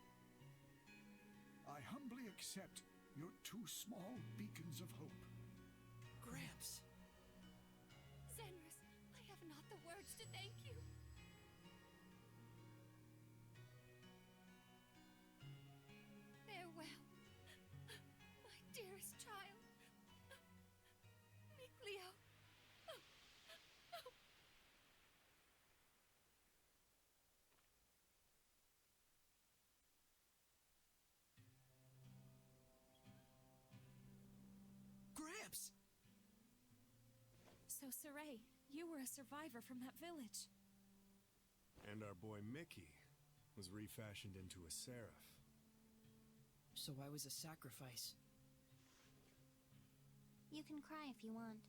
[SPEAKER 11] I humbly accept your two small beacons of hope.
[SPEAKER 8] Gramps!
[SPEAKER 3] Zenrus, I have not the words to thank you. Farewell, my dearest child. Mikleo.
[SPEAKER 8] Gramps!
[SPEAKER 6] So, Saray, you were a survivor from that village.
[SPEAKER 4] And our boy Mickey was refashioned into a seraph.
[SPEAKER 8] So I was a sacrifice.
[SPEAKER 7] You can cry if you want.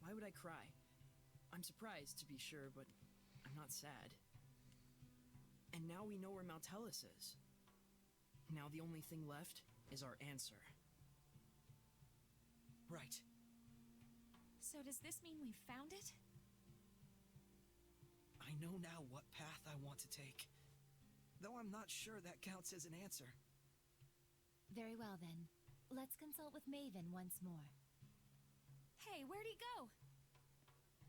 [SPEAKER 8] Why would I cry? I'm surprised, to be sure, but I'm not sad. And now we know where Mount Tellus is. Now the only thing left is our answer. Right.
[SPEAKER 6] So does this mean we've found it?
[SPEAKER 8] I know now what path I want to take. Though I'm not sure that counts as an answer.
[SPEAKER 5] Very well, then. Let's consult with Maven once more.
[SPEAKER 6] Hey, where'd he go?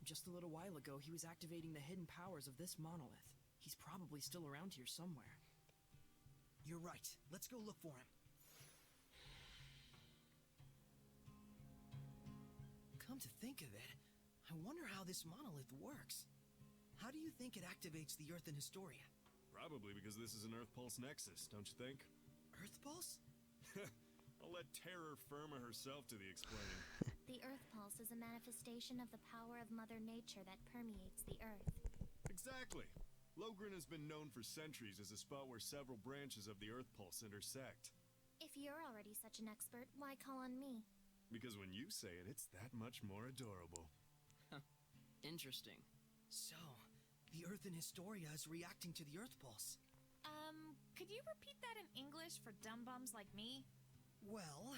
[SPEAKER 8] Just a little while ago, he was activating the hidden powers of this monolith. He's probably still around here somewhere.
[SPEAKER 17] You're right. Let's go look for him. Come to think of it, I wonder how this monolith works. How do you think it activates the Earth in Historia?
[SPEAKER 4] Probably because this is an Earth Pulse Nexus, don't you think?
[SPEAKER 17] Earth Pulse?
[SPEAKER 4] I'll let Terror Firma herself do the explaining.
[SPEAKER 7] The Earth Pulse is a manifestation of the power of Mother Nature that permeates the Earth.
[SPEAKER 4] Exactly. Logren has been known for centuries as a spot where several branches of the Earth Pulse intersect.
[SPEAKER 7] If you're already such an expert, why call on me?
[SPEAKER 4] Because when you say it, it's that much more adorable.
[SPEAKER 8] Interesting.
[SPEAKER 17] So, the Earth in Historia is reacting to the Earth Pulse.
[SPEAKER 6] Could you repeat that in English for dumb bums like me?
[SPEAKER 17] Well,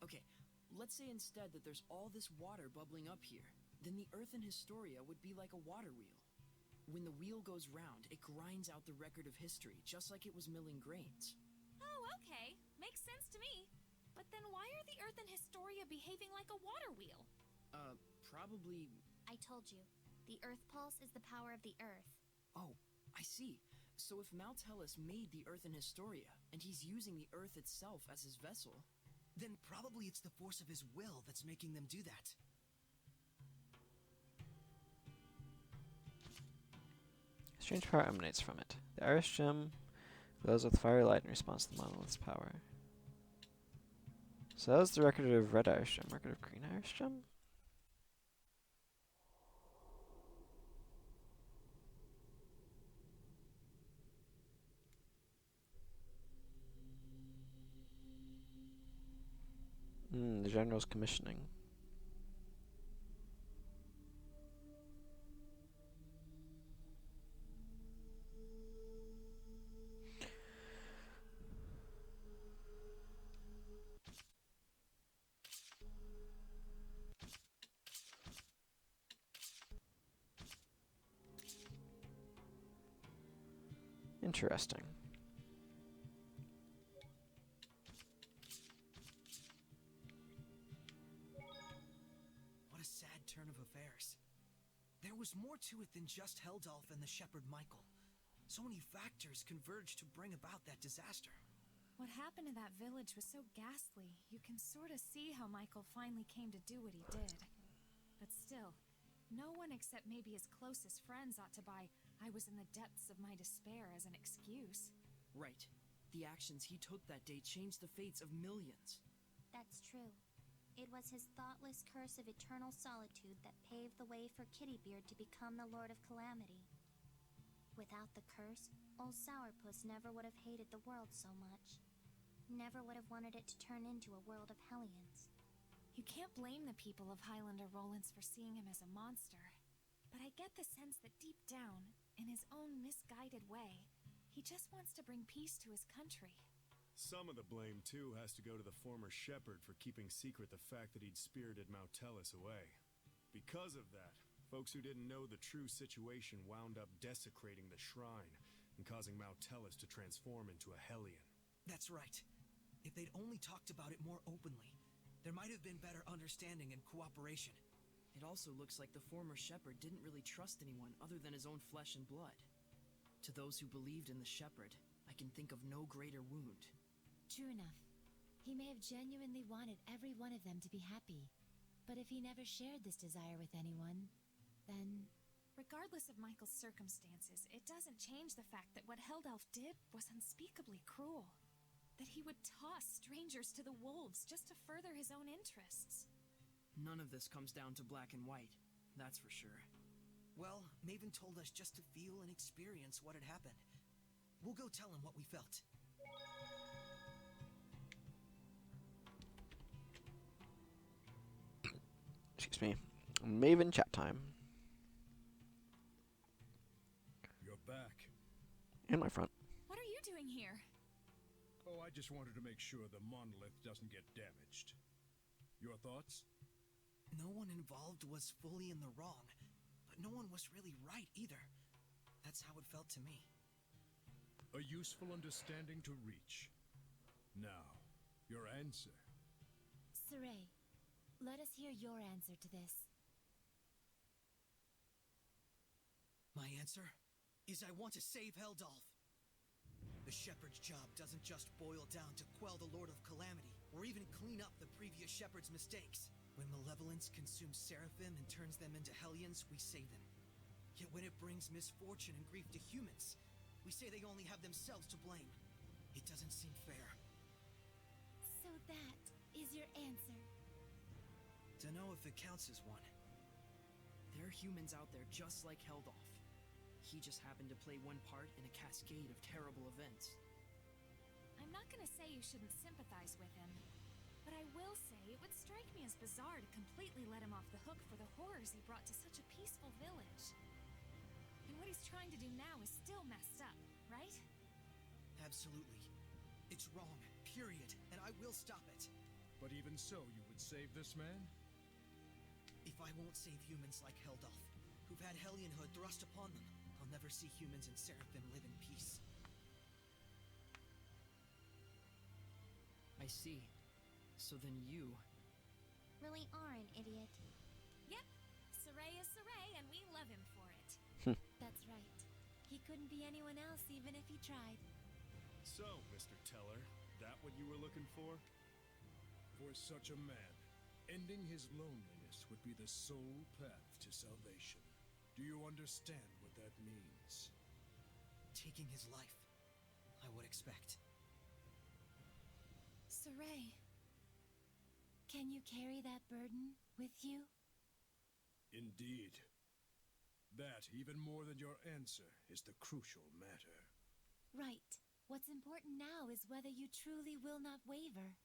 [SPEAKER 8] Okay, let's say instead that there's all this water bubbling up here. Then the Earth in Historia would be like a water wheel. When the wheel goes round, it grinds out the record of history, just like it was milling grains.
[SPEAKER 6] Oh, okay. Makes sense to me. But then why are the Earth and Historia behaving like a water wheel?
[SPEAKER 8] Probably...
[SPEAKER 7] I told you. The Earth Pulse is the power of the Earth.
[SPEAKER 8] Oh, I see. So if Mount Tellus made the Earth in Historia, and he's using the Earth itself as his vessel...
[SPEAKER 17] Then probably it's the force of his will that's making them do that.
[SPEAKER 1] A strange power emanates from it. The Iris Gem glows with fiery light in response to the monolith's power. So that was the record of Red Iris Gem. Record of Green Iris Gem? The General's commissioning. Interesting.
[SPEAKER 17] What a sad turn of affairs. There was more to it than just Heldalf and the shepherd Michael. So many factors converged to bring about that disaster.
[SPEAKER 6] What happened in that village was so ghastly, you can sort of see how Michael finally came to do what he did. But still, no one except maybe his closest friends ought to buy "I was in the depths of my despair" as an excuse.
[SPEAKER 8] Right. The actions he took that day changed the fates of millions.
[SPEAKER 7] That's true. It was his thoughtless curse of eternal solitude that paved the way for Kittybeard to become the Lord of Calamity. Without the curse, old Sourpuss never would have hated the world so much. Never would have wanted it to turn into a world of Hellions.
[SPEAKER 6] You can't blame the people of Highlander Rollins for seeing him as a monster. But I get the sense that deep down, in his own misguided way, he just wants to bring peace to his country.
[SPEAKER 4] Some of the blame, too, has to go to the former shepherd for keeping secret the fact that he'd spirited Moutelis away. Because of that, folks who didn't know the true situation wound up desecrating the shrine and causing Moutelis to transform into a Hellion.
[SPEAKER 17] That's right. If they'd only talked about it more openly, there might have been better understanding and cooperation.
[SPEAKER 8] It also looks like the former shepherd didn't really trust anyone other than his own flesh and blood. To those who believed in the shepherd, I can think of no greater wound.
[SPEAKER 5] True enough. He may have genuinely wanted every one of them to be happy. But if he never shared this desire with anyone, then...
[SPEAKER 6] Regardless of Michael's circumstances, it doesn't change the fact that what Heldalf did was unspeakably cruel. That he would toss strangers to the wolves just to further his own interests.
[SPEAKER 8] None of this comes down to black and white, that's for sure.
[SPEAKER 17] Well, Maven told us just to feel and experience what had happened. We'll go tell him what we felt.
[SPEAKER 1] Excuse me. Maven chat time.
[SPEAKER 11] You're back.
[SPEAKER 1] In my front.
[SPEAKER 6] What are you doing here?
[SPEAKER 11] Oh, I just wanted to make sure the monolith doesn't get damaged. Your thoughts?
[SPEAKER 17] No one involved was fully in the wrong, but no one was really right either. That's how it felt to me.
[SPEAKER 11] A useful understanding to reach. Now, your answer.
[SPEAKER 5] Saray, let us hear your answer to this.
[SPEAKER 17] My answer is I want to save Heldalf. The shepherd's job doesn't just boil down to quell the Lord of Calamity, or even clean up the previous shepherd's mistakes. When malevolence consumes Seraphim and turns them into Hellions, we save them. Yet when it brings misfortune and grief to humans, we say they only have themselves to blame. It doesn't seem fair.
[SPEAKER 5] So that is your answer.
[SPEAKER 17] Dunno if it counts as one.
[SPEAKER 8] There are humans out there just like Heldalf. He just happened to play one part in a cascade of terrible events.
[SPEAKER 6] I'm not gonna say you shouldn't sympathize with him, but I will say it would strike me as bizarre to completely let him off the hook for the horrors he brought to such a peaceful village. And what he's trying to do now is still messed up, right?
[SPEAKER 17] Absolutely. It's wrong, period, and I will stop it.
[SPEAKER 11] But even so, you would save this man?
[SPEAKER 17] If I won't save humans like Heldalf, who've had Hellionhood thrust upon them, I'll never see humans and Seraphim live in peace.
[SPEAKER 8] I see. So then you...
[SPEAKER 7] Really are an idiot.
[SPEAKER 6] Yep. Saray is Saray, and we love him for it.
[SPEAKER 5] That's right. He couldn't be anyone else even if he tried.
[SPEAKER 4] So, Mr. Teller, that what you were looking for?
[SPEAKER 11] For such a man, ending his loneliness would be the sole path to salvation. Do you understand what that means?
[SPEAKER 17] Taking his life, I would expect.
[SPEAKER 6] Saray.
[SPEAKER 5] Can you carry that burden with you?
[SPEAKER 11] Indeed. That, even more than your answer, is the crucial matter.
[SPEAKER 5] Right. What's important now is whether you truly will not waver.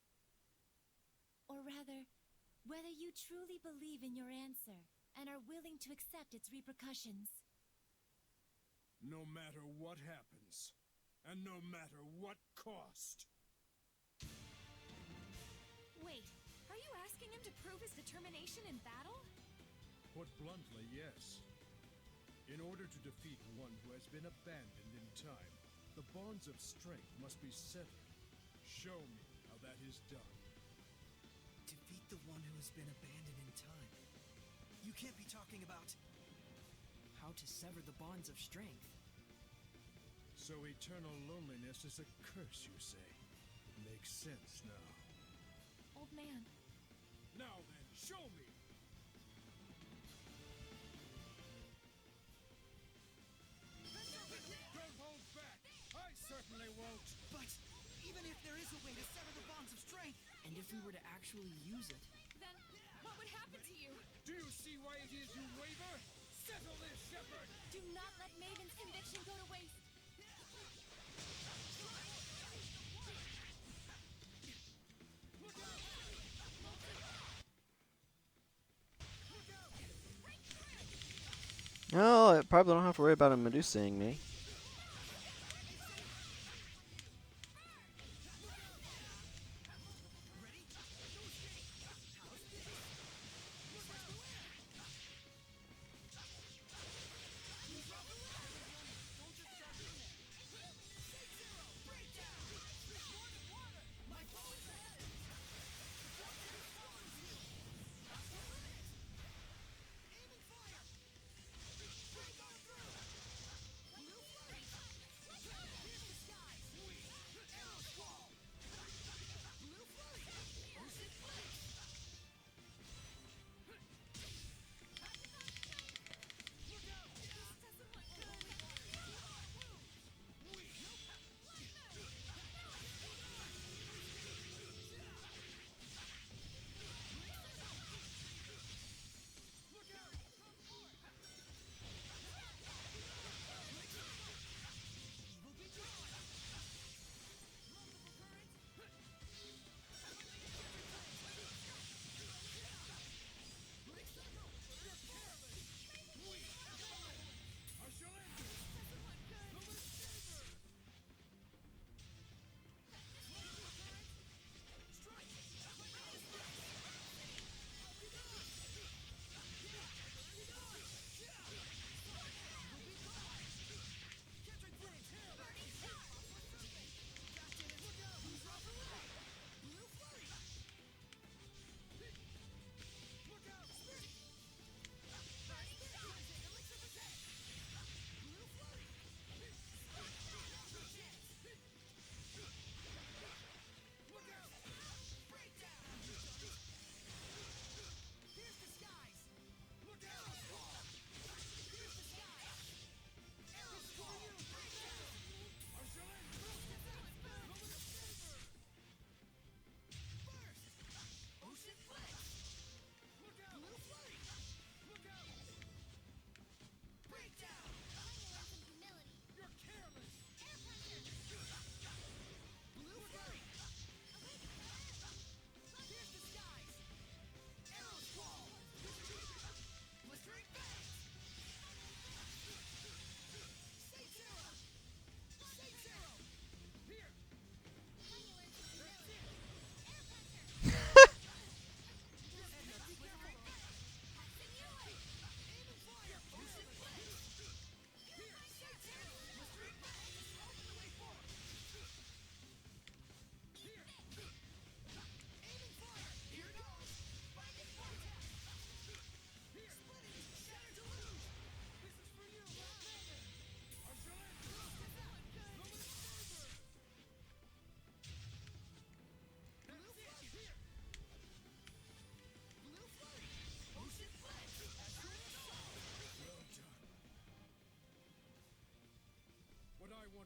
[SPEAKER 5] Or rather, Whether you truly believe in your answer and are willing to accept its repercussions.
[SPEAKER 11] No matter what happens, and no matter what cost.
[SPEAKER 6] Wait, are you asking him to prove his determination in battle?
[SPEAKER 11] Put bluntly, yes. In order to defeat one who has been abandoned in time, the bonds of strength must be severed. Show me how that is done.
[SPEAKER 17] Defeat the one who has been abandoned in time? You can't be talking about...
[SPEAKER 8] How to sever the bonds of strength.
[SPEAKER 11] So eternal loneliness is a curse, you say? Makes sense now.
[SPEAKER 6] Old man.
[SPEAKER 11] Now then, show me! Don't hold back! I certainly won't!
[SPEAKER 17] But even if there is a way to sever the bonds of strength...
[SPEAKER 8] And if we were to actually use it?
[SPEAKER 6] Then what would happen to you?
[SPEAKER 11] Do you see why it is you waver? Settle this, Shepherd!
[SPEAKER 5] Do not let Maven's conviction go to waste.
[SPEAKER 1] No, I probably don't have to worry about him Medusaing me.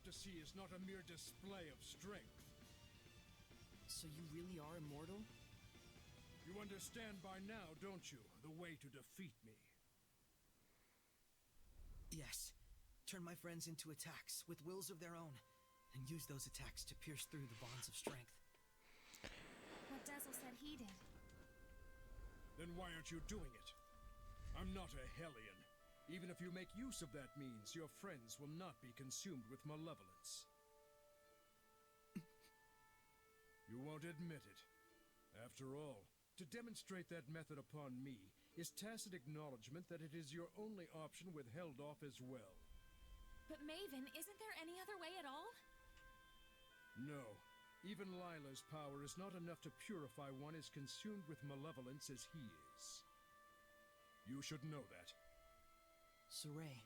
[SPEAKER 11] want to see is not a mere display of strength.
[SPEAKER 8] So you really are immortal?
[SPEAKER 11] You understand by now, don't you, the way to defeat me?
[SPEAKER 17] Yes. Turn my friends into attacks with wills of their own, and use those attacks to pierce through the bonds of strength.
[SPEAKER 6] What Dazzle said he did.
[SPEAKER 11] Then why aren't you doing it? I'm not a Hellion. Even if you make use of that means, your friends will not be consumed with malevolence. You won't admit it. After all, to demonstrate that method upon me is tacit acknowledgement that it is your only option with Heldolf as well.
[SPEAKER 6] But Maven, isn't there any other way at all?
[SPEAKER 11] No. Even Lila's power is not enough to purify one as consumed with malevolence as he is. You should know that.
[SPEAKER 8] Saray.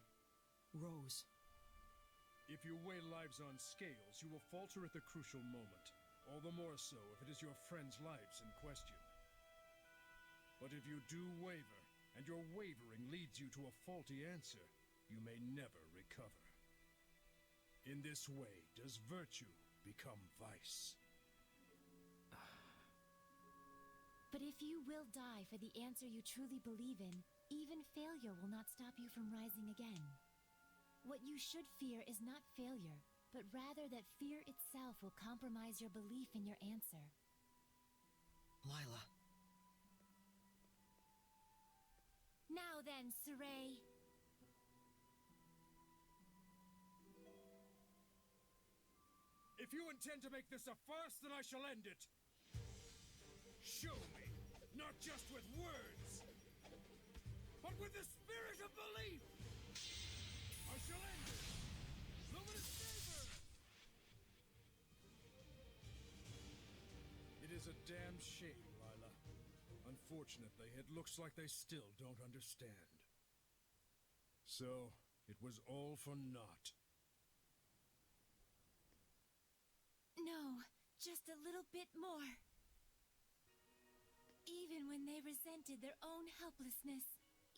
[SPEAKER 8] Rose.
[SPEAKER 11] If you weigh lives on scales, you will falter at the crucial moment. All the more so if it is your friends' lives in question. But if you do waver, and your wavering leads you to a faulty answer, you may never recover. In this way does virtue become vice.
[SPEAKER 5] But if you will die for the answer you truly believe in, even failure will not stop you from rising again. What you should fear is not failure, but rather that fear itself will compromise your belief in your answer.
[SPEAKER 17] Lila.
[SPEAKER 5] Now then, Saray.
[SPEAKER 11] If you intend to make this a farce, then I shall end it. Show me, not just with words, but with the spirit of belief. I shall end it. Luminous Saber! It is a damn shame, Lila. Unfortunately, it looks like they still don't understand. So, it was all for naught.
[SPEAKER 5] No, just a little bit more. Even when they resented their own helplessness,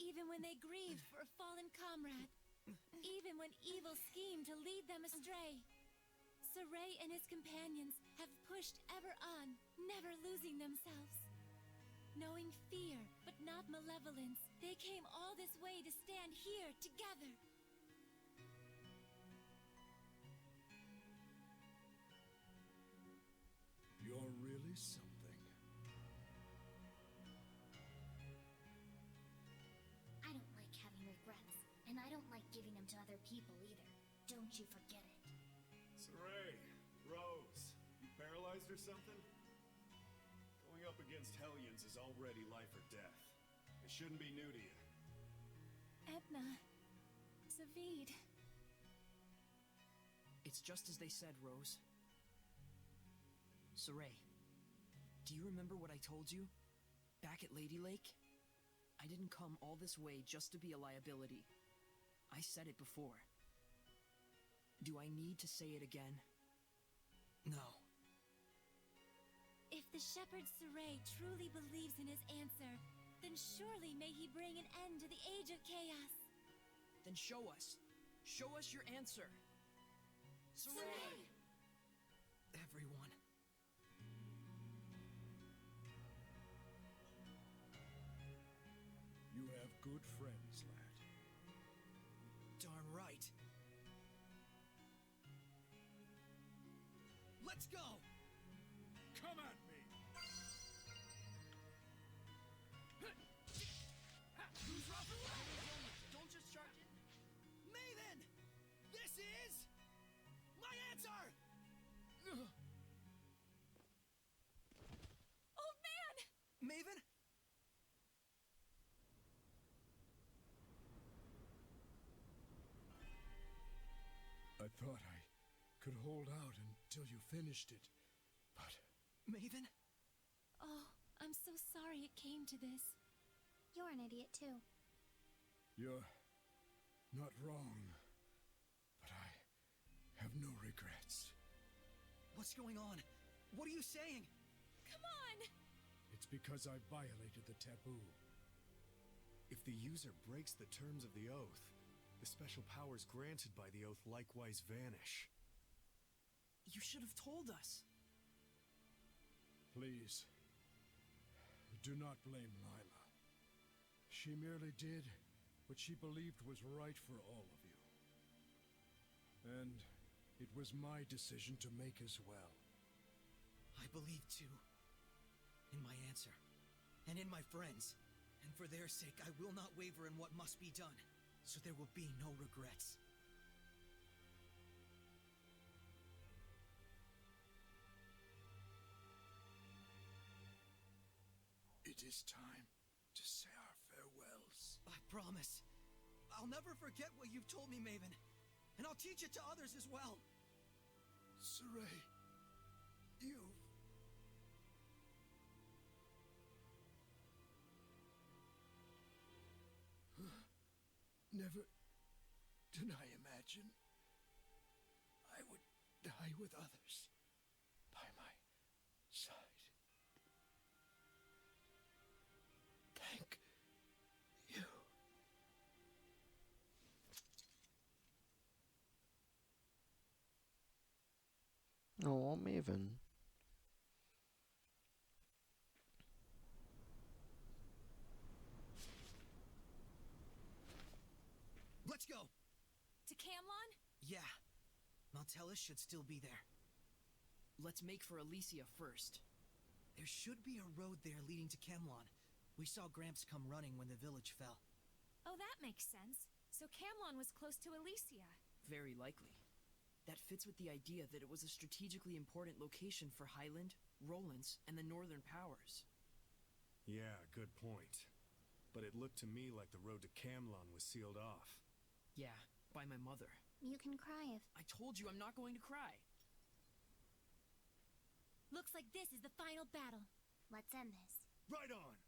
[SPEAKER 5] even when they grieved for a fallen comrade, even when evil schemed to lead them astray, Saray and his companions have pushed ever on, never losing themselves. Knowing fear, but not malevolence, they came all this way to stand here together.
[SPEAKER 11] You're really something.
[SPEAKER 7] I don't like having regrets, and I don't like giving them to other people either. Don't you forget it.
[SPEAKER 4] Saray, Rose, you paralyzed or something? Going up against Hellions is already life or death. It shouldn't be new to you.
[SPEAKER 6] Edna. Zavid.
[SPEAKER 8] It's just as they said, Rose. Saray, do you remember what I told you? Back at Lady Lake? I didn't come all this way just to be a liability. I said it before. Do I need to say it again? No.
[SPEAKER 5] If the shepherd Saray truly believes in his answer, then surely may he bring an end to the Age of Chaos.
[SPEAKER 8] Then show us. Show us your answer.
[SPEAKER 5] Saray!
[SPEAKER 8] Everyone.
[SPEAKER 11] You have good friends, lad.
[SPEAKER 17] Darn right. Let's go!
[SPEAKER 11] Come at me!
[SPEAKER 17] Who's off the way? Don't just charge in. Maven! This is my answer!
[SPEAKER 6] Old man!
[SPEAKER 17] Maven?
[SPEAKER 11] I thought I could hold out until you finished it, but...
[SPEAKER 17] Maven?
[SPEAKER 5] Oh, I'm so sorry it came to this.
[SPEAKER 7] You're an idiot too.
[SPEAKER 11] You're not wrong, but I have no regrets.
[SPEAKER 17] What's going on? What are you saying?
[SPEAKER 6] Come on!
[SPEAKER 11] It's because I violated the taboo.
[SPEAKER 4] If the user breaks the terms of the oath, the special powers granted by the oath likewise vanish.
[SPEAKER 8] You should have told us.
[SPEAKER 11] Please, do not blame Lila. She merely did what she believed was right for all of you. And it was my decision to make as well.
[SPEAKER 17] I believe too. In my answer. And in my friends. And for their sake, I will not waver in what must be done, so there will be no regrets.
[SPEAKER 11] It is time to say our farewells.
[SPEAKER 17] I promise. I'll never forget what you've told me, Maven. And I'll teach it to others as well.
[SPEAKER 11] Saray, you... Never did I imagine I would die with others by my side. Thank you.
[SPEAKER 1] Oh, Maven.
[SPEAKER 17] Let's go!
[SPEAKER 3] To Camlon?
[SPEAKER 17] Yeah. Maltellus should still be there.
[SPEAKER 8] Let's make for Elysia first.
[SPEAKER 17] There should be a road there leading to Camlon. We saw Gramps come running when the village fell.
[SPEAKER 6] Oh, that makes sense. So Camlon was close to Elysia.
[SPEAKER 8] Very likely. That fits with the idea that it was a strategically important location for Highland, Rollins, and the Northern Powers.
[SPEAKER 4] Yeah, good point. But it looked to me like the road to Camlon was sealed off.
[SPEAKER 8] Yeah, by my mother.
[SPEAKER 7] You can cry if...
[SPEAKER 8] I told you I'm not going to cry.
[SPEAKER 5] Looks like this is the final battle.
[SPEAKER 7] Let's end this.
[SPEAKER 4] Right on!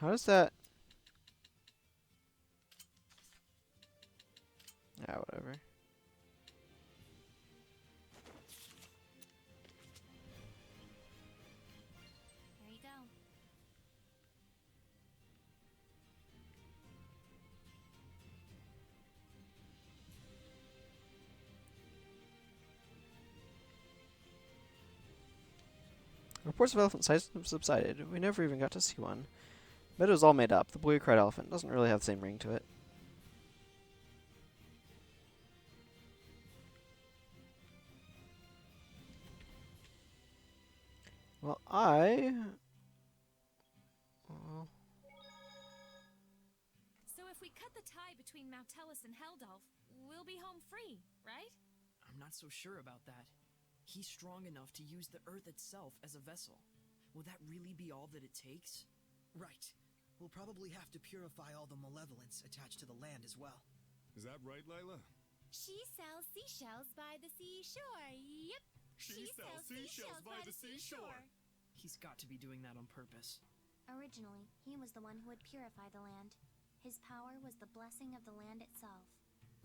[SPEAKER 1] How does that... Ah, whatever.
[SPEAKER 7] There you go.
[SPEAKER 1] Reports of elephant sights have subsided. We never even got to see one. Bet it was all made up. The boy who cried elephant doesn't really have the same ring to it. Well,
[SPEAKER 6] So if we cut the tie between Maltellus and Heldolf, we'll be home free, right?
[SPEAKER 8] I'm not so sure about that. He's strong enough to use the Earth itself as a vessel. Will that really be all that it takes?
[SPEAKER 17] Right. We'll probably have to purify all the malevolence attached to the land as well.
[SPEAKER 4] Is that right, Layla?
[SPEAKER 5] She sells seashells by the seashore. Yep.
[SPEAKER 14] She sells seashells by the seashore.
[SPEAKER 8] He's got to be doing that on purpose.
[SPEAKER 7] Originally, he was the one who would purify the land. His power was the blessing of the land itself.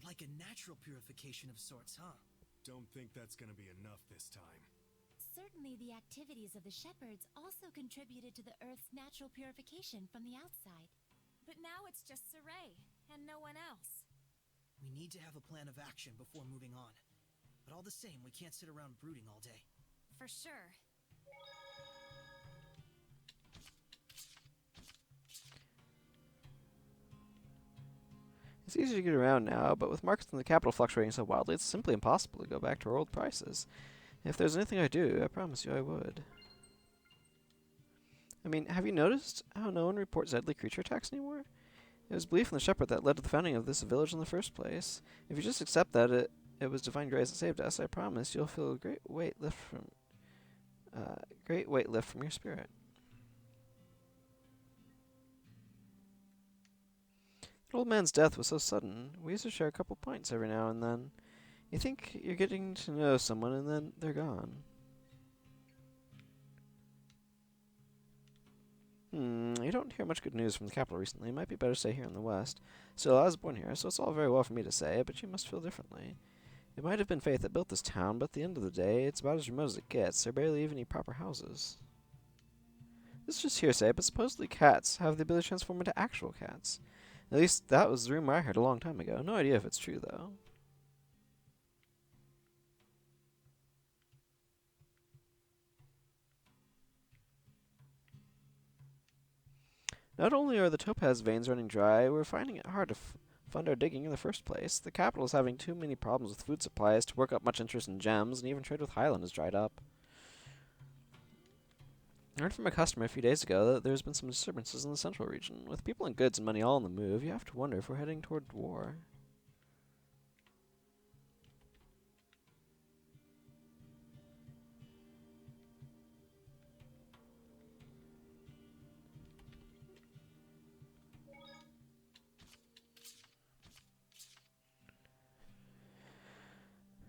[SPEAKER 17] Like a natural purification of sorts, huh?
[SPEAKER 4] Don't think that's gonna be enough this time.
[SPEAKER 5] Certainly the activities of the shepherds also contributed to the Earth's natural purification from the outside.
[SPEAKER 6] But now it's just Saray, and no one else.
[SPEAKER 17] We need to have a plan of action before moving on. But all the same, we can't sit around brooding all day.
[SPEAKER 6] For sure.
[SPEAKER 1] It's easy to get around now, but with markets in the capital fluctuating so wildly, it's simply impossible to go back to our old prices. If there's anything I do, I promise you I would. I mean, have you noticed how no one reports deadly creature attacks anymore? It was belief in the shepherd that led to the founding of this village in the first place. If you just accept that it was divine grace that saved us, I promise you'll feel a great weight lift from your spirit. The old man's death was so sudden. We used to share a couple pints every now and then. You think you're getting to know someone, and then they're gone. You don't hear much good news from the capital recently. It might be better to stay here in the west. Still, I was born here, so it's all very well for me to say, but you must feel differently. It might have been fate that built this town, but at the end of the day, it's about as remote as it gets. There are barely even any proper houses. This is just hearsay, but supposedly cats have the ability to transform into actual cats. At least that was the rumor I heard a long time ago. No idea if it's true, though. Not only are the topaz veins running dry, we're finding it hard to fund our digging in the first place. The capital is having too many problems with food supplies to work up much interest in gems, and even trade with Highland has dried up. I heard from a customer a few days ago that there's been some disturbances in the central region. With people and goods and money all on the move, you have to wonder if we're heading toward war.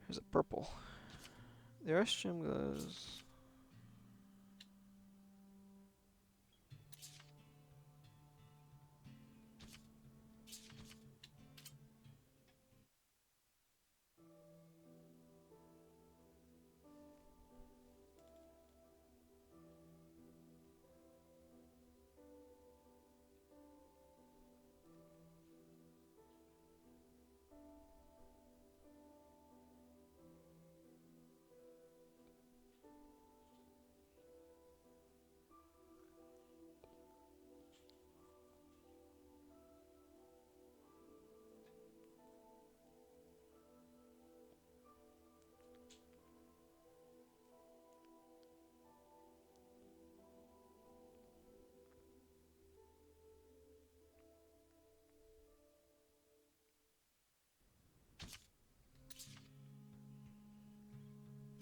[SPEAKER 1] There's a purple. The arch gem goes...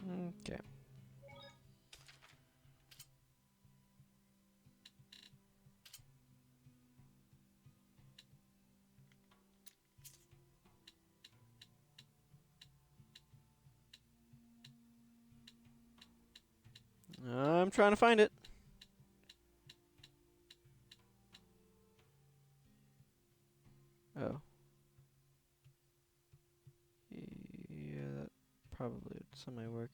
[SPEAKER 1] Okay. I'm trying to find it. Oh. Yeah, that probably would semi work.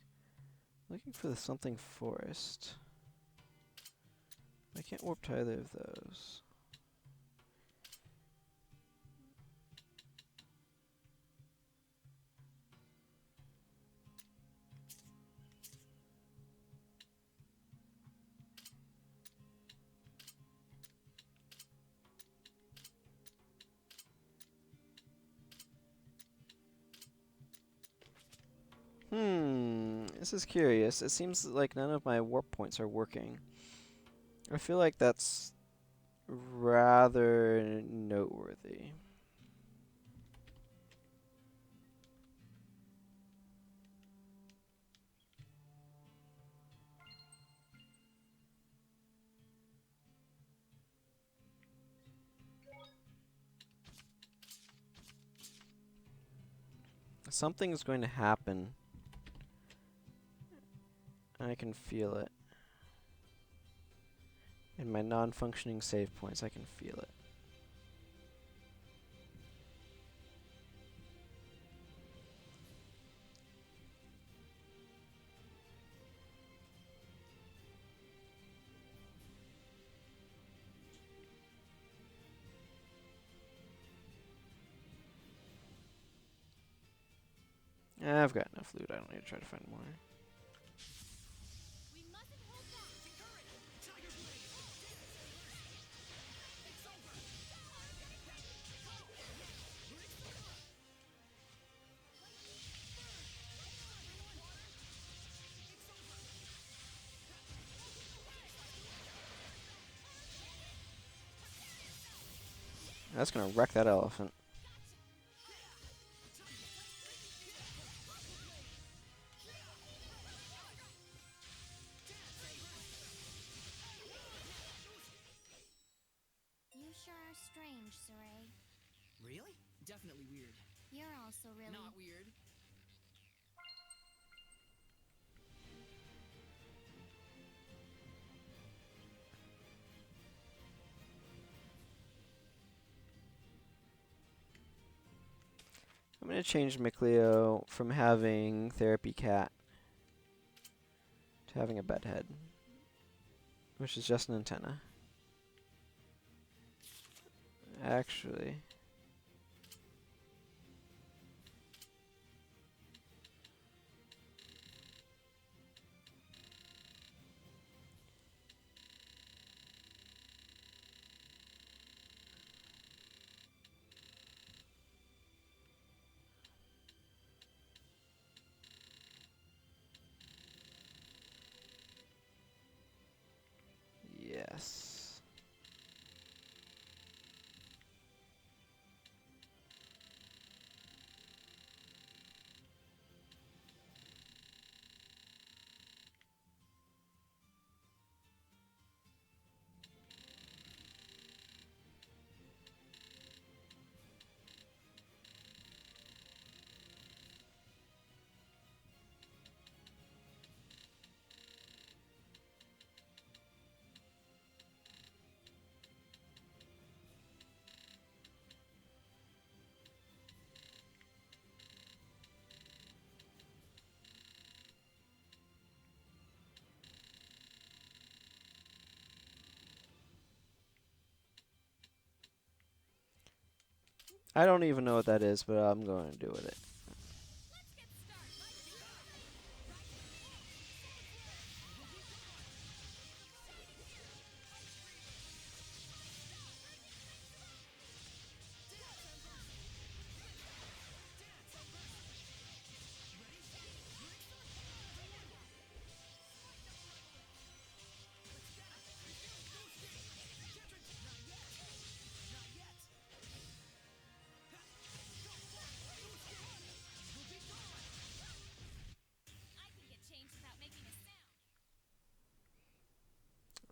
[SPEAKER 1] Looking for the something forest. I can't warp to either of those. This is curious. It seems like none of my warp points are working. I feel like that's rather noteworthy. Something's going to happen. I can feel it. In my non-functioning save points, I can feel it. I've got enough loot. I don't need to try to find more. That's gonna wreck that elephant.
[SPEAKER 7] You sure are strange, Saray.
[SPEAKER 8] Really? Definitely weird.
[SPEAKER 7] You're also really...
[SPEAKER 8] Not weird.
[SPEAKER 1] I'm gonna change Micleo from having Therapy Cat to having a bedhead. which is just an antenna. Actually, yes. I don't even know what that is, but I'm going to do with it.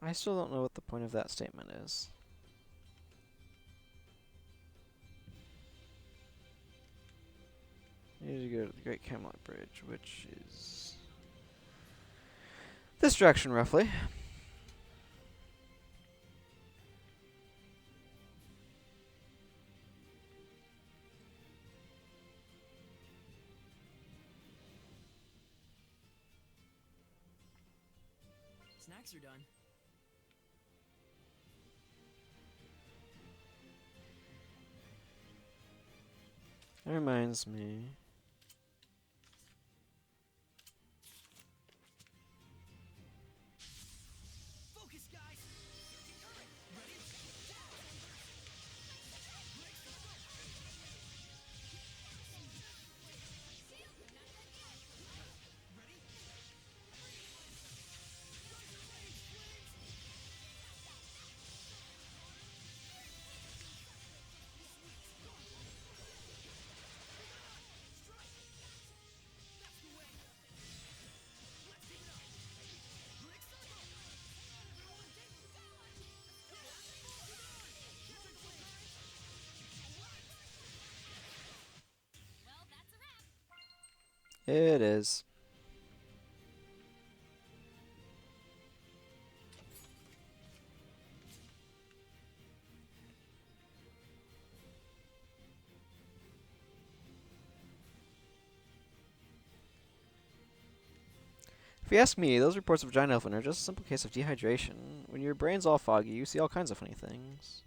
[SPEAKER 1] I still don't know what the point of that statement is. You need to go to the Great Camelot Bridge, which is this direction, roughly.
[SPEAKER 8] Snacks are done.
[SPEAKER 1] That reminds me.
[SPEAKER 17] Focus, guys! Ready?
[SPEAKER 1] It is. If you ask me, those reports of giant elephant are just a simple case of dehydration. When your brain's all foggy, you see all kinds of funny things.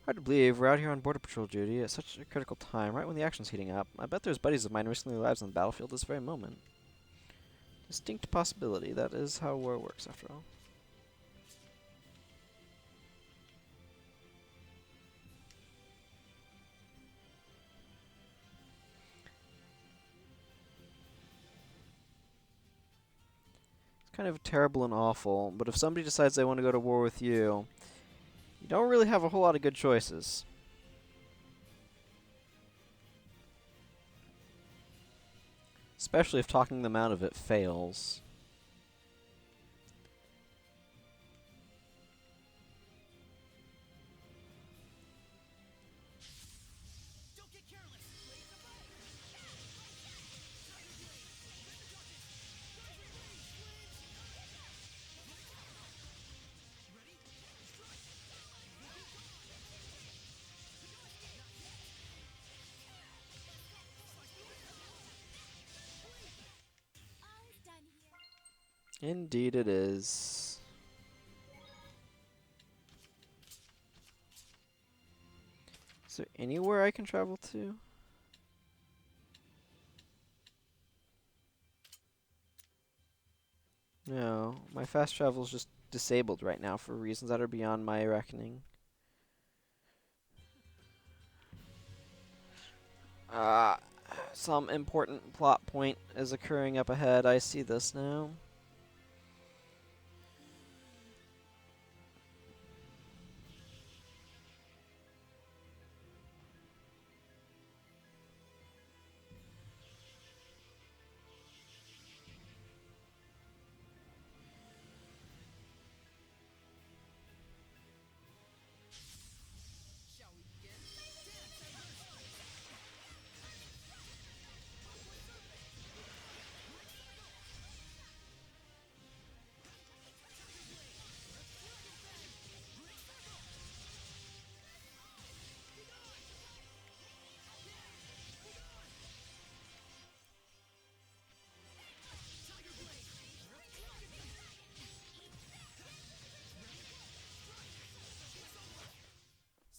[SPEAKER 1] Hard to believe we're out here on border patrol duty at such a critical time, right when the action's heating up. I bet there's buddies of mine risking their lives on the battlefield this very moment. Distinct possibility. That is how war works, after all. It's kind of terrible and awful, but if somebody decides they want to go to war with you, you don't really have a whole lot of good choices. Especially if talking them out of it fails. Indeed it is. Is there anywhere I can travel to? No, my fast travel is just disabled right now for reasons that are beyond my reckoning. Some important plot point is occurring up ahead. I see this now.
[SPEAKER 8] Shall we begin?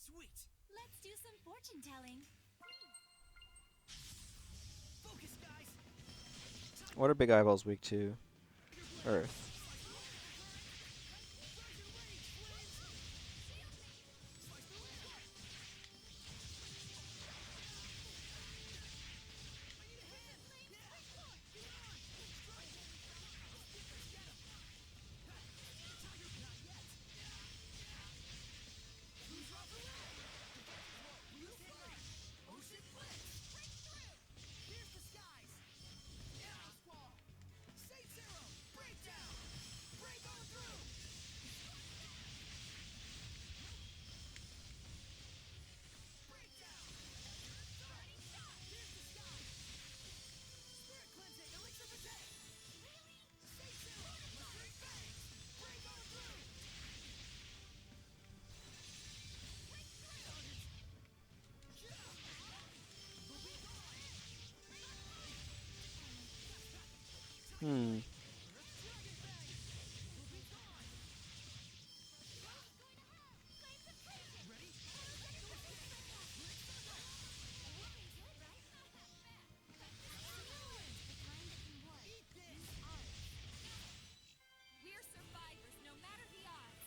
[SPEAKER 8] Sweet.
[SPEAKER 5] Let's do some fortune telling.
[SPEAKER 8] Focus, guys.
[SPEAKER 1] What are Big Eyeballs weak to? Earth. Hmm.
[SPEAKER 6] We're survivors, no matter the odds.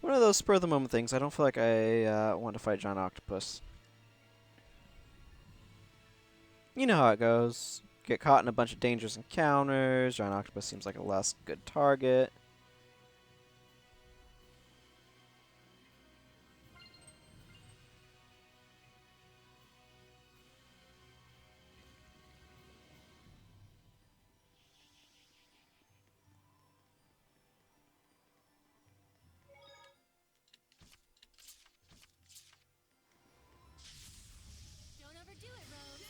[SPEAKER 1] One of those spur of the moment things. I don't feel like I want to fight Giant Octopus. You know how it goes. Get caught in a bunch of dangerous encounters. Giant Octopus seems like a less good target.
[SPEAKER 5] Don't overdo it, Rose.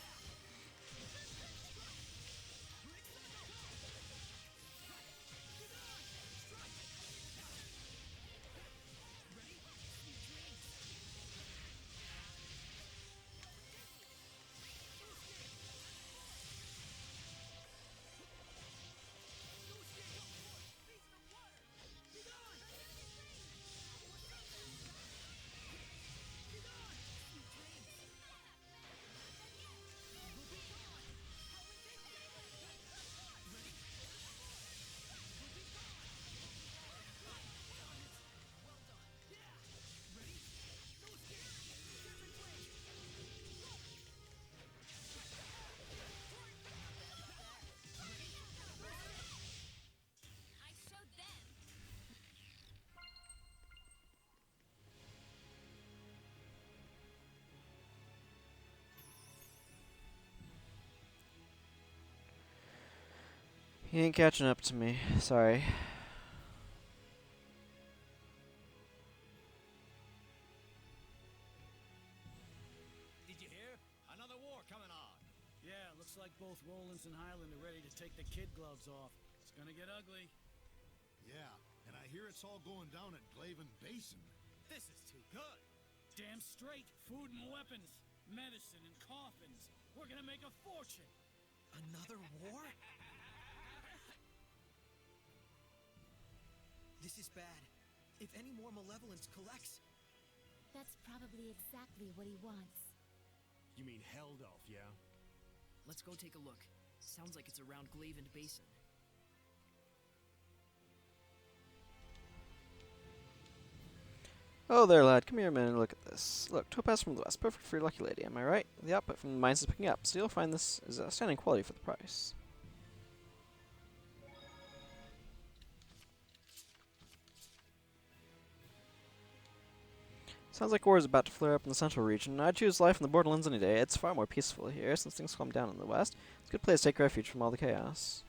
[SPEAKER 6] I showed them.
[SPEAKER 1] He ain't catching up to me. Sorry.
[SPEAKER 15] Did you hear? Another war coming on. Yeah, looks like both Rollins and Highland are ready to take the kid gloves off. It's gonna get ugly.
[SPEAKER 14] Yeah, and I hear it's all going down at Glaven Basin.
[SPEAKER 15] This is too good. Damn straight. Food and weapons, medicine and coffins. We're gonna make a fortune.
[SPEAKER 17] Another war? This is bad. If any more malevolence collects...
[SPEAKER 5] That's probably exactly what he wants.
[SPEAKER 12] You mean Heldolf, yeah?
[SPEAKER 8] Let's go take a look. Sounds like it's around Glavin Basin.
[SPEAKER 1] Oh there, lad. Come here a minute and look at this. Look, topaz from the west. Perfect for your lucky lady, am I right? The output from the mines is picking up, so you'll find this is outstanding quality for the price. Sounds like war is about to flare up in the central region. I'd choose life in the borderlands any day. It's far more peaceful here, since things calm down in the west. It's a good place to take refuge from all the chaos.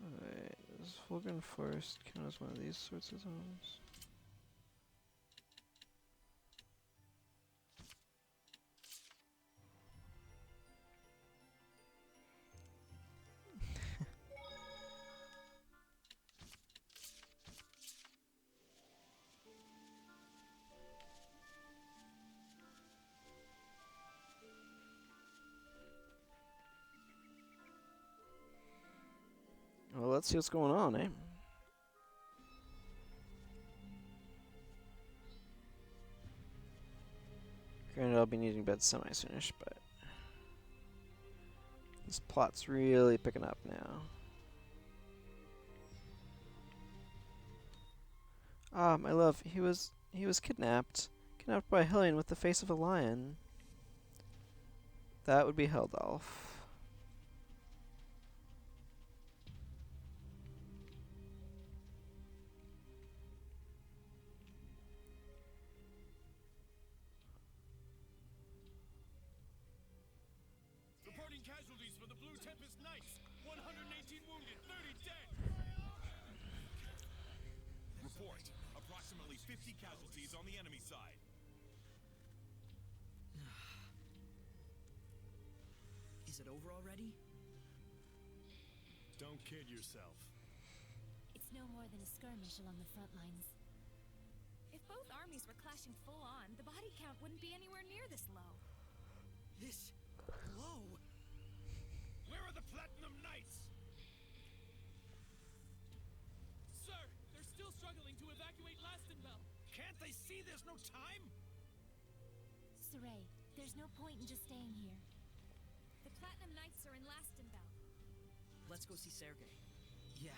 [SPEAKER 1] Alright, does Fulgrim Forest count as one of these sorts of zones? Well, let's see what's going on, eh? Granted, I'll be needing bed semi-soonish, but this plot's really picking up now. Ah, my love, he was kidnapped. Kidnapped by a Hellion with the face of a lion. That would be Heldolf.
[SPEAKER 15] Reporting casualties for the Blue Tempest Knights. 118 wounded, 30 dead. Report. Approximately 50 casualties on the enemy side.
[SPEAKER 8] Is it over already?
[SPEAKER 4] Don't kid yourself.
[SPEAKER 5] It's no more than a skirmish along the front lines.
[SPEAKER 6] If both armies were clashing full on, the body count wouldn't be anywhere near this low.
[SPEAKER 17] This... low?
[SPEAKER 15] Where are the Platinum Knights? Sir, they're still struggling to evacuate Lastenbell. Can't they see there's no time?
[SPEAKER 5] Saray, there's no point in just staying here.
[SPEAKER 6] The Platinum Knights are in Lastenbell.
[SPEAKER 8] Let's go see Sergei.
[SPEAKER 17] Yeah.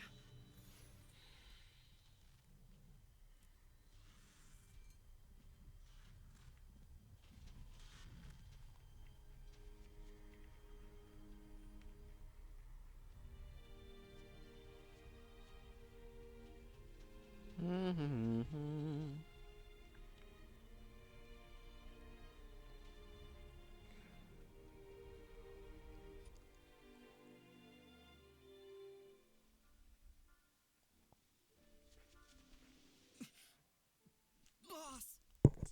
[SPEAKER 17] Boss!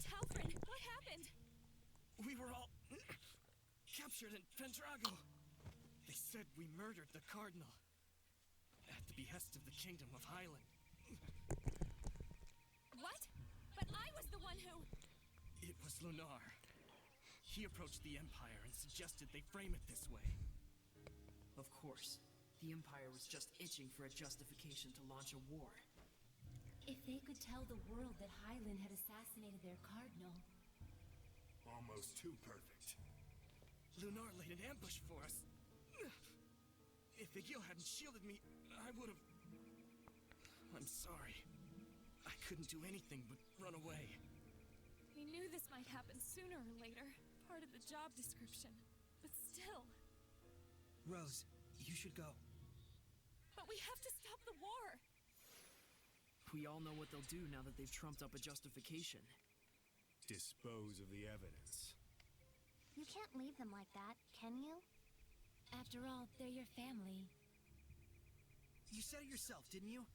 [SPEAKER 6] Talfrin, what happened?
[SPEAKER 17] We were all... captured in Pendrago. They said we murdered the Cardinal. At the behest of the Kingdom of Highland.
[SPEAKER 6] What? But I was the one who...
[SPEAKER 17] It was Lunar. He approached the Empire and suggested they frame it this way.
[SPEAKER 8] Of course. The Empire was just itching for a justification to launch a war.
[SPEAKER 5] If they could tell the world that Highland had assassinated their cardinal...
[SPEAKER 14] Almost too perfect.
[SPEAKER 17] Lunar laid an ambush for us. If Igil hadn't shielded me, I would have... I'm sorry. I couldn't do anything but run away.
[SPEAKER 6] We knew this might happen sooner or later. Part of the job description. But still.
[SPEAKER 17] Rose, you should go.
[SPEAKER 6] But we have to stop the war!
[SPEAKER 8] We all know what they'll do now that they've trumped up a justification.
[SPEAKER 4] Dispose of the evidence.
[SPEAKER 7] You can't leave them like that, can you?
[SPEAKER 5] After all, they're your family.
[SPEAKER 17] You said it yourself, didn't you?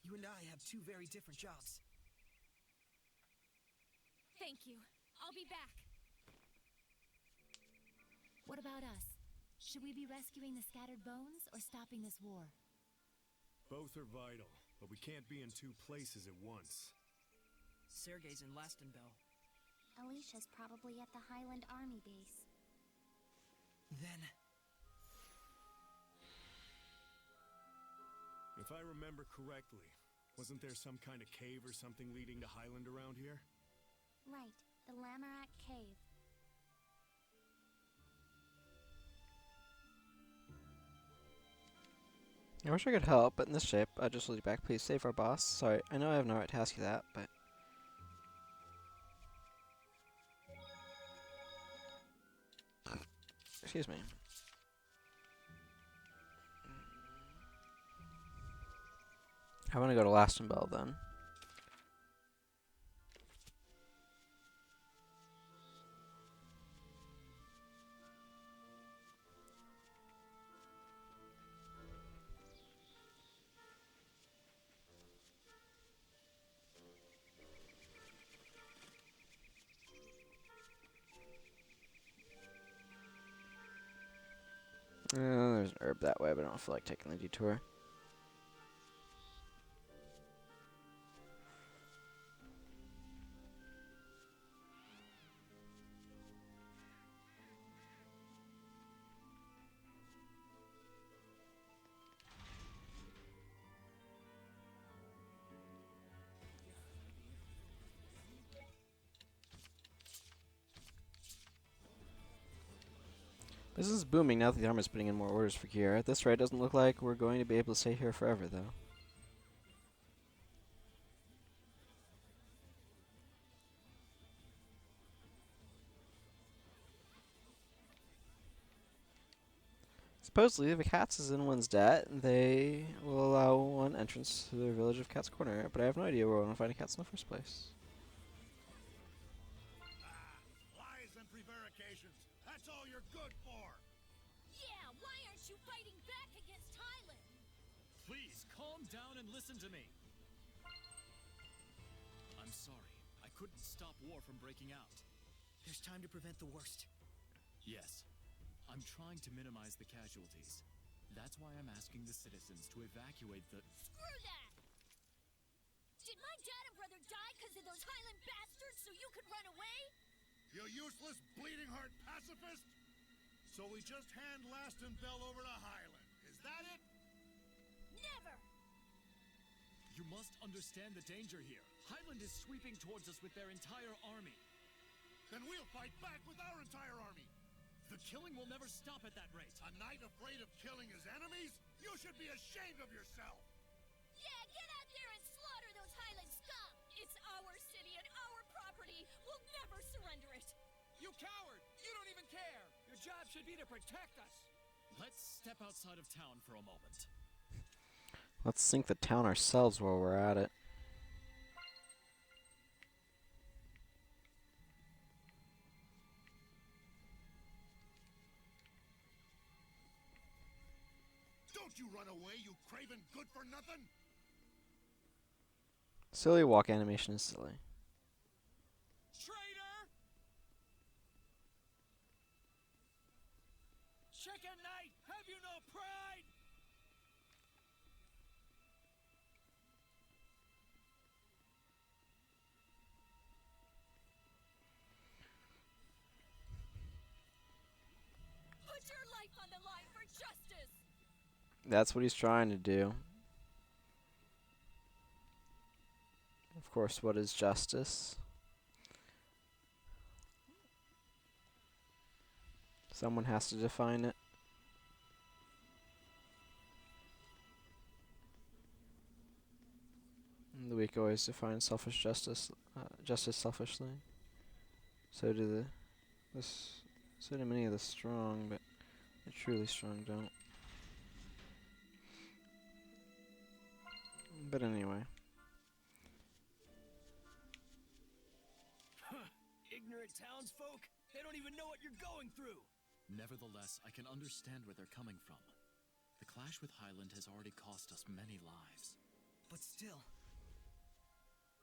[SPEAKER 17] You and I have two very different jobs.
[SPEAKER 6] Thank you. I'll be back.
[SPEAKER 5] What about us? Should we be rescuing the scattered bones or stopping this war?
[SPEAKER 4] Both are vital, but we can't be in two places at once.
[SPEAKER 8] Sergei's in Lastenbell.
[SPEAKER 7] Alicia's probably at the Highland Army base.
[SPEAKER 17] Then...
[SPEAKER 4] If I remember correctly, wasn't there some kind of cave or something leading to Highland around here?
[SPEAKER 7] Right, the Lamorak Cave.
[SPEAKER 1] I wish I could help, but in this shape, I'd just lead you back. Please save our boss. Sorry, I know I have no right to ask you that, but... Excuse me. I want to go to Lastenbell then. There's an herb that way, but I don't feel like taking the detour. Business is booming now that the army's putting in more orders for gear. At this rate, it doesn't look like we're going to be able to stay here forever, though. Supposedly, if a Katz is in one's debt, they will allow one entrance to their village of Cat's Corner, but I have no idea where I want to find a Katz in the first place.
[SPEAKER 11] Lies and prevarications. That's all you're good for.
[SPEAKER 3] Yeah, why aren't you fighting back against Highland?
[SPEAKER 12] Please, calm down and listen to me. I'm sorry. I couldn't stop war from breaking out.
[SPEAKER 17] There's time to prevent the worst.
[SPEAKER 12] Yes. I'm trying to minimize the casualties. That's why I'm asking the citizens to evacuate the...
[SPEAKER 3] Screw that! Did my dad and brother die because of those Highland bastards so you could run away?
[SPEAKER 11] You useless, bleeding heart pacifist! So we just hand Lastenbell over to Highland. Is that it?
[SPEAKER 3] Never!
[SPEAKER 12] You must understand the danger here. Highland is sweeping towards us with their entire army.
[SPEAKER 11] Then we'll fight back with our entire army.
[SPEAKER 12] The killing will never stop at that rate.
[SPEAKER 11] A knight afraid of killing his enemies? You should be ashamed of yourself!
[SPEAKER 3] Yeah, get out there and slaughter those Highland scum! It's our city and our property! We'll never surrender it!
[SPEAKER 15] You coward! You don't even care! Your job should be to protect us!
[SPEAKER 12] Let's step outside of town for a moment.
[SPEAKER 1] Let's sink the town ourselves while we're at it.
[SPEAKER 11] Don't you run away, you craven good-for-nothing!
[SPEAKER 1] Silly walk animation is silly.
[SPEAKER 15] Traitor! Chicken Knight, have you no pride?
[SPEAKER 3] Put your life on the line for justice!
[SPEAKER 1] That's what he's trying to do. Of course, what is justice? Someone has to define it. And the weak always define selfish justice, justice selfishly. So do so do many of the strong, but the truly strong don't. But anyway.
[SPEAKER 17] Ignorant townsfolk! They don't even know what you're going through!
[SPEAKER 12] Nevertheless, I can understand where they're coming from. The clash with Highland has already cost us many lives.
[SPEAKER 17] But still...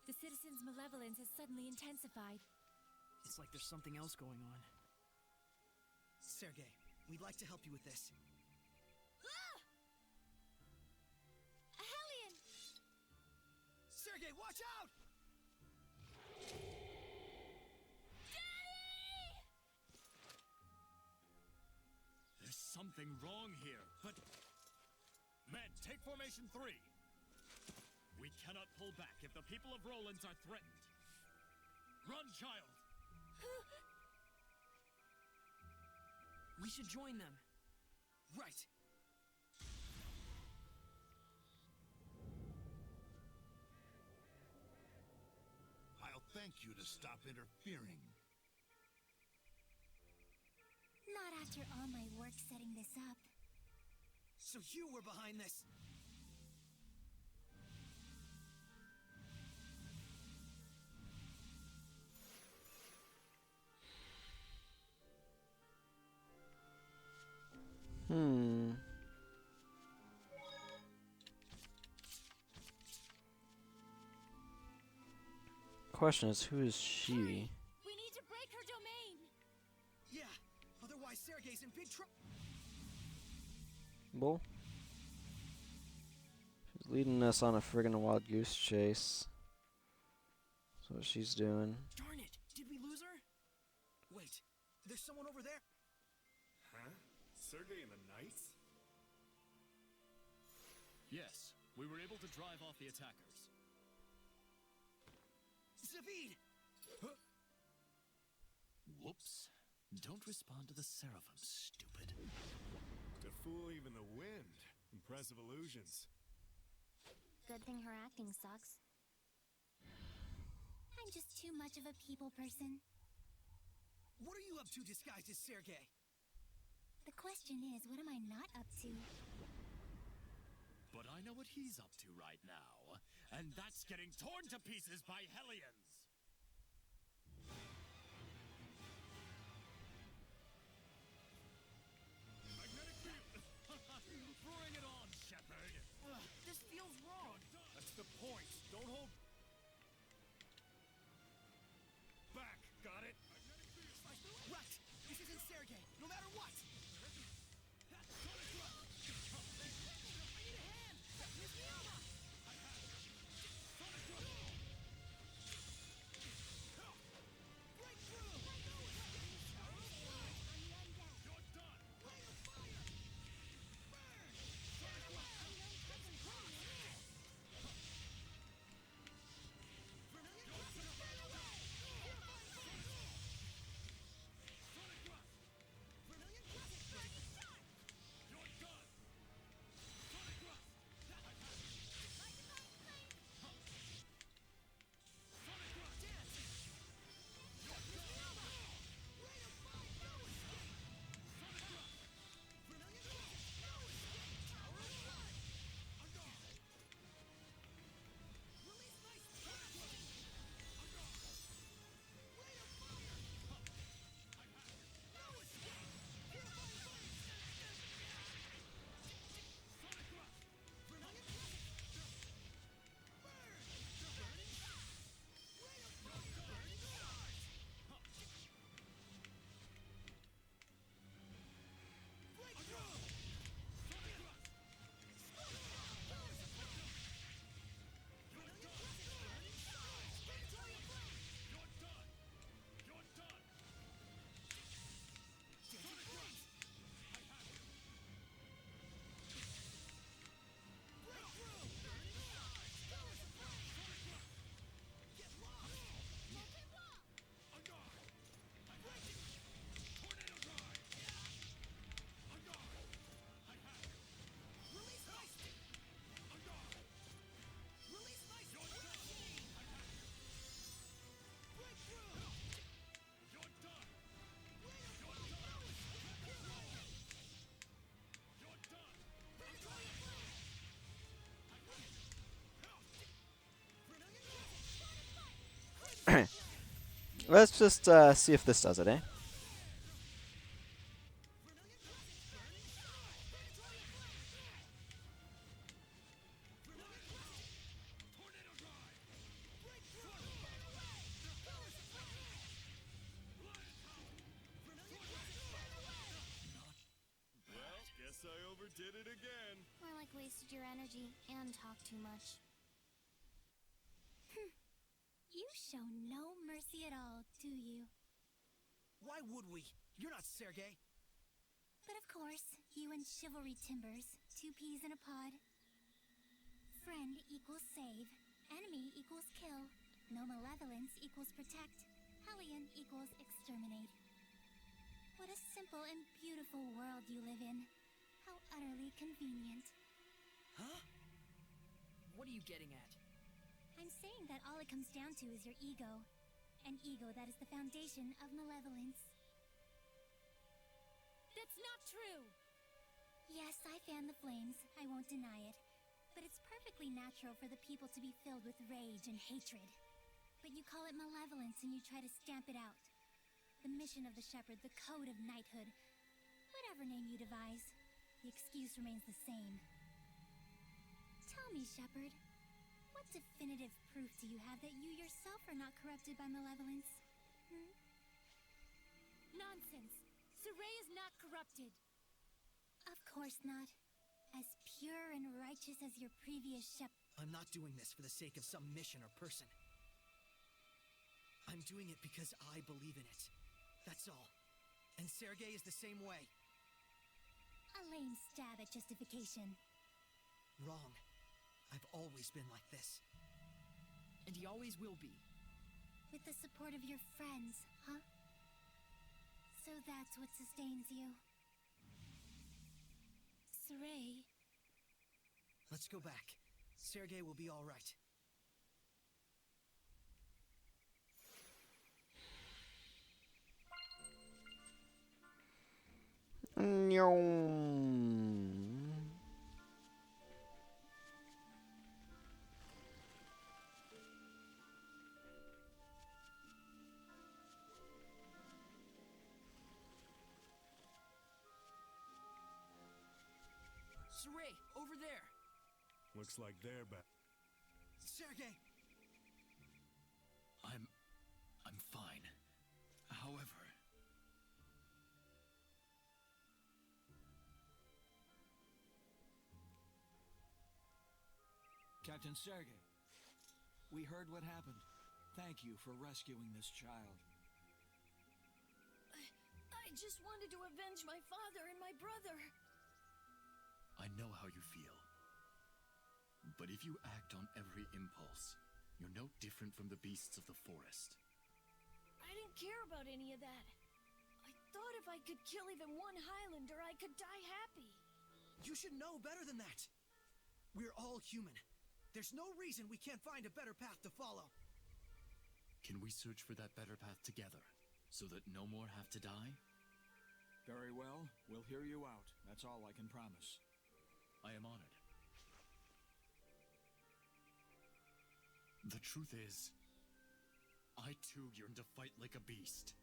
[SPEAKER 5] The citizens' malevolence has suddenly intensified.
[SPEAKER 17] It's like there's something else going on. Sergei, we'd like to help you with this.
[SPEAKER 3] Ah!
[SPEAKER 17] watch out!
[SPEAKER 15] There's something wrong here, but... Men, take formation 3. We cannot pull back if the people of Rollins are threatened. Run, child!
[SPEAKER 8] We should join them.
[SPEAKER 17] Right.
[SPEAKER 18] I'll thank you to stop interfering.
[SPEAKER 7] Not after all my work setting this up.
[SPEAKER 17] So you were behind this.
[SPEAKER 1] Question is, who is she?
[SPEAKER 7] We need to break her domain.
[SPEAKER 17] Yeah, otherwise Sergei's in big trouble.
[SPEAKER 1] Bull? She's leading us on a friggin' wild goose chase. That's what she's doing.
[SPEAKER 17] Darn it! Did we lose her? Wait, there's someone over there.
[SPEAKER 4] Huh? Sergei and the Knights?
[SPEAKER 15] Yes, we were able to drive off the attackers.
[SPEAKER 17] Zavid!
[SPEAKER 15] Huh? Whoops. Don't respond to the Seraphim, stupid.
[SPEAKER 4] To fool even the wind. Impressive illusions.
[SPEAKER 7] Good thing her acting sucks. I'm just too much of a people person.
[SPEAKER 17] What are you up to disguised as Sergei?
[SPEAKER 7] The question is, what am I not up to?
[SPEAKER 15] But I know what he's up to right now, and that's getting torn to pieces by Hellions! Magnetic field! Bring it on, Shepard!
[SPEAKER 8] This feels wrong.
[SPEAKER 4] That's the point. Don't hold back. Got it?
[SPEAKER 17] Right! This isn't Sergei, no matter what!
[SPEAKER 1] Let's just see if this does it, eh?
[SPEAKER 4] Well, guess I overdid it again.
[SPEAKER 7] Or like wasted your energy and talked too much. You show no mercy at all, do you?
[SPEAKER 17] Why would we? You're not Sergei.
[SPEAKER 7] But of course, you and Chivalry Timbers, two peas in a pod. Friend equals save, enemy equals kill, no malevolence equals protect, Hellion equals exterminate. What a simple and beautiful world you live in. How utterly convenient.
[SPEAKER 8] Huh? What are you getting at?
[SPEAKER 7] I'm saying that all it comes down to is your ego. An ego that is the foundation of malevolence.
[SPEAKER 10] That's not true!
[SPEAKER 7] Yes, I fan the flames, I won't deny it. But it's perfectly natural for the people to be filled with rage and hatred. But you call it malevolence and you try to stamp it out. The mission of the Shepherd, the code of knighthood. Whatever name you devise, the excuse remains the same. Tell me, Shepherd, what definitive proof do you have that you yourself are not corrupted by malevolence?
[SPEAKER 10] Nonsense! Saray is not corrupted!
[SPEAKER 7] Of course not. As pure and righteous as your previous Shepherd.
[SPEAKER 17] I'm not doing this for the sake of some mission or person. I'm doing it because I believe in it. That's all. And Sergei is the same way.
[SPEAKER 7] A lame stab at justification.
[SPEAKER 17] Wrong. I've always been like this.
[SPEAKER 8] And he always will be.
[SPEAKER 7] With the support of your friends, huh? So that's what sustains you. Saray.
[SPEAKER 17] Let's go back. Sergei will be all right.
[SPEAKER 8] Saray, over there!
[SPEAKER 4] Looks like they're back.
[SPEAKER 17] Sergei!
[SPEAKER 15] I'm fine. However...
[SPEAKER 13] Captain Sergei, we heard what happened. Thank you for rescuing this child.
[SPEAKER 10] I just wanted to avenge my father and my brother.
[SPEAKER 15] I know how you feel. But if you act on every impulse, you're no different from the beasts of the forest.
[SPEAKER 10] I didn't care about any of that. I thought if I could kill even one Highlander, I could die happy.
[SPEAKER 17] You should know better than that. We're all human. There's no reason we can't find a better path to follow.
[SPEAKER 15] Can we search for that better path together, so that no more have to die?
[SPEAKER 13] Very well. We'll hear you out. That's all I can promise.
[SPEAKER 15] I am honored. The truth is, I too yearn to fight like a beast.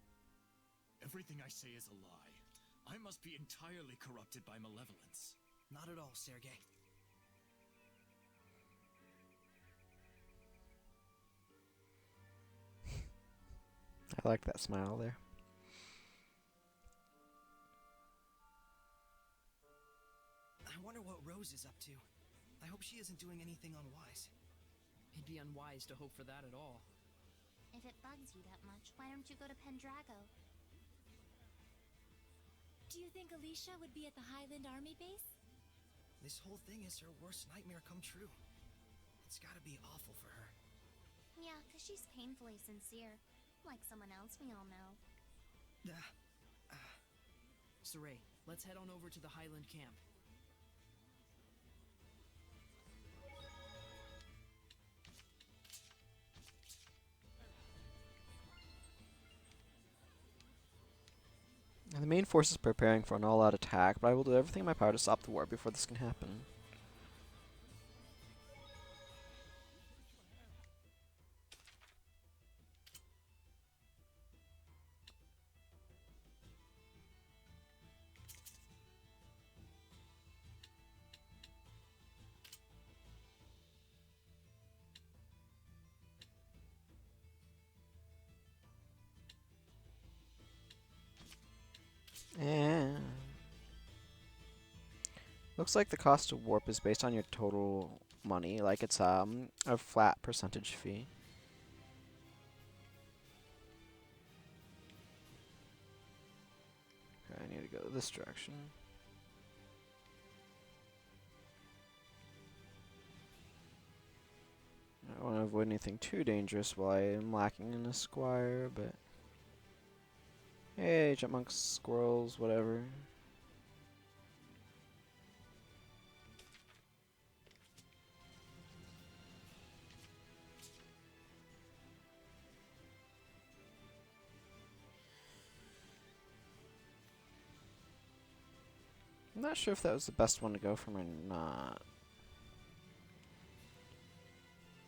[SPEAKER 15] Everything I say is a lie. I must be entirely corrupted by malevolence.
[SPEAKER 17] Not at all, Sergei.
[SPEAKER 1] I like that smile there.
[SPEAKER 17] I wonder what Rose is up to. I hope she isn't doing anything unwise.
[SPEAKER 8] It'd be unwise to hope for that at all.
[SPEAKER 7] If it bugs you that much, why don't you go to Pendrago?
[SPEAKER 10] Do you think Alicia would be at the Highland Army base?
[SPEAKER 17] This whole thing is her worst nightmare come true. It's gotta be awful for her.
[SPEAKER 7] Yeah, 'cause she's painfully sincere. Like someone else we all know.
[SPEAKER 8] Saray, let's head on over to the Highland camp.
[SPEAKER 1] The main force is preparing for an all-out attack, but I will do everything in my power to stop the war before this can happen. And looks like the cost to warp is based on your total money, like it's a flat percentage fee. I need to go this direction. I don't want to avoid anything too dangerous while I am lacking in a squire, but... Hey, chipmunks, squirrels, whatever. I'm not sure if that was the best one to go from or not.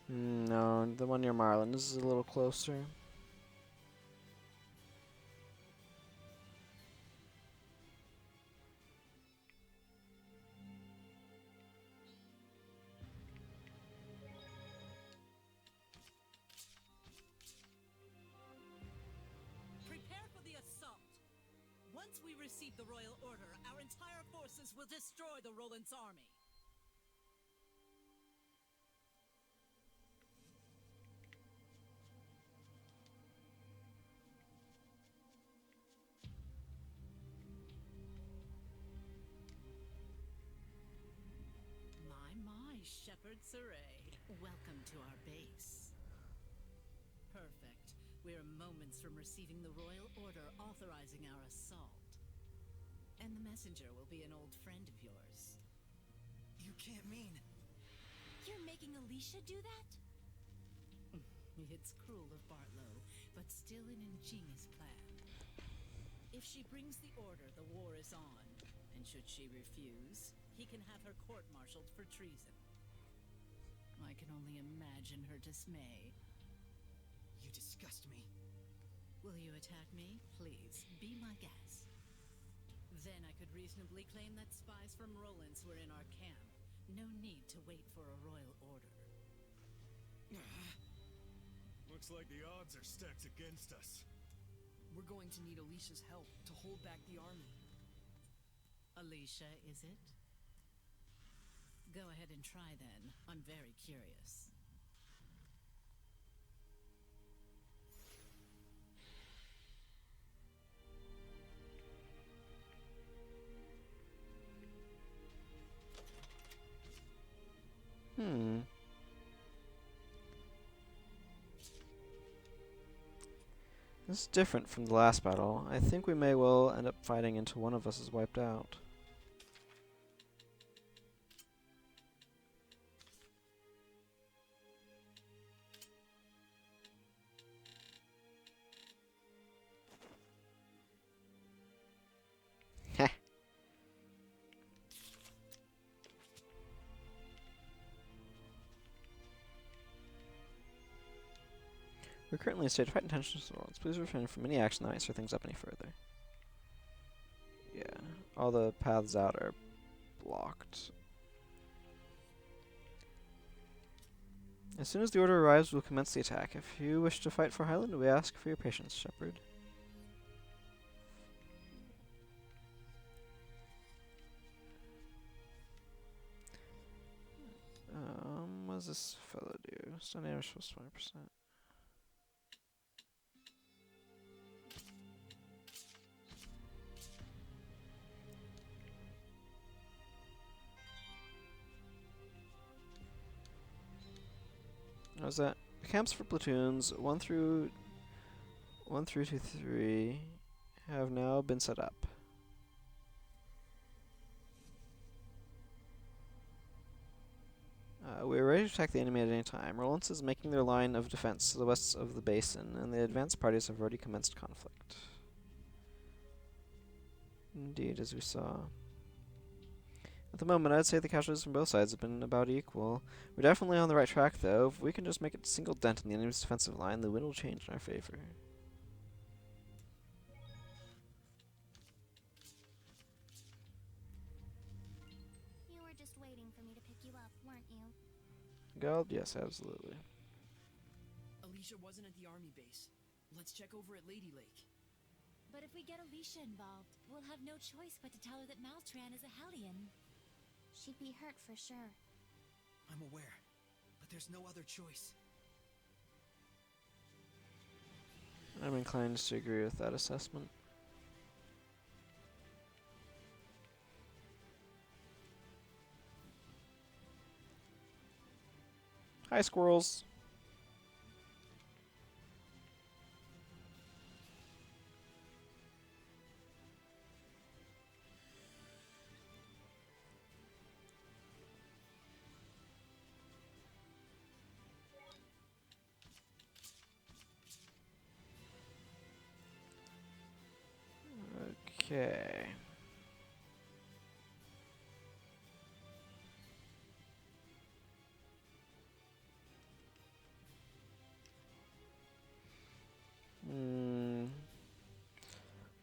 [SPEAKER 1] No, the one near Marlin. This is a little closer.
[SPEAKER 19] Prepare for the assault. Once we receive the royal order, our entire forces will destroy the Roland's army. My, Shepherd Saray. Welcome to our base. Perfect. We're moments from receiving the royal order authorizing our assault. And the messenger will be an old friend of yours.
[SPEAKER 17] You can't mean...
[SPEAKER 5] You're making Alicia do that?
[SPEAKER 19] It's cruel of Bartlow, but still an ingenious plan. If she brings the order, the war is on. And should she refuse, he can have her court-martialed for treason. I can only imagine her dismay.
[SPEAKER 17] You disgust me.
[SPEAKER 19] Will you attack me? Please, be my guest. Then I could reasonably claim that spies from Roland's were in our camp. No need to wait for a royal order.
[SPEAKER 4] Looks like the odds are stacked against us.
[SPEAKER 8] We're going to need Alicia's help to hold back the army.
[SPEAKER 19] Alicia, is it? Go ahead and try then. I'm very curious.
[SPEAKER 1] This is different from the last battle. I think we may well end up fighting until one of us is wiped out. Heh. We're currently in a state of heightened tension. Please refrain from any action that might stir things up any further. Yeah, all the paths out are blocked. As soon as the order arrives, we'll commence the attack. If you wish to fight for Highland, we ask for your patience, Shepherd. What does this fellow do? Stun damage plus 20%. How's that? Camps for platoons 1 through to 3 have now been set up. We are ready to attack the enemy at any time. Rollins is making their line of defense to the west of the basin, and the advanced parties have already commenced conflict. Indeed, as we saw. At the moment, I'd say the casualties from both sides have been about equal. We're definitely on the right track, though. If we can just make a single dent in the enemy's defensive line, the wind will change in our favor.
[SPEAKER 7] You were just waiting for me to pick you up, weren't you?
[SPEAKER 1] God, yes, absolutely.
[SPEAKER 8] Alicia wasn't at the army base. Let's check over at Lady Lake.
[SPEAKER 5] But if we get Alicia involved, we'll have no choice but to tell her that Maltran is a Hellion.
[SPEAKER 7] She'd be hurt for sure.
[SPEAKER 17] I'm aware, but there's no other choice.
[SPEAKER 1] I'm inclined to agree with that assessment. Hi, squirrels. Okay. Hmm.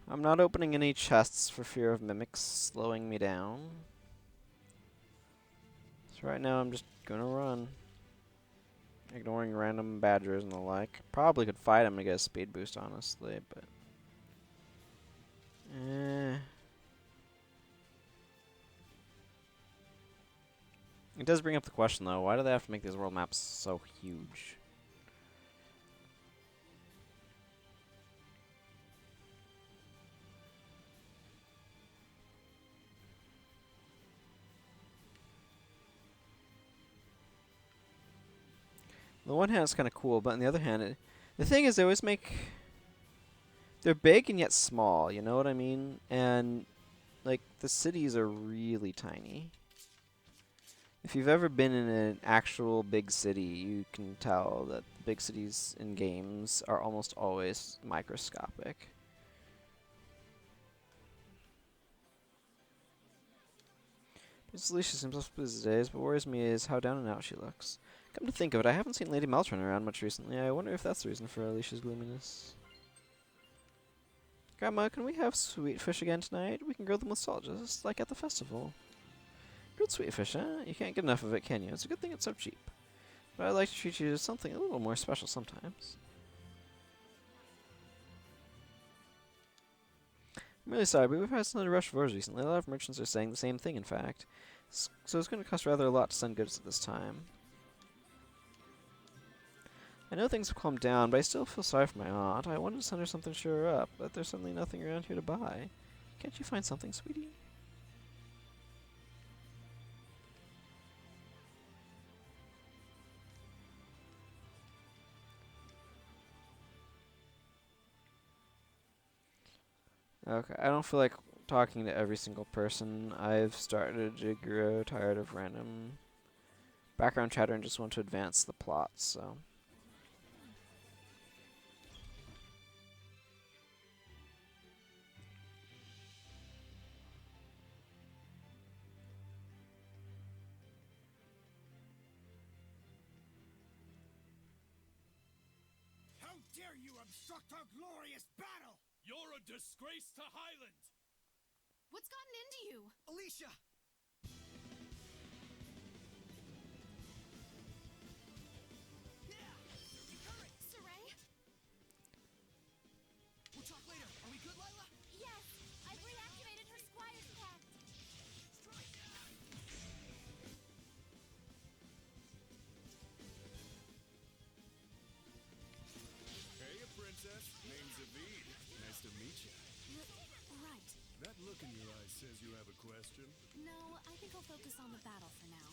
[SPEAKER 1] I'm not opening any chests for fear of mimics slowing me down. So right now I'm just gonna run. Ignoring random badgers and the like. Probably could fight him to get a speed boost, honestly, but... It does bring up the question, though. Why do they have to make these world maps so huge? On the one hand, it's kind of cool, but on the other hand, the thing is, they always make... They're big and yet small, you know what I mean? And, like, the cities are really tiny. If you've ever been in an actual big city, you can tell that big cities in games are almost always microscopic. Miss Alicia seems less busy days, but worries me is how down and out she looks. Come to think of it, I haven't seen Lady Meltron around much recently. I wonder if that's the reason for Alicia's gloominess. Grandma, can we have sweet fish again tonight? We can grill them with salt, just like at the festival. Grilled sweet fish, huh? You can't get enough of it, can you? It's a good thing it's so cheap. But I'd like to treat you to something a little more special sometimes. I'm really sorry, but we've had such a rush of orders recently. A lot of merchants are saying the same thing, in fact. So it's going to cost rather a lot to send goods at this time. I know things have calmed down, but I still feel sorry for my aunt. I wanted to send her something to cheer her up, but there's suddenly nothing around here to buy. Can't you find something, sweetie? Okay, I don't feel like talking to every single person. I've started to grow tired of random background chatter and just want to advance the plot, so...
[SPEAKER 11] How dare you obstruct our glorious battle! You're a disgrace to Highland!
[SPEAKER 6] What's gotten into you?
[SPEAKER 17] Alicia!
[SPEAKER 6] Saray?
[SPEAKER 17] We'll talk later. Are we good, Lila?
[SPEAKER 5] Yes, I've reactivated her Squire's Pact.
[SPEAKER 4] Hey, princess. Name's Zavid. Nice to meet you.
[SPEAKER 6] Right.
[SPEAKER 4] That look in your eyes says you have a question.
[SPEAKER 6] No, I think I'll focus on the battle for now.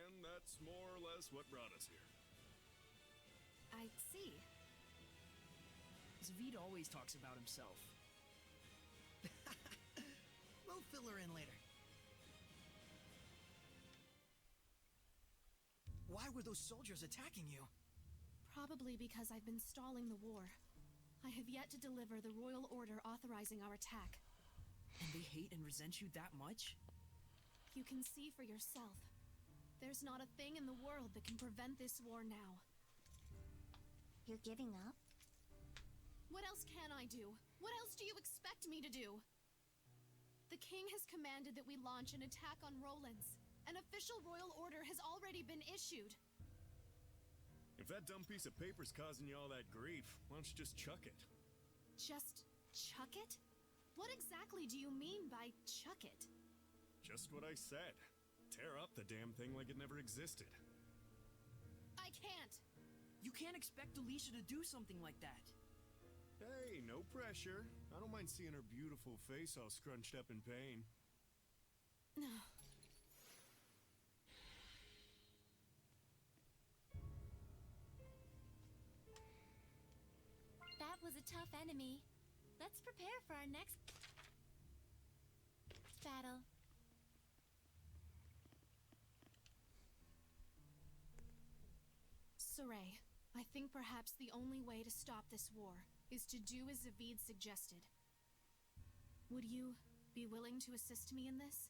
[SPEAKER 4] And that's more or less what brought us here.
[SPEAKER 6] I see.
[SPEAKER 8] Zavid always talks about himself.
[SPEAKER 17] We'll fill her in later. Why were those soldiers attacking you?
[SPEAKER 10] Probably because I've been stalling the war. I have yet to deliver the royal order authorizing our attack.
[SPEAKER 8] And they hate and resent you that much?
[SPEAKER 10] You can see for yourself. There's not a thing in the world that can prevent this war now.
[SPEAKER 7] You're giving up?
[SPEAKER 10] What else can I do? What else do you expect me to do? The king has commanded that we launch an attack on Roland's. An official royal order has already been issued.
[SPEAKER 4] If that dumb piece of paper's causing you all that grief, why don't you just chuck it?
[SPEAKER 10] Just chuck it? What exactly do you mean by chuck it?
[SPEAKER 4] Just what I said. Tear up the damn thing like it never existed.
[SPEAKER 10] I can't.
[SPEAKER 8] You can't expect Alicia to do something like that.
[SPEAKER 4] Hey, no pressure. I don't mind seeing her beautiful face all scrunched up in pain.
[SPEAKER 5] That was a tough enemy. Let's prepare for our next battle.
[SPEAKER 10] Saray, I think perhaps the only way to stop this war is to do as Zavid suggested. Would you be willing to assist me in this?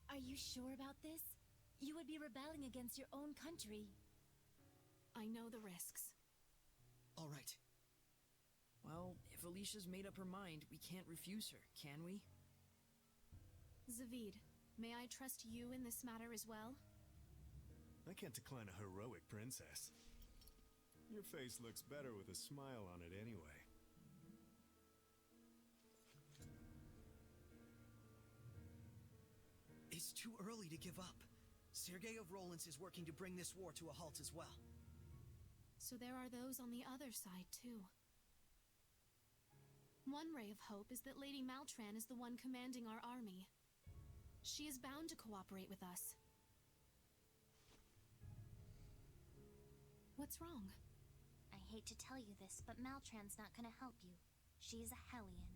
[SPEAKER 5] Are you sure about this? You would be rebelling against your own country.
[SPEAKER 10] I know the risks.
[SPEAKER 17] All right.
[SPEAKER 8] Well, if Alicia's made up her mind, we can't refuse her, can we?
[SPEAKER 10] Zavid, may I trust you in this matter as well?
[SPEAKER 4] I can't decline a heroic princess. Your face looks better with a smile on it anyway.
[SPEAKER 17] It's too early to give up. Sergei of Rollins is working to bring this war to a halt as well.
[SPEAKER 10] So there are those on the other side, too. One ray of hope is that Lady Maltran is the one commanding our army. She is bound to cooperate with us. What's wrong?
[SPEAKER 7] I hate to tell you this, but Maltran's not gonna help you. She's a Hellion.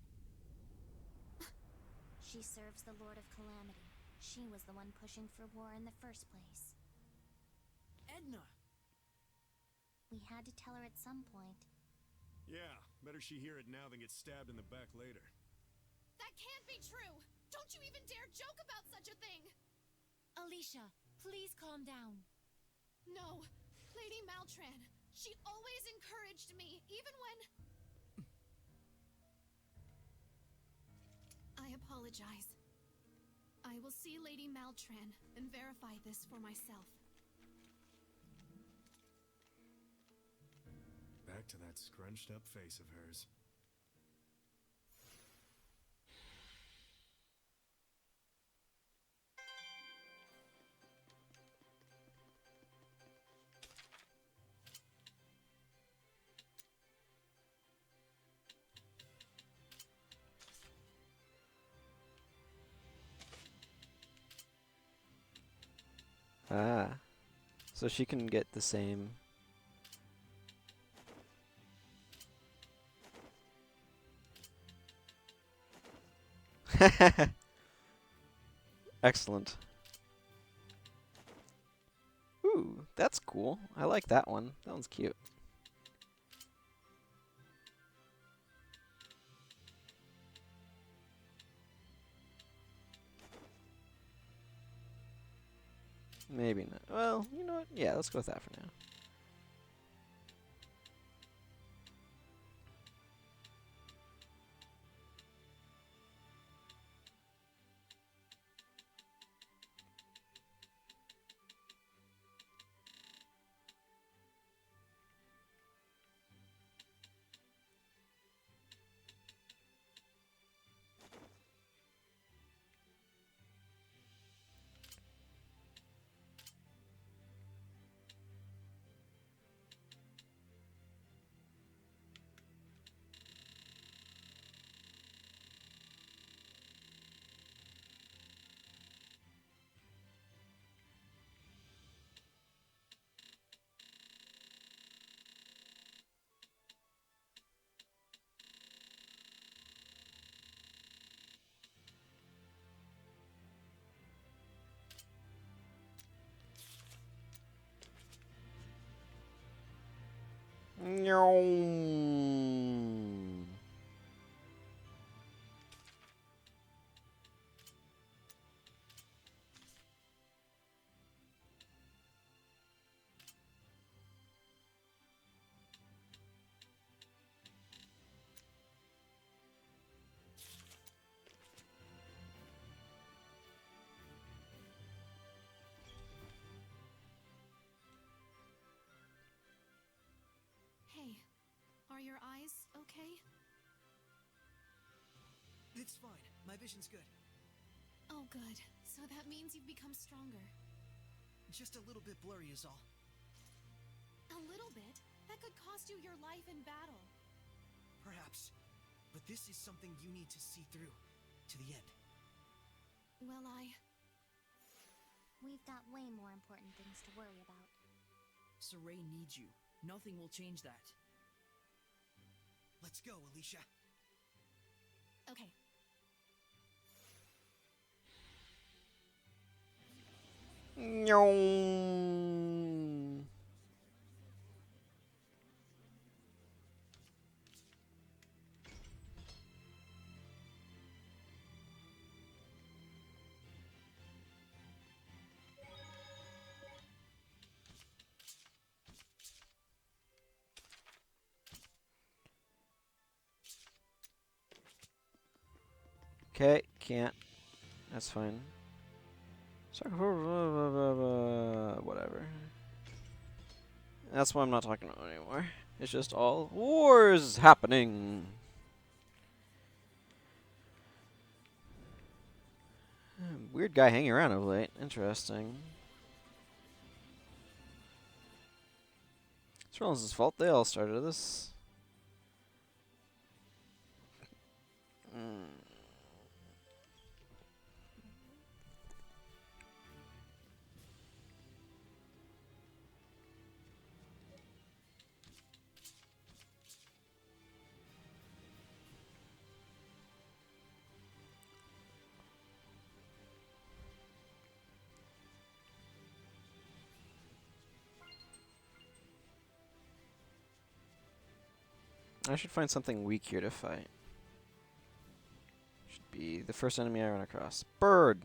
[SPEAKER 7] She serves the Lord of Calamity. She was the one pushing for war in the first place.
[SPEAKER 8] Edna!
[SPEAKER 7] We had to tell her at some point.
[SPEAKER 4] Yeah, better she hear it now than get stabbed in the back later.
[SPEAKER 10] That can't be true! Don't you even dare joke about such a thing!
[SPEAKER 5] Alicia, please calm down.
[SPEAKER 10] No, Lady Maltran. She always encouraged me, even when... I apologize. I will see Lady Maltran and verify this for myself.
[SPEAKER 4] Back to that scrunched up face of hers.
[SPEAKER 1] Ah. So she can get the same. Excellent. Ooh, that's cool. I like that one. That one's cute. Maybe not. Well, you know what? Yeah, let's go with that for now. Nyong.
[SPEAKER 10] Hey, are your eyes okay?
[SPEAKER 17] It's fine. My vision's good.
[SPEAKER 10] Oh, good. So that means you've become stronger.
[SPEAKER 17] Just a little bit blurry is all.
[SPEAKER 10] A little bit? That could cost you your life in battle.
[SPEAKER 17] Perhaps. But this is something you need to see through. To the end.
[SPEAKER 10] Well,
[SPEAKER 7] We've got way more important things to worry about.
[SPEAKER 8] Saray needs you. Nothing will change that.
[SPEAKER 17] Let's go, Alicia.
[SPEAKER 10] Okay.
[SPEAKER 1] Nyong. Okay, can't. That's fine. Whatever. That's why I'm not talking about it anymore. It's just all wars happening. Weird guy hanging around of late. Interesting. It's Rollins' fault. They all started this. I should find something weak here to fight. Should be the first enemy I run across. Bird!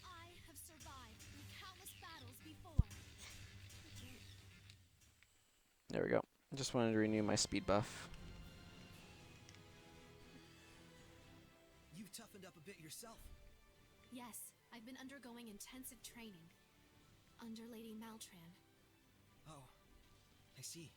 [SPEAKER 10] I have survived through countless battles before.
[SPEAKER 1] There we go. I just wanted to renew my speed buff.
[SPEAKER 17] You've toughened up a bit yourself.
[SPEAKER 10] Yes, I've been undergoing intensive training. Under Lady Maltran.
[SPEAKER 17] Oh, I see.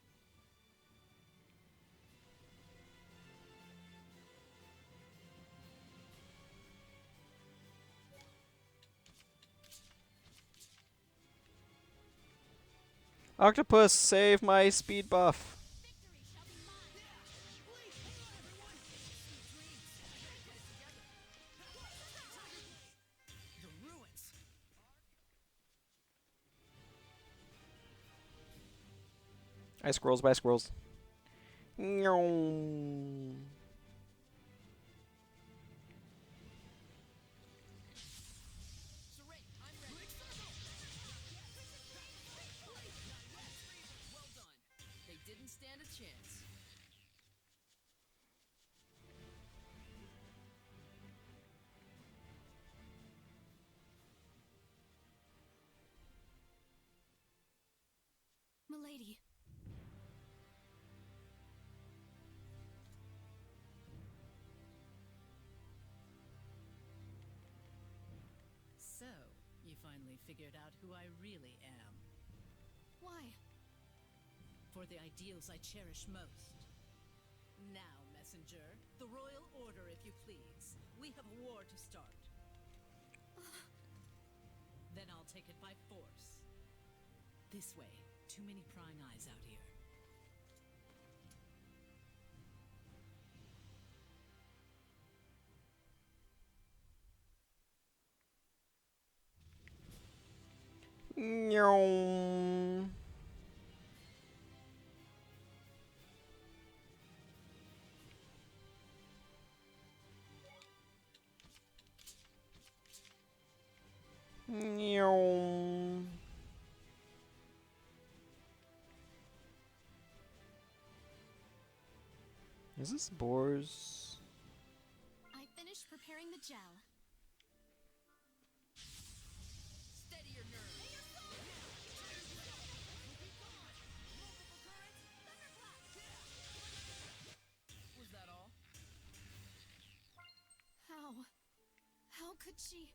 [SPEAKER 1] Octopus, save my speed buff!
[SPEAKER 17] The ruins!
[SPEAKER 1] Ice squirrels by squirrels. Nyong.
[SPEAKER 8] Well done. They didn't stand a chance.
[SPEAKER 10] Milady.
[SPEAKER 19] So, you finally figured out who I really am.
[SPEAKER 10] Why?
[SPEAKER 19] For the ideals I cherish most. Now, messenger, the royal order, if you please. We have a war to start. Then I'll take it by force. This way. Too many prying eyes out here.
[SPEAKER 1] Nyong. Meow. Is this boars?
[SPEAKER 10] I finished preparing the gel.
[SPEAKER 8] Steady your nerves. Was that all?
[SPEAKER 10] How? How could she?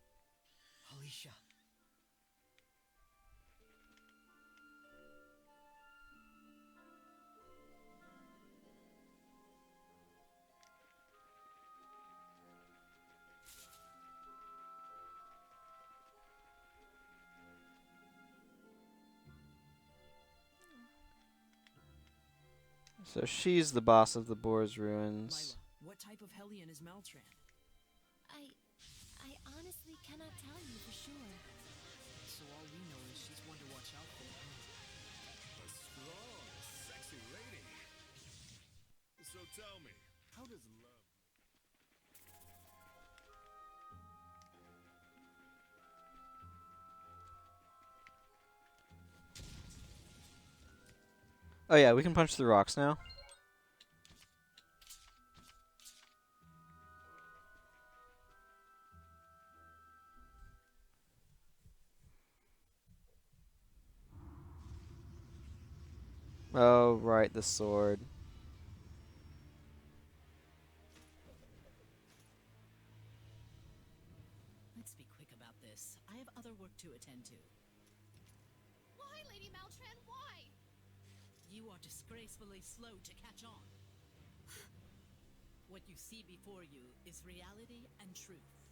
[SPEAKER 17] Alicia.
[SPEAKER 1] So she's the boss of the Boar's Ruins.
[SPEAKER 8] Lila, what type of Hellion is Maltran?
[SPEAKER 5] I honestly cannot tell you for sure.
[SPEAKER 8] So all we know is she's one to watch out for.
[SPEAKER 4] A strong, sexy lady. So tell me, how does love...
[SPEAKER 1] Oh yeah, we can punch through rocks now. Oh, right, the sword.
[SPEAKER 19] Let's be quick about this. I have other work to attend to.
[SPEAKER 10] Why, Lady Maltran, why?
[SPEAKER 19] You are disgracefully slow to catch on. What you see before you is reality and truth.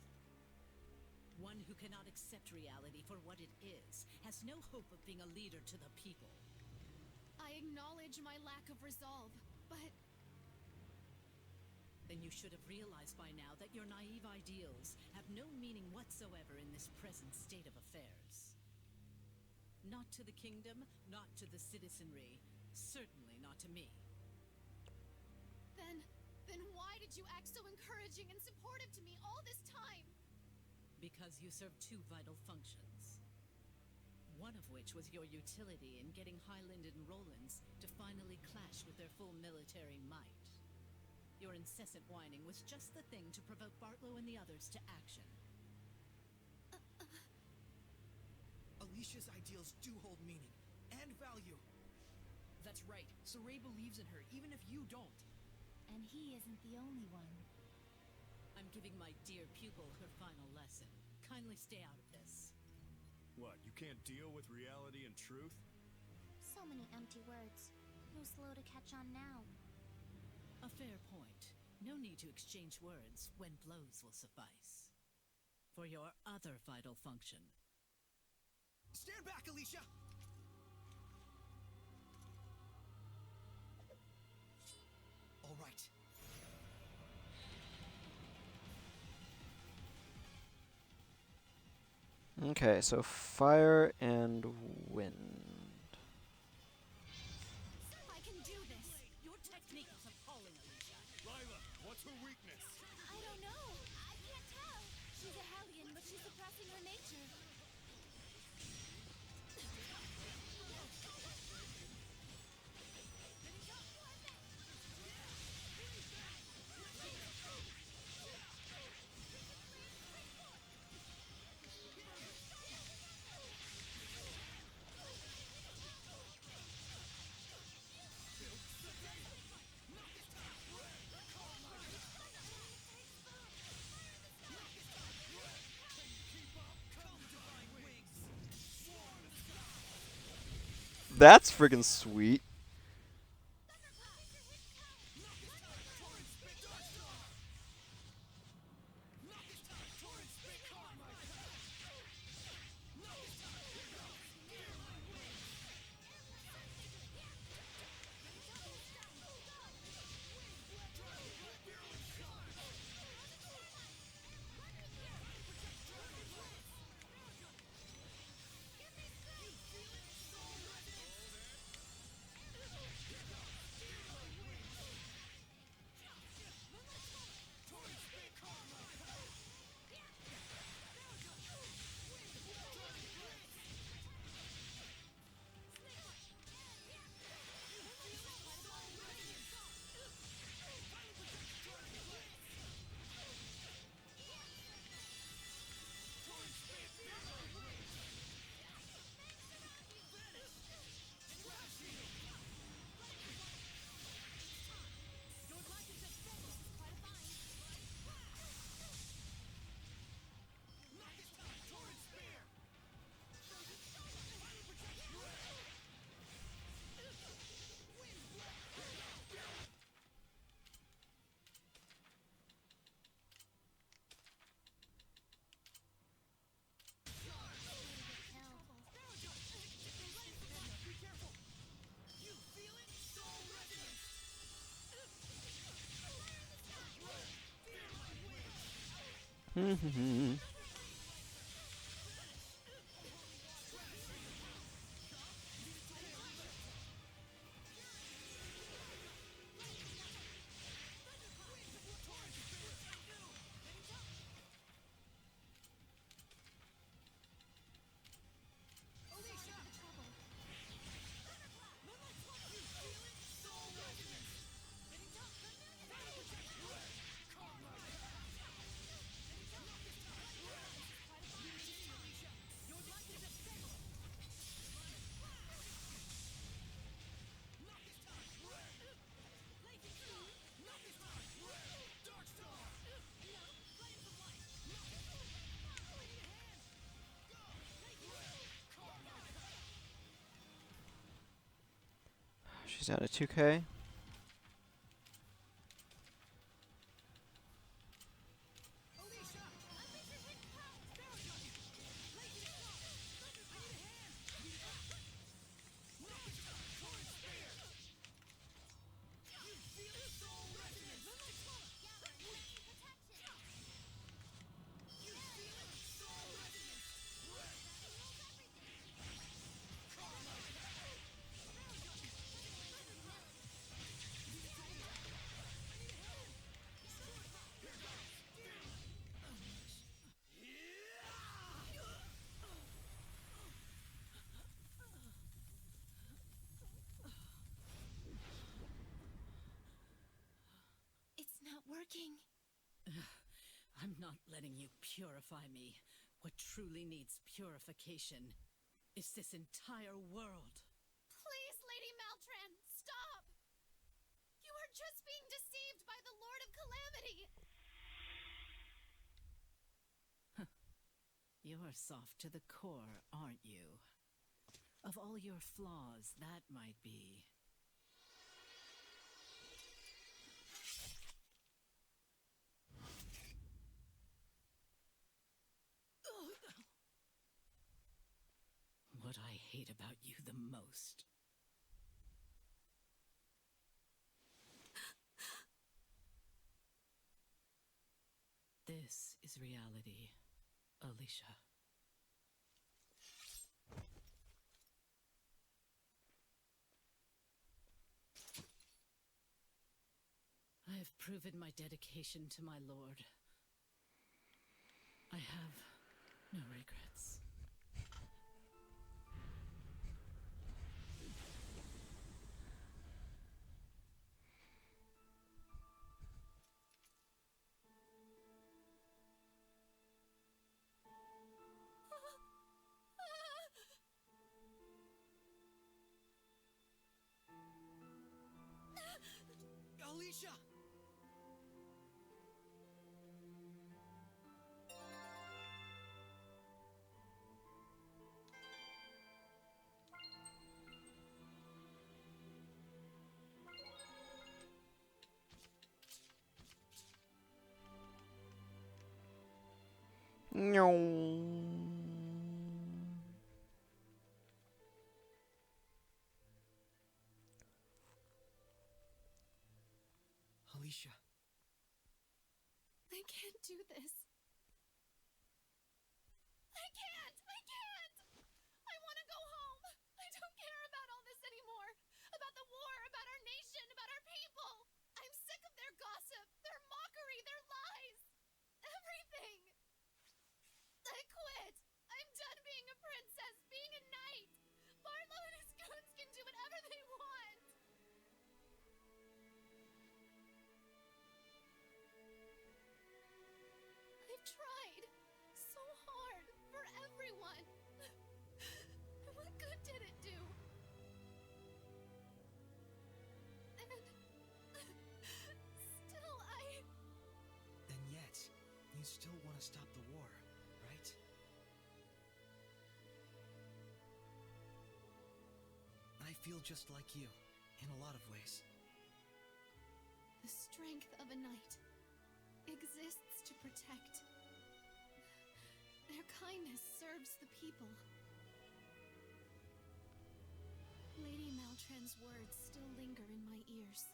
[SPEAKER 19] One who cannot accept reality for what it is has no hope of being a leader to the people.
[SPEAKER 10] I acknowledge my lack of resolve, but
[SPEAKER 19] Then you should have realized by now that your naive ideals have no meaning whatsoever in this present state of affairs. Not to the kingdom, not to the citizenry, certainly not to me.
[SPEAKER 10] then why did you act so encouraging and supportive to me all this time?
[SPEAKER 19] Because you serve two vital functions. One of which was your utility in getting Highland and Rollins to finally clash with their full military might. Your incessant whining was just the thing to provoke Bartlow and the others to action.
[SPEAKER 17] Alicia's ideals do hold meaning and value.
[SPEAKER 8] That's right. So Ray believes in her, even if you don't.
[SPEAKER 5] And he isn't the only one.
[SPEAKER 19] I'm giving my dear pupil her final lesson. Kindly stay out of this.
[SPEAKER 4] What, you can't deal with reality and truth?
[SPEAKER 7] So many empty words. Who's slow to catch on now?
[SPEAKER 19] A fair point. No need to exchange words when blows will suffice. For your other vital function.
[SPEAKER 17] Stand back, Alicia! All right.
[SPEAKER 1] Okay, so fire and wind.
[SPEAKER 10] I can do this.
[SPEAKER 19] Your technique is appalling, Alicia.
[SPEAKER 4] Lila, what's her weakness?
[SPEAKER 5] I don't know. I can't tell. She's a Hellion, but she's suppressing her nature.
[SPEAKER 1] That's friggin' sweet. She's down to 2K.
[SPEAKER 5] It's not working.
[SPEAKER 19] I'm not letting you purify me. What truly needs purification is this entire world.
[SPEAKER 10] Please, Lady Maltran, stop! You are just being deceived by the Lord of Calamity!
[SPEAKER 19] You're soft to the core, aren't you? Of all your flaws, that might be. What I hate about you the most. This is reality, Alicia. I have proven my dedication to my lord. I have no regrets.
[SPEAKER 17] Alicia!
[SPEAKER 1] No.
[SPEAKER 17] Alicia.
[SPEAKER 10] I can't do this. I can't! I can't! I want to go home! I don't care about all this anymore! About the war, about our nation, about our people! I'm sick of their gossip, their mockery, their lies! Everything! I quit! I'm done being a princess, being a knight! Barlow and his goons can do whatever they want! I've tried so hard for everyone. What good did it do? And still
[SPEAKER 17] And yet, you still want to stop the war, right? I feel just like you, in a lot of ways.
[SPEAKER 10] The strength of a knight exists to protect. Their kindness serves the people. Lady Maltran's words still linger in my ears.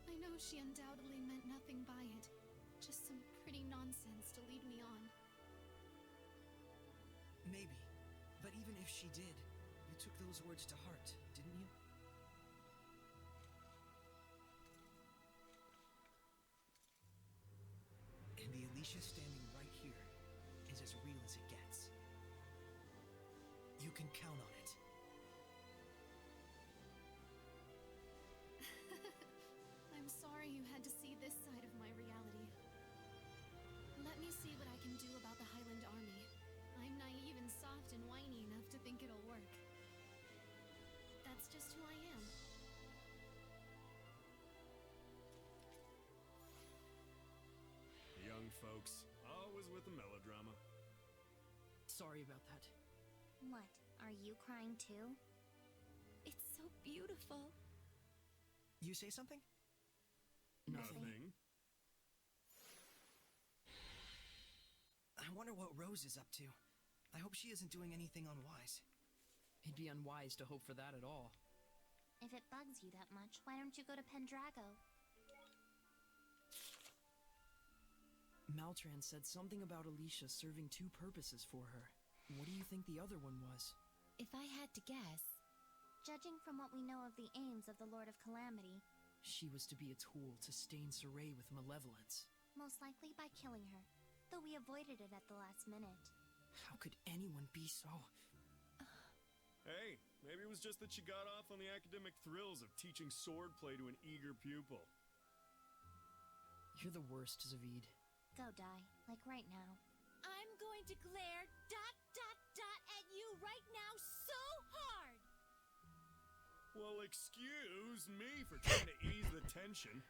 [SPEAKER 10] I know she undoubtedly meant nothing by it, just some pretty nonsense to lead me on.
[SPEAKER 17] Maybe. But even if she did, you took those words to heart, didn't you? And the Alicia standing right here is as real as it gets. You can count on it.
[SPEAKER 10] I'm sorry you had to see this side of my reality. Let me see what I can do about the Highland Army. I'm naive and soft and whiny enough to think it'll work. That's just who I am.
[SPEAKER 4] Young folks, always with the melodrama.
[SPEAKER 8] Sorry about that.
[SPEAKER 7] What? Are you crying too?
[SPEAKER 5] It's so beautiful.
[SPEAKER 17] You say something?
[SPEAKER 4] Nothing.
[SPEAKER 17] I wonder what Rose is up to. I hope she isn't doing anything unwise.
[SPEAKER 8] It'd be unwise to hope for that at all.
[SPEAKER 7] If it bugs you that much, why don't you go to Pendrago?
[SPEAKER 8] Maltran said something about Alicia serving two purposes for her. What do you think the other one was?
[SPEAKER 5] If I had to guess...
[SPEAKER 7] Judging from what we know of the aims of the Lord of Calamity,
[SPEAKER 8] She was to be a tool to stain Saray with malevolence.
[SPEAKER 7] most likely by killing her, though we avoided it at the last minute.
[SPEAKER 8] How could anyone be so...
[SPEAKER 4] Hey, maybe it was just that she got off on the academic thrills of teaching swordplay to an eager pupil.
[SPEAKER 8] You're the worst, Zavid.
[SPEAKER 7] Go die, like right now.
[SPEAKER 5] I'm going to glare ... at you right now so hard!
[SPEAKER 4] Well, excuse me for trying to ease the tension.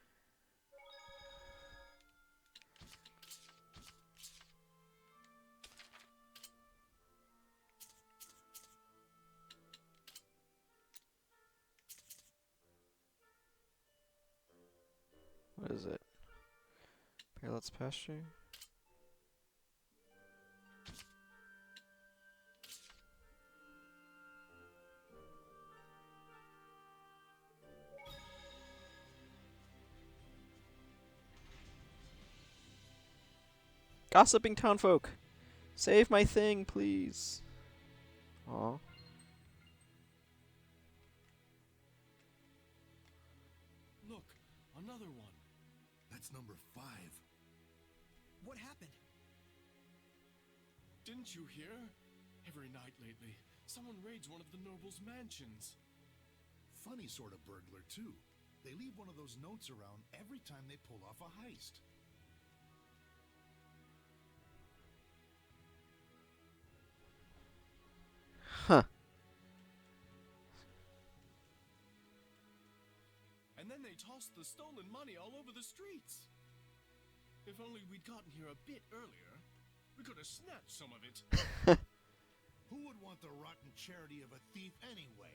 [SPEAKER 1] What is it? Parrot's pasture? Gossiping townfolk! Save my thing, please! Aw.
[SPEAKER 15] Look, another one.
[SPEAKER 18] That's number 5.
[SPEAKER 17] What happened?
[SPEAKER 15] Didn't you hear? Every night lately, someone raids one of the nobles' mansions.
[SPEAKER 18] Funny sort of burglar, too. They leave one of those notes around every time they pull off a heist.
[SPEAKER 1] Huh.
[SPEAKER 15] And then they tossed the stolen money all over the streets. If only we'd gotten here a bit earlier, we could have snatched some of it.
[SPEAKER 18] Who would want the rotten charity of a thief anyway?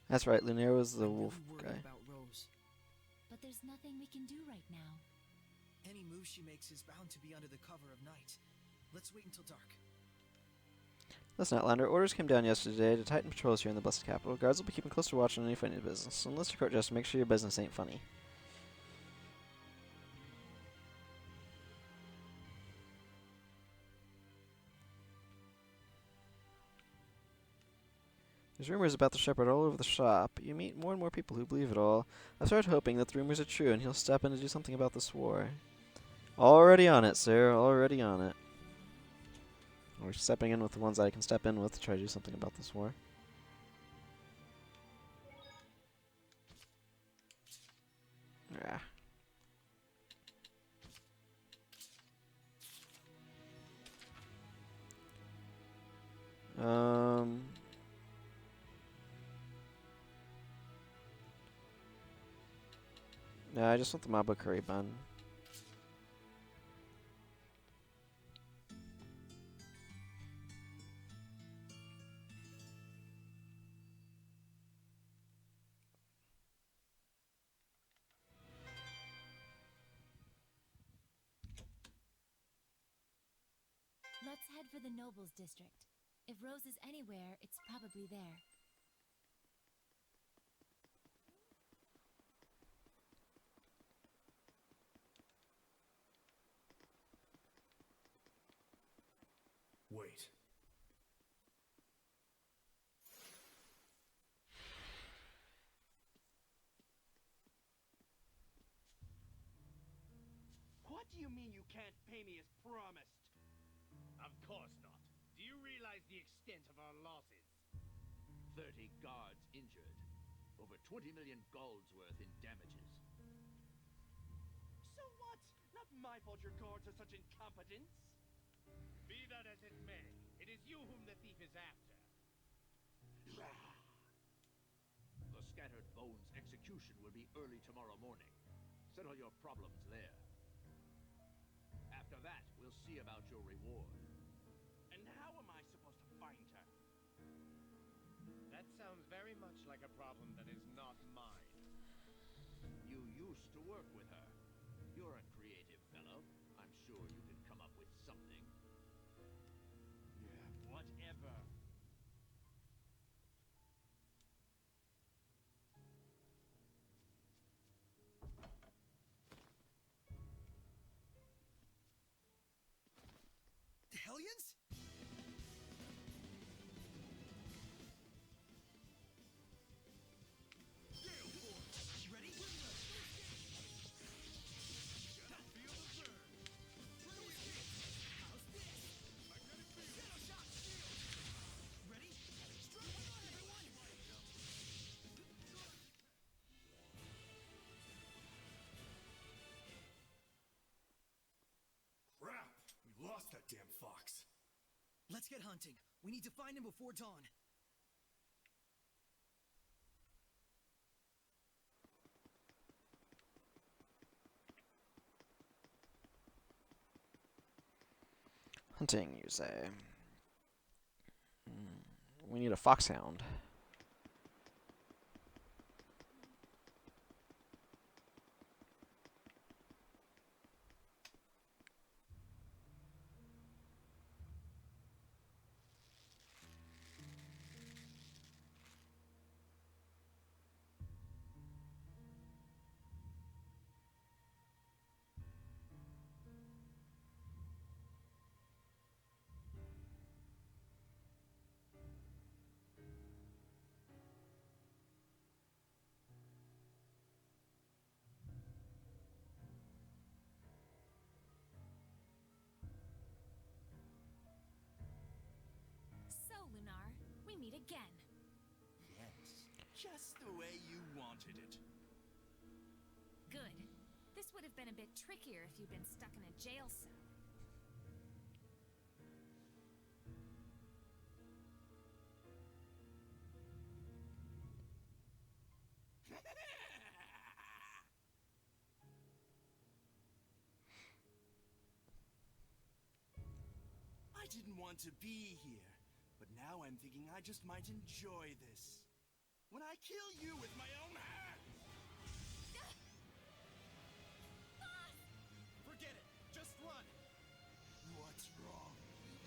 [SPEAKER 1] That's right, Lunaire was the wolf
[SPEAKER 8] Worried
[SPEAKER 1] guy.
[SPEAKER 8] about Rose.
[SPEAKER 5] But there's nothing we can do right now.
[SPEAKER 17] Any move she makes is bound to be under the cover of night. Let's wait until dark.
[SPEAKER 1] Listen, Outlander, orders came down yesterday to tighten patrols here in the Blessed Capital. Guards will be keeping closer watch on any funny business. So enlist a court just to make sure your business ain't funny. There's rumors about the shepherd all over the shop. You meet more and more people who believe it all. I've started hoping that the rumors are true and he'll step in to do something about this war. Already on it, sir. Already on it. We're stepping in with the ones I can step in with to try to do something about this war. Yeah. Yeah, I just want the Mabo curry bun.
[SPEAKER 5] Let's head for the Nobles District. If Rose is anywhere, it's probably there.
[SPEAKER 4] wait.
[SPEAKER 20] What do you mean you can't pay me as promised?
[SPEAKER 21] Of course not. Do you realize the extent of our losses? 30 guards injured. Over 20 million gold's worth in damages.
[SPEAKER 20] So what? Not my fault your guards are such incompetents.
[SPEAKER 21] Be that as it may, it is you whom the thief is after. The Scattered Bones execution will be early tomorrow morning. Settle your problems there. After that, we'll see about your reward.
[SPEAKER 20] And how am I supposed to find her?
[SPEAKER 21] That sounds very much like a problem that is not mine. You used to work with her. You're a creative fellow. I'm sure you can come up with something.
[SPEAKER 20] Yeah, whatever.
[SPEAKER 17] The Hellions? Ready?
[SPEAKER 11] Feel the burn.
[SPEAKER 17] How's this? Shadow shot! Ready? Strike! Come on, everyone!
[SPEAKER 4] Crap! We lost that damn fox.
[SPEAKER 17] Let's get hunting. We need to find him before dawn.
[SPEAKER 1] Hunting, you say? We need a foxhound.
[SPEAKER 5] So, Lunar, we meet again.
[SPEAKER 15] Yes, just the way you wanted it.
[SPEAKER 5] Good. This would have been a bit trickier if you'd been stuck in a jail cell.
[SPEAKER 15] I didn't want to be here, but now I'm thinking I just might enjoy this. When I kill you with my own hands!
[SPEAKER 20] Forget it. Just run.
[SPEAKER 15] What's wrong?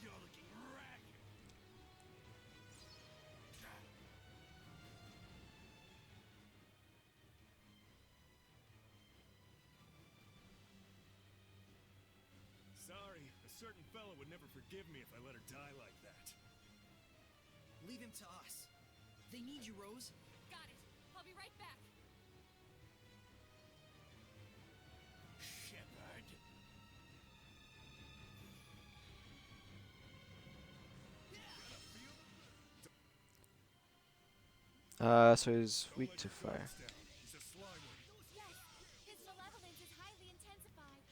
[SPEAKER 15] You're looking ragged.
[SPEAKER 4] Sorry, a certain fella would never forgive me if I let her die like that.
[SPEAKER 17] Leave him to us. They need you, Rose.
[SPEAKER 10] Got it. I'll be right back.
[SPEAKER 15] Shepard.
[SPEAKER 1] So he's weak to fire.
[SPEAKER 4] He's a slime one.
[SPEAKER 5] Yes, his malevolence is highly intensified.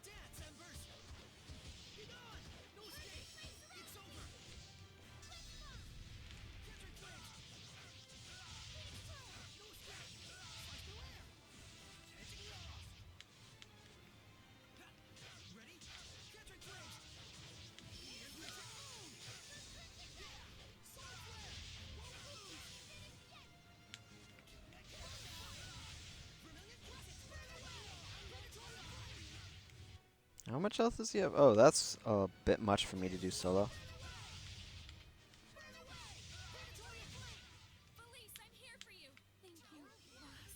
[SPEAKER 17] Dance, Embers! Be gone! No escape! It's over! Kendrick Flame! No escape! Flash to air! Catching lost! Ready? Kendrick Flame! Here's the zone! Yeah! Solar Flare! Won't lose! Vermilion Classic! Burn away! Predatory Flame!
[SPEAKER 1] How much health does he have? Oh, that's a bit much for me to do solo.
[SPEAKER 10] Felice, I'm here for you. Thank you, boss.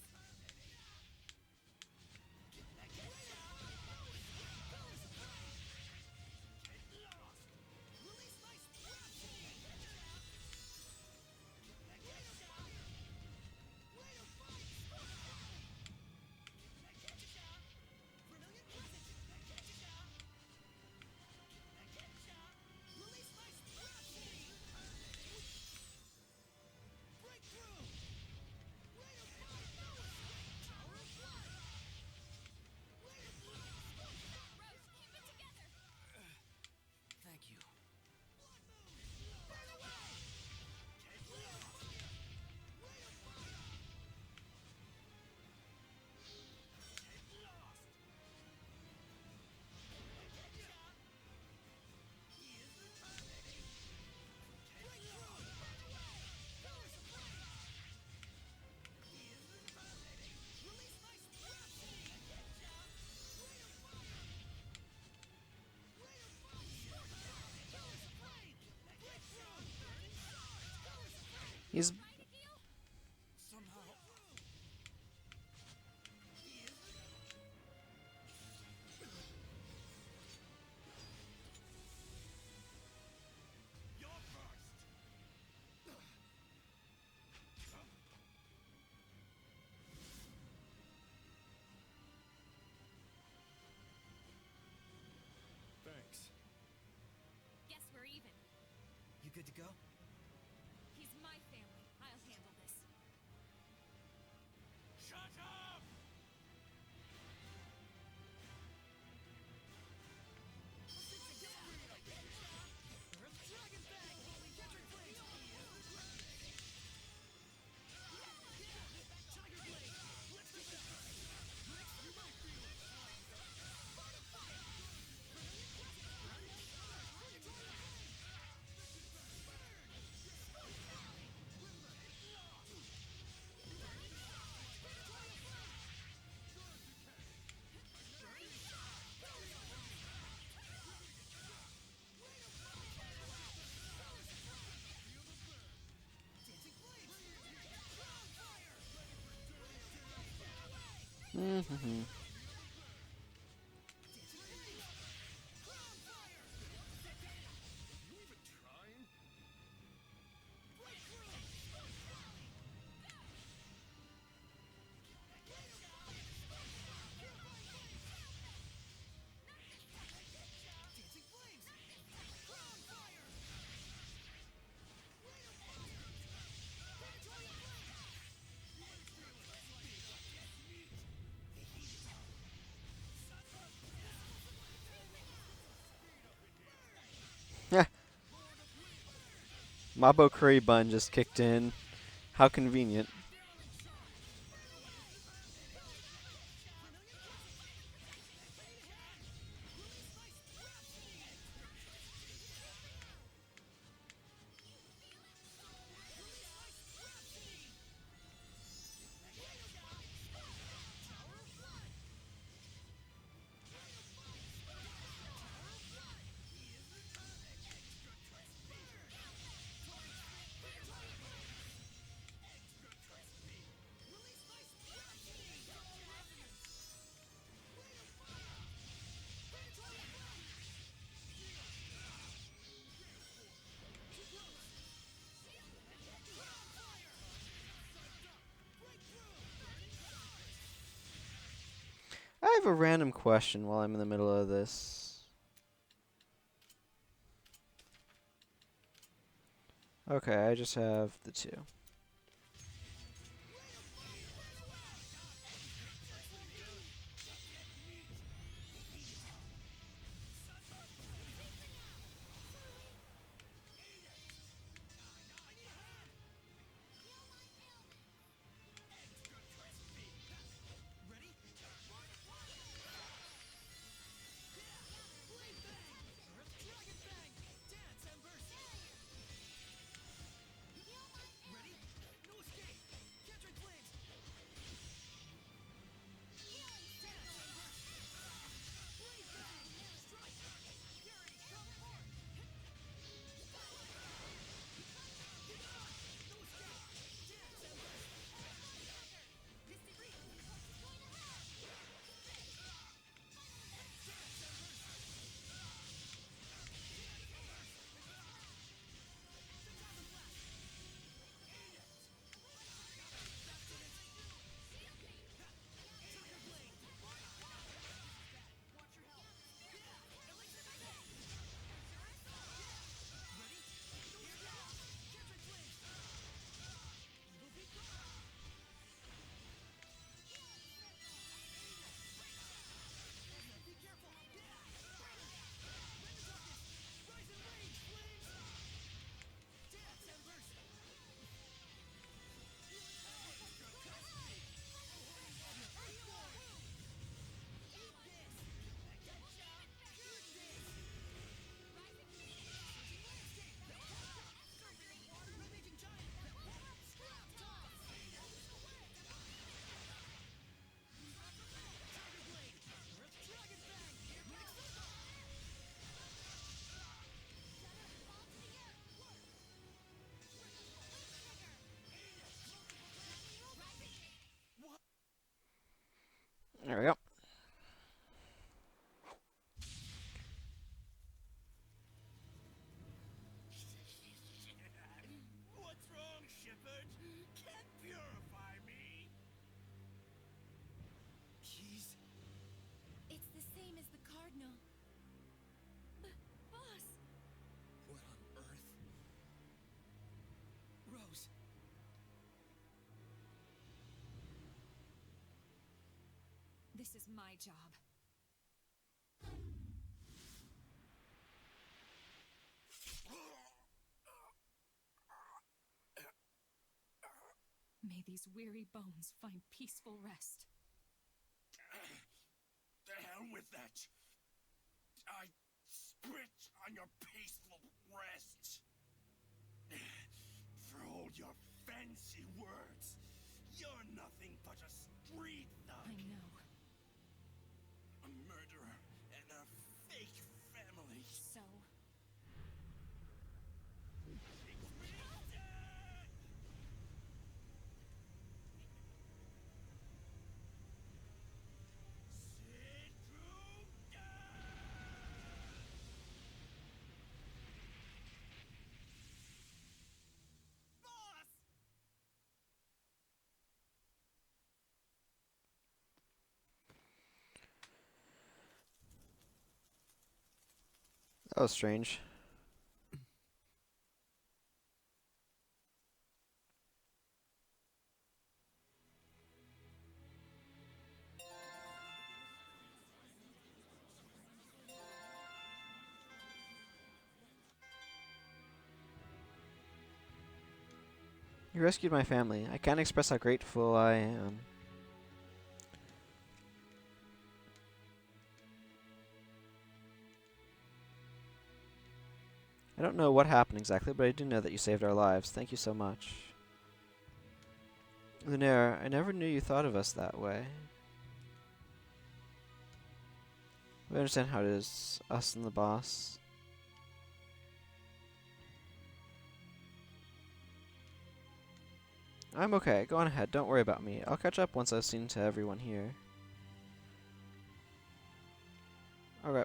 [SPEAKER 1] He's
[SPEAKER 17] Somehow. You're first.
[SPEAKER 4] Thanks.
[SPEAKER 6] Guess we're even.
[SPEAKER 17] You good to go?
[SPEAKER 6] He's my family. I'll handle this.
[SPEAKER 15] Shut up!
[SPEAKER 1] Mm-hmm. Yeah. Mabo Curry Bun just kicked in. How convenient. I have a random question while I'm in the middle of this. Okay, I just have the two.
[SPEAKER 6] This is my job. May these weary bones find peaceful rest.
[SPEAKER 15] The hell with that! I spit on your peaceful rest! For all your fancy words, you're nothing but a street thug!
[SPEAKER 6] I know.
[SPEAKER 15] A murderer and a fake family!
[SPEAKER 6] So?
[SPEAKER 1] That was strange. You rescued my family. I can't express how grateful I am. I don't know what happened exactly, but I do know that you saved our lives. Thank you so much. Lunaire, I never knew you thought of us that way. We understand how it is, us and the boss. I'm okay. Go on ahead. Don't worry about me. I'll catch up once I've seen to everyone here. Okay.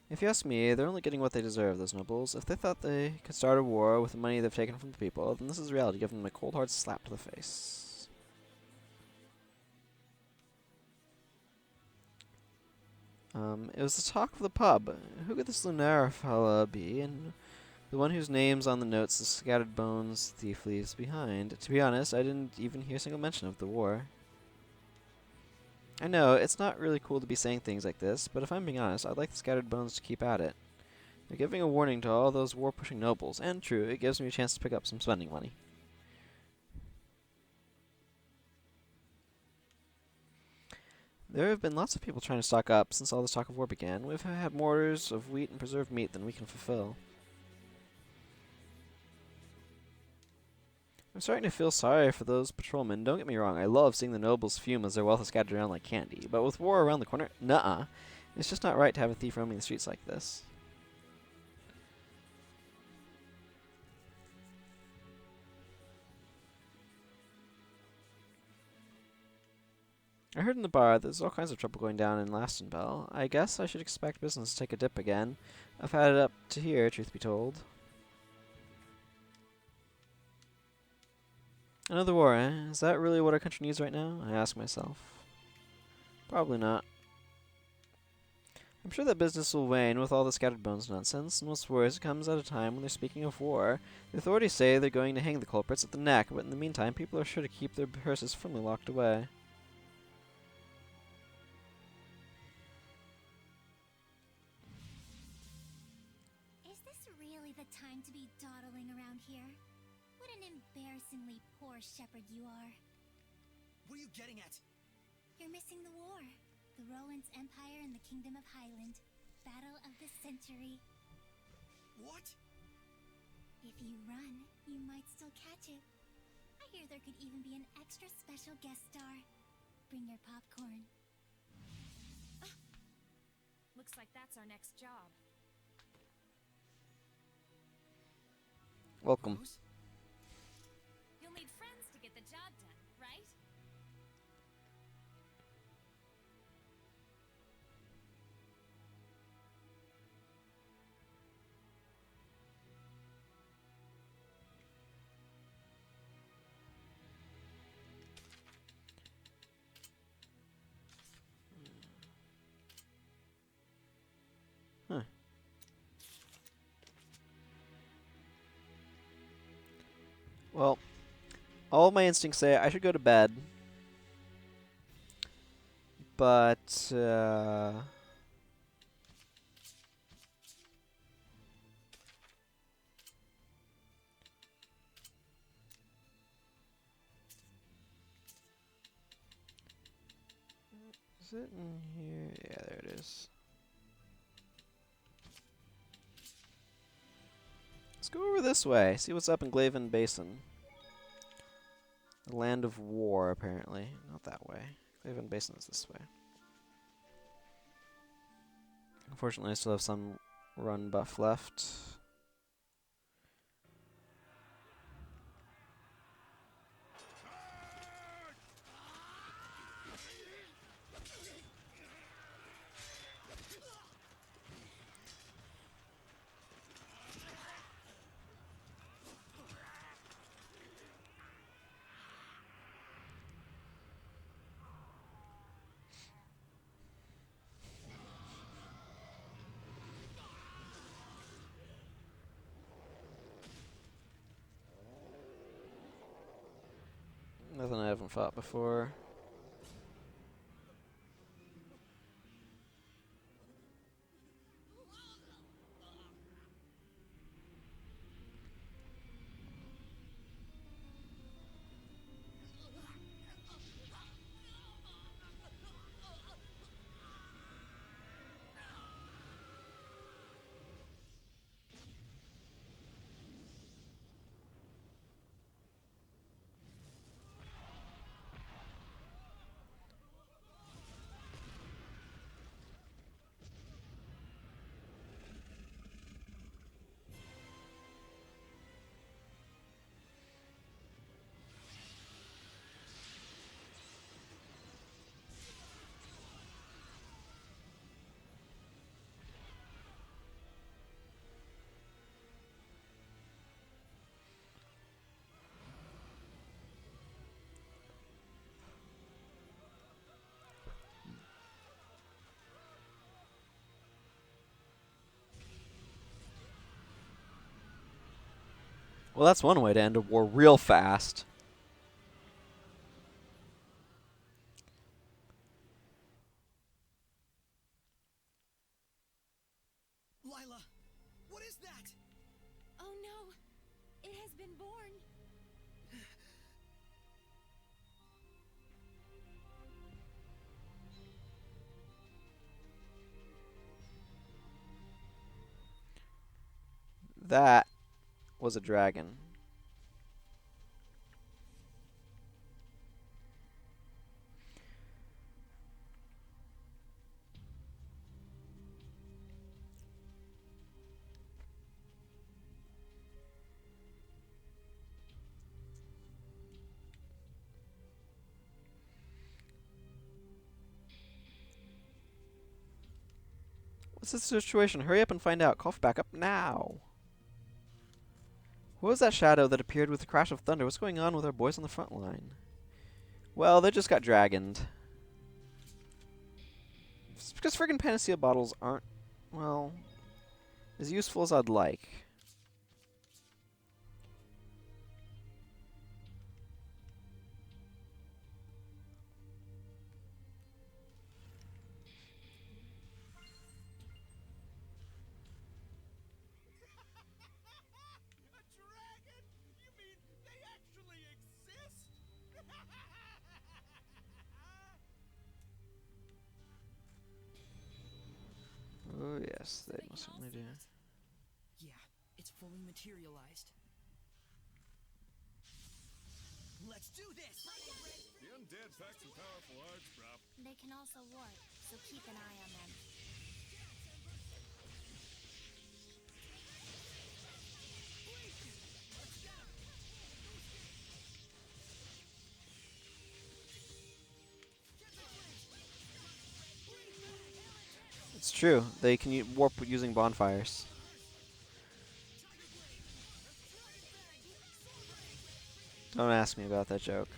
[SPEAKER 1] If you ask me, they're only getting what they deserve, those nobles. If they thought they could start a war with the money they've taken from the people, then this is reality. Give them a cold hard slap to the face. It was the talk of the pub. Who could this Lunaire fella be, and the one whose name's on the notes the scattered bones thief leaves behind? To be honest, I didn't even hear a single mention of the war. I know, it's not really cool to be saying things like this, but if I'm being honest, I'd like the scattered bones to keep at it. They're giving a warning to all those war-pushing nobles, and true, it gives me a chance to pick up some spending money. There have been lots of people trying to stock up since all this talk of war began. We've had more orders of wheat and preserved meat than we can fulfill. I'm starting to feel sorry for those patrolmen. Don't get me wrong, I love seeing the nobles fume as their wealth is scattered around like candy. But with war around the corner, nuh-uh. It's just not right to have a thief roaming the streets like this. I heard in the bar there's all kinds of trouble going down in Lastenbell. I guess I should expect business to take a dip again. I've had it up to here, truth be told. Another war, eh? Is that really what our country needs right now? I ask myself. Probably not. I'm sure that business will wane with all the scattered bones nonsense, and what's worse, it comes at a time when they're speaking of war. The authorities say they're going to hang the culprits at the neck, but in the meantime, people are sure to keep their purses firmly locked away.
[SPEAKER 7] Is this really the time to be dawdling around here? What an embarrassingly poor shepherd you are.
[SPEAKER 17] What are you getting at?
[SPEAKER 7] You're missing the war. The Roland's Empire and the Kingdom of Highland. Battle of the Century.
[SPEAKER 17] What?
[SPEAKER 7] If you run, you might still catch it. I hear there could even be an extra special guest star. Bring your popcorn.
[SPEAKER 6] Looks like that's our next job.
[SPEAKER 1] Welcome.
[SPEAKER 6] You'll need friends to get the job done, right?
[SPEAKER 1] All of my instincts say I should go to bed. But, is it in here? Yeah, there it is. Let's go over this way. See what's up in Glaven Basin. The land of war, apparently. Not that way. Glaven Basin is this way. Unfortunately, I still have some run buff left. Nothing I haven't fought before. Well, that's one way to end a war real fast.
[SPEAKER 17] Lila, what is that?
[SPEAKER 5] Oh no! It has been born!
[SPEAKER 1] That was a dragon. What's the situation? Hurry up and find out. Call for backup now. What was that shadow that appeared with the crash of thunder? What's going on with our boys on the front line? Well, they just got dragoned. It's because friggin' Panacea bottles aren't, well, as useful as I'd like. Oh yes, they most certainly do.
[SPEAKER 8] Yeah, it's fully materialized.
[SPEAKER 17] Let's do this!
[SPEAKER 4] The undead pack some powerful arts, bro.
[SPEAKER 7] They can also warp, so keep an eye on them.
[SPEAKER 1] It's true. They can warp using bonfires. Don't ask me about that joke.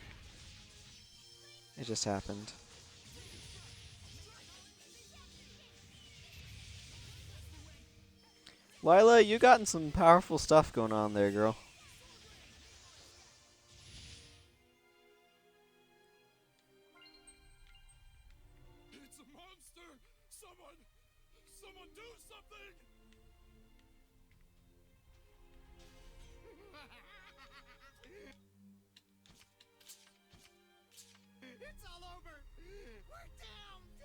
[SPEAKER 1] It just happened. Lila, you gotten some powerful stuff going on there, girl.
[SPEAKER 14] Someone do something!
[SPEAKER 2] It's all over! We're doomed!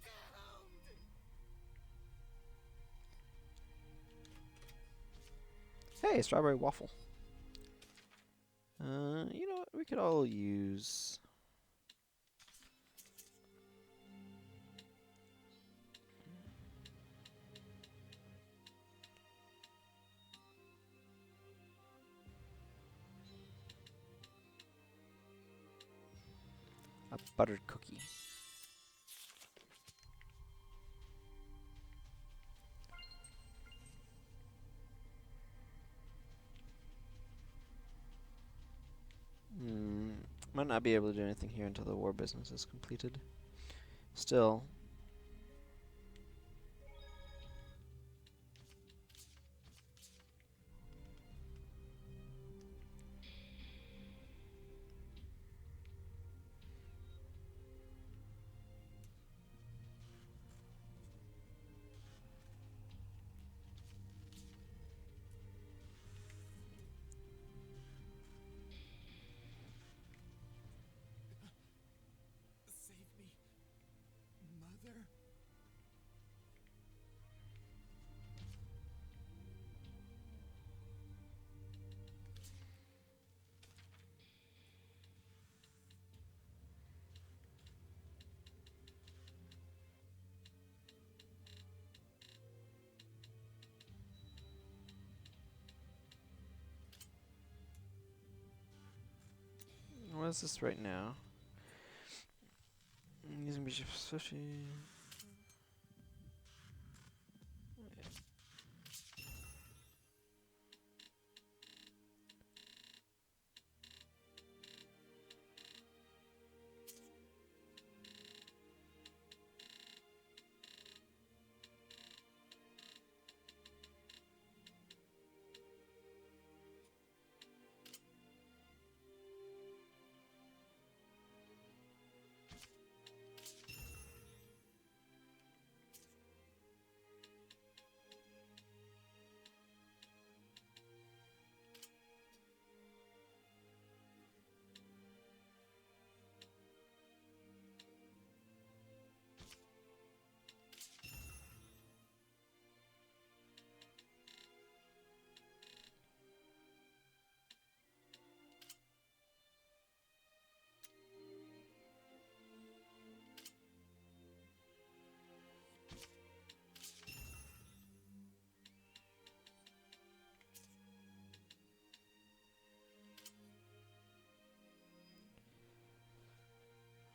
[SPEAKER 2] Doomed!
[SPEAKER 1] Hey, strawberry waffle. You know what? We could all use... a buttered cookie. Might not be able to do anything here until the war business is completed. Still.
[SPEAKER 2] Save me, Mother.
[SPEAKER 1] What is this right now? Using Bishop Sushi.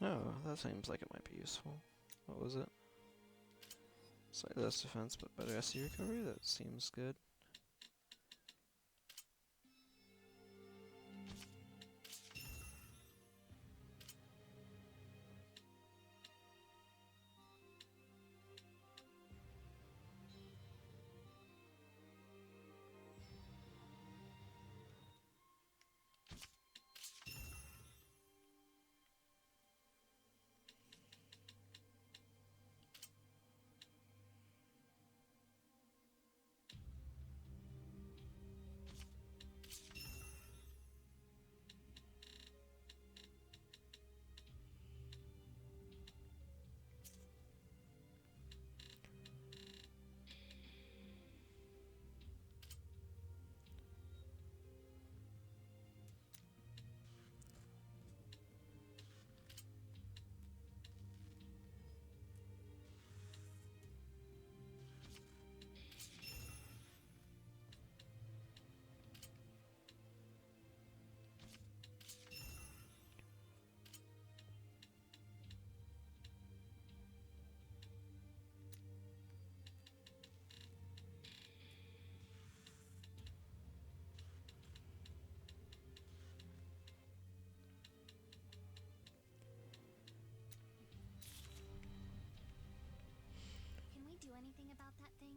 [SPEAKER 1] Oh, that seems like it might be useful. What was it? Slightly less defense, but better SC recovery? That seems good.
[SPEAKER 7] Can we do anything about that thing?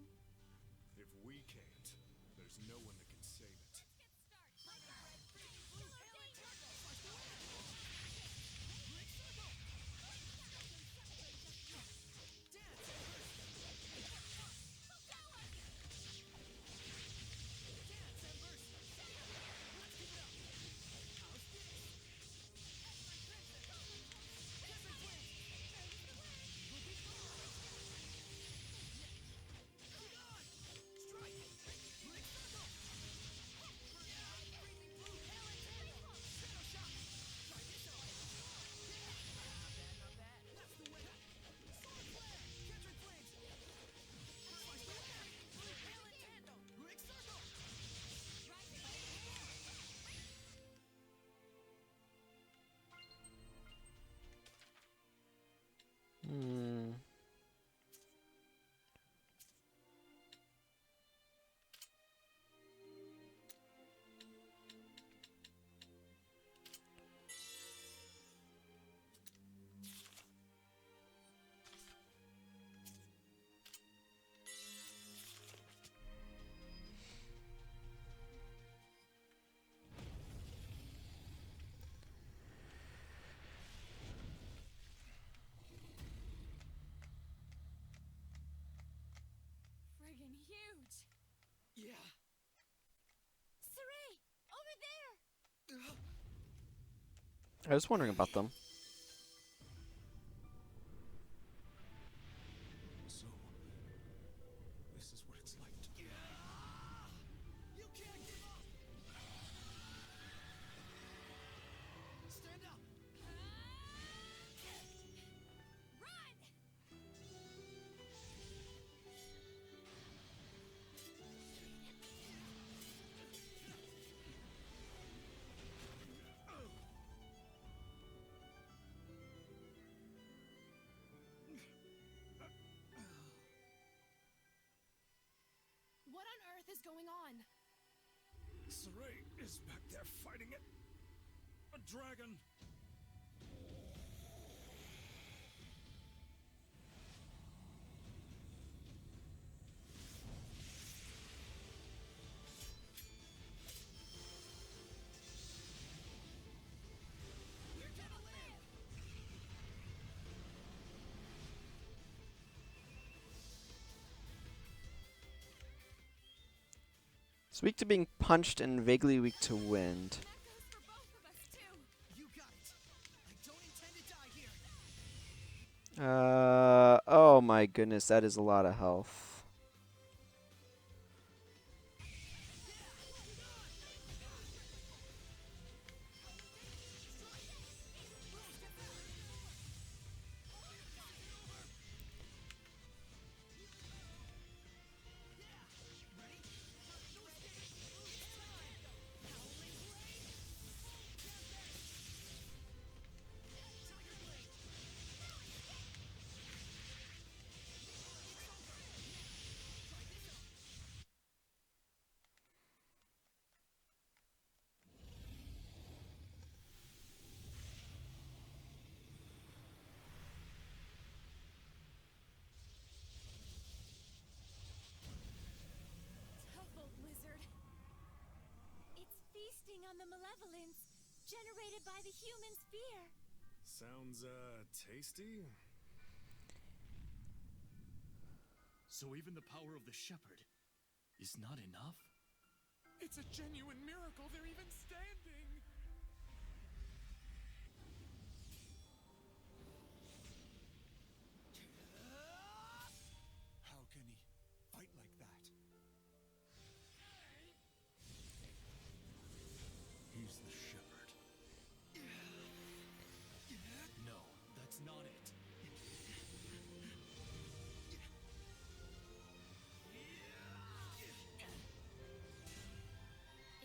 [SPEAKER 4] If we can't, there's no one that can save it.
[SPEAKER 8] Dad,
[SPEAKER 1] I was wondering about them.
[SPEAKER 11] So, this is what it's like to be.
[SPEAKER 17] You can't give up! Stand up!
[SPEAKER 5] Run!
[SPEAKER 10] What on earth is going on?
[SPEAKER 11] Saray is back there fighting it. A dragon.
[SPEAKER 1] It's weak to being punched and vaguely weak to wind.
[SPEAKER 17] You got it. I don't intend to die here.
[SPEAKER 1] Oh my goodness, that is a lot of health.
[SPEAKER 5] Tough old lizard. It's feasting on the malevolence generated by the human's fear.
[SPEAKER 4] Sounds, tasty?
[SPEAKER 15] So even the power of the shepherd is not enough?
[SPEAKER 11] It's a genuine miracle they're even standing. How can he fight like that? He's the shepherd.
[SPEAKER 15] No, that's not it.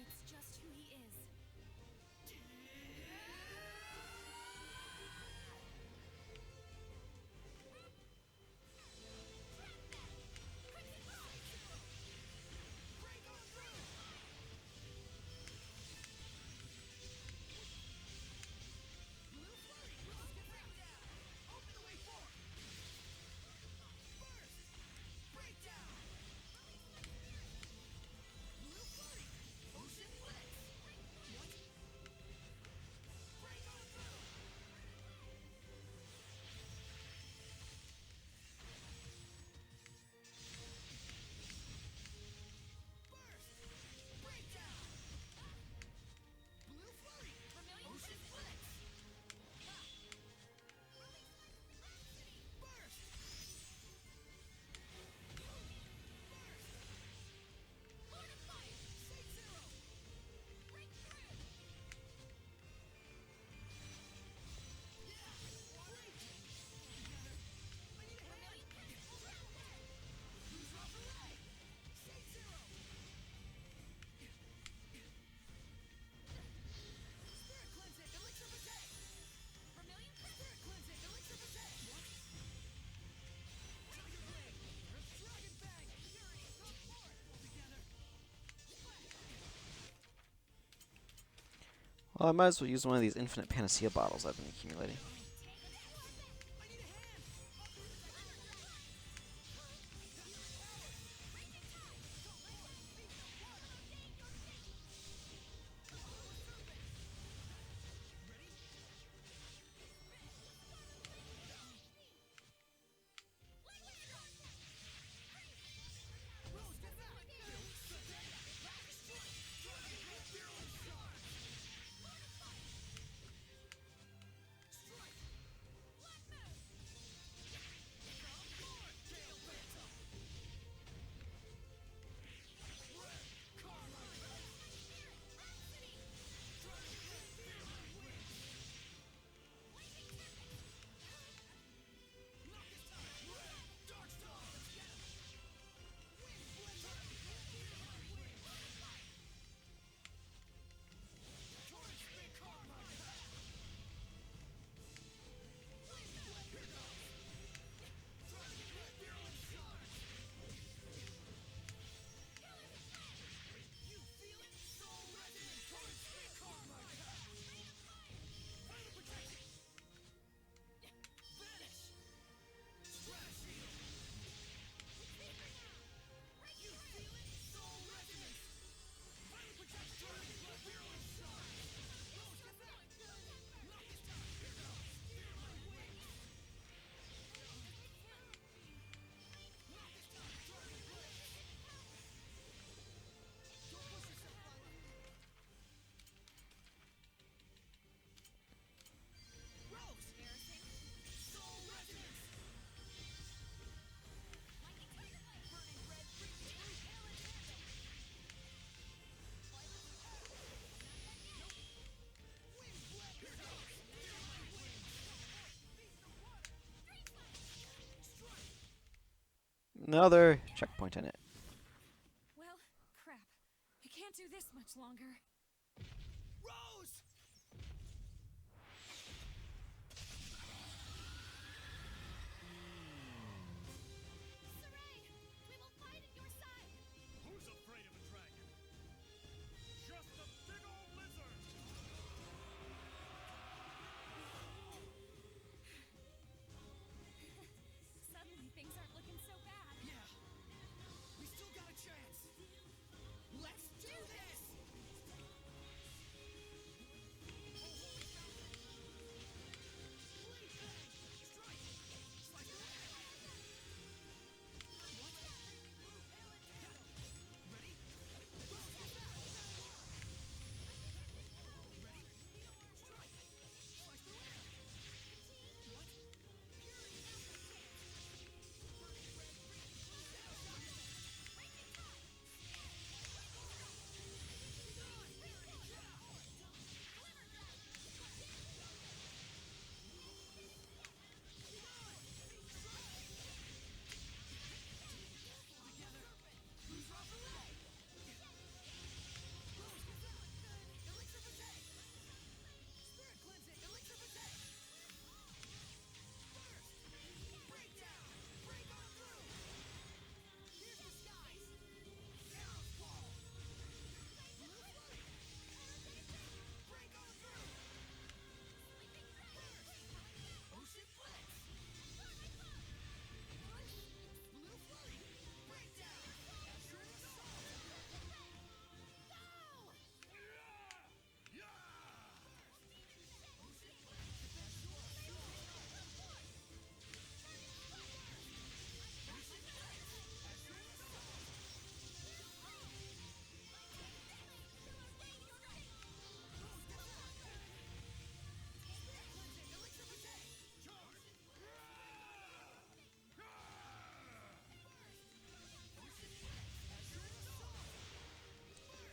[SPEAKER 10] It's just who he is.
[SPEAKER 1] Well, I might as well use one of these infinite panacea bottles I've been accumulating. another checkpoint in it.
[SPEAKER 6] Well, crap. I can't do this much longer.
[SPEAKER 17] Rose!
[SPEAKER 10] Saray, we will fight at your side.
[SPEAKER 15] Who's afraid of a dragon? Just a big old lizard!
[SPEAKER 6] Suddenly, things aren't looking so bad.
[SPEAKER 17] Yeah. We still got a chance. Let's do this!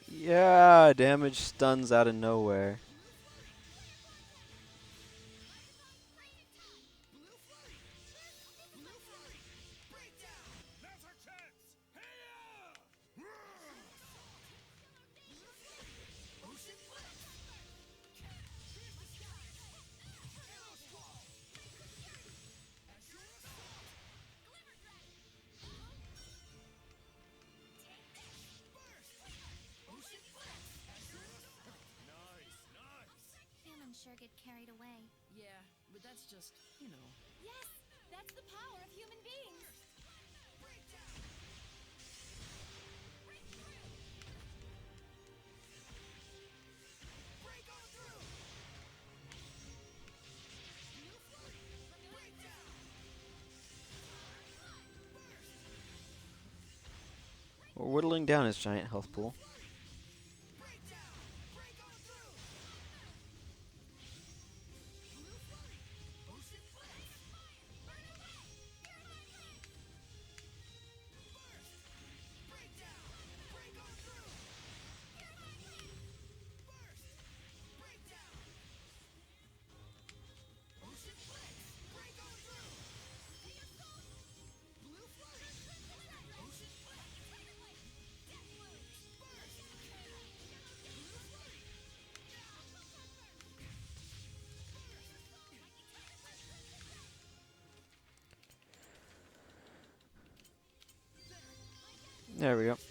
[SPEAKER 1] Yeah, damage stuns out of nowhere.
[SPEAKER 15] Now's our chance! Hey-ya!
[SPEAKER 17] Ocean Blitz! Chaos Wall! Azure Assault! Burst! Ocean Blitz! Azure Assault!
[SPEAKER 12] Nice, nice.
[SPEAKER 7] Humans sure get carried away.
[SPEAKER 8] Yeah, but that's just, you know.
[SPEAKER 10] Yes, that's the power of human beings.
[SPEAKER 17] Breakdown! Break on through! Blue Flurry! Breakdown!
[SPEAKER 1] We're whittling down his giant health pool.
[SPEAKER 17] Breakdown! Break on through! Blue Flurry! Ocean Blitz! Burn away! Burst! Breakdown! Break on through! Burst! Breakdown! Ocean Blitz! Break on through! Blue Flurry! Ocean Blitz! Burst! Blue Flurry!
[SPEAKER 1] There we go.
[SPEAKER 17] Ocean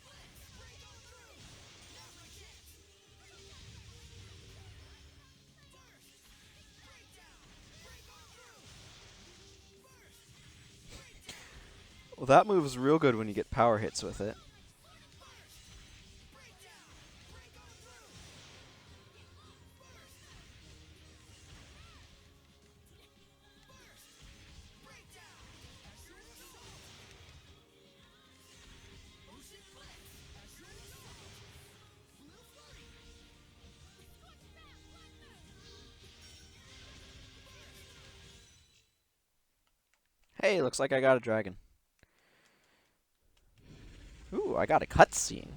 [SPEAKER 17] Blitz! Break on through! Now's our chance! Burst! Breakdown! Break on through! Burst! Breakdown!
[SPEAKER 1] Well, that move's real good when you get power hits with it.
[SPEAKER 17] Breakdown! Break on through! Burst! Breakdown! Azure Assault! Ocean Blitz! Azure Assault! Blue Flurry!
[SPEAKER 1] Hey, looks like I got a dragon. Ooh, I got a cutscene.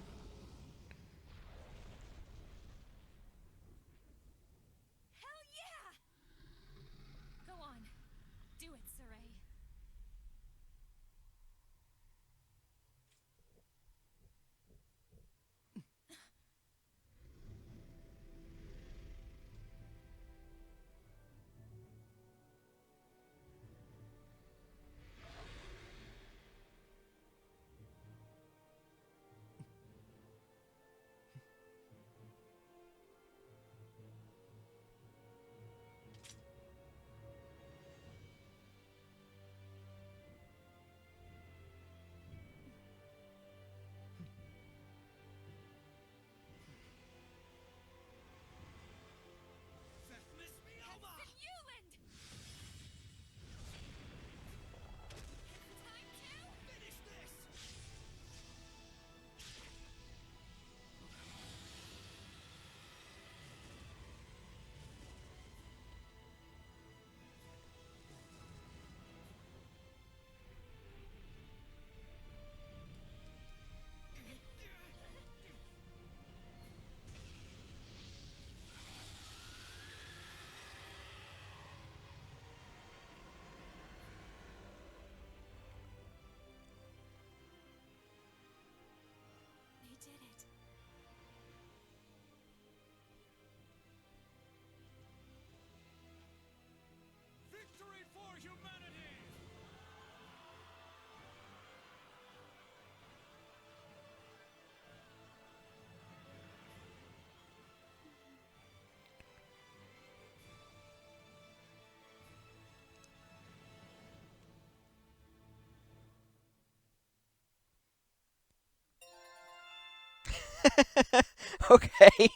[SPEAKER 1] Okay.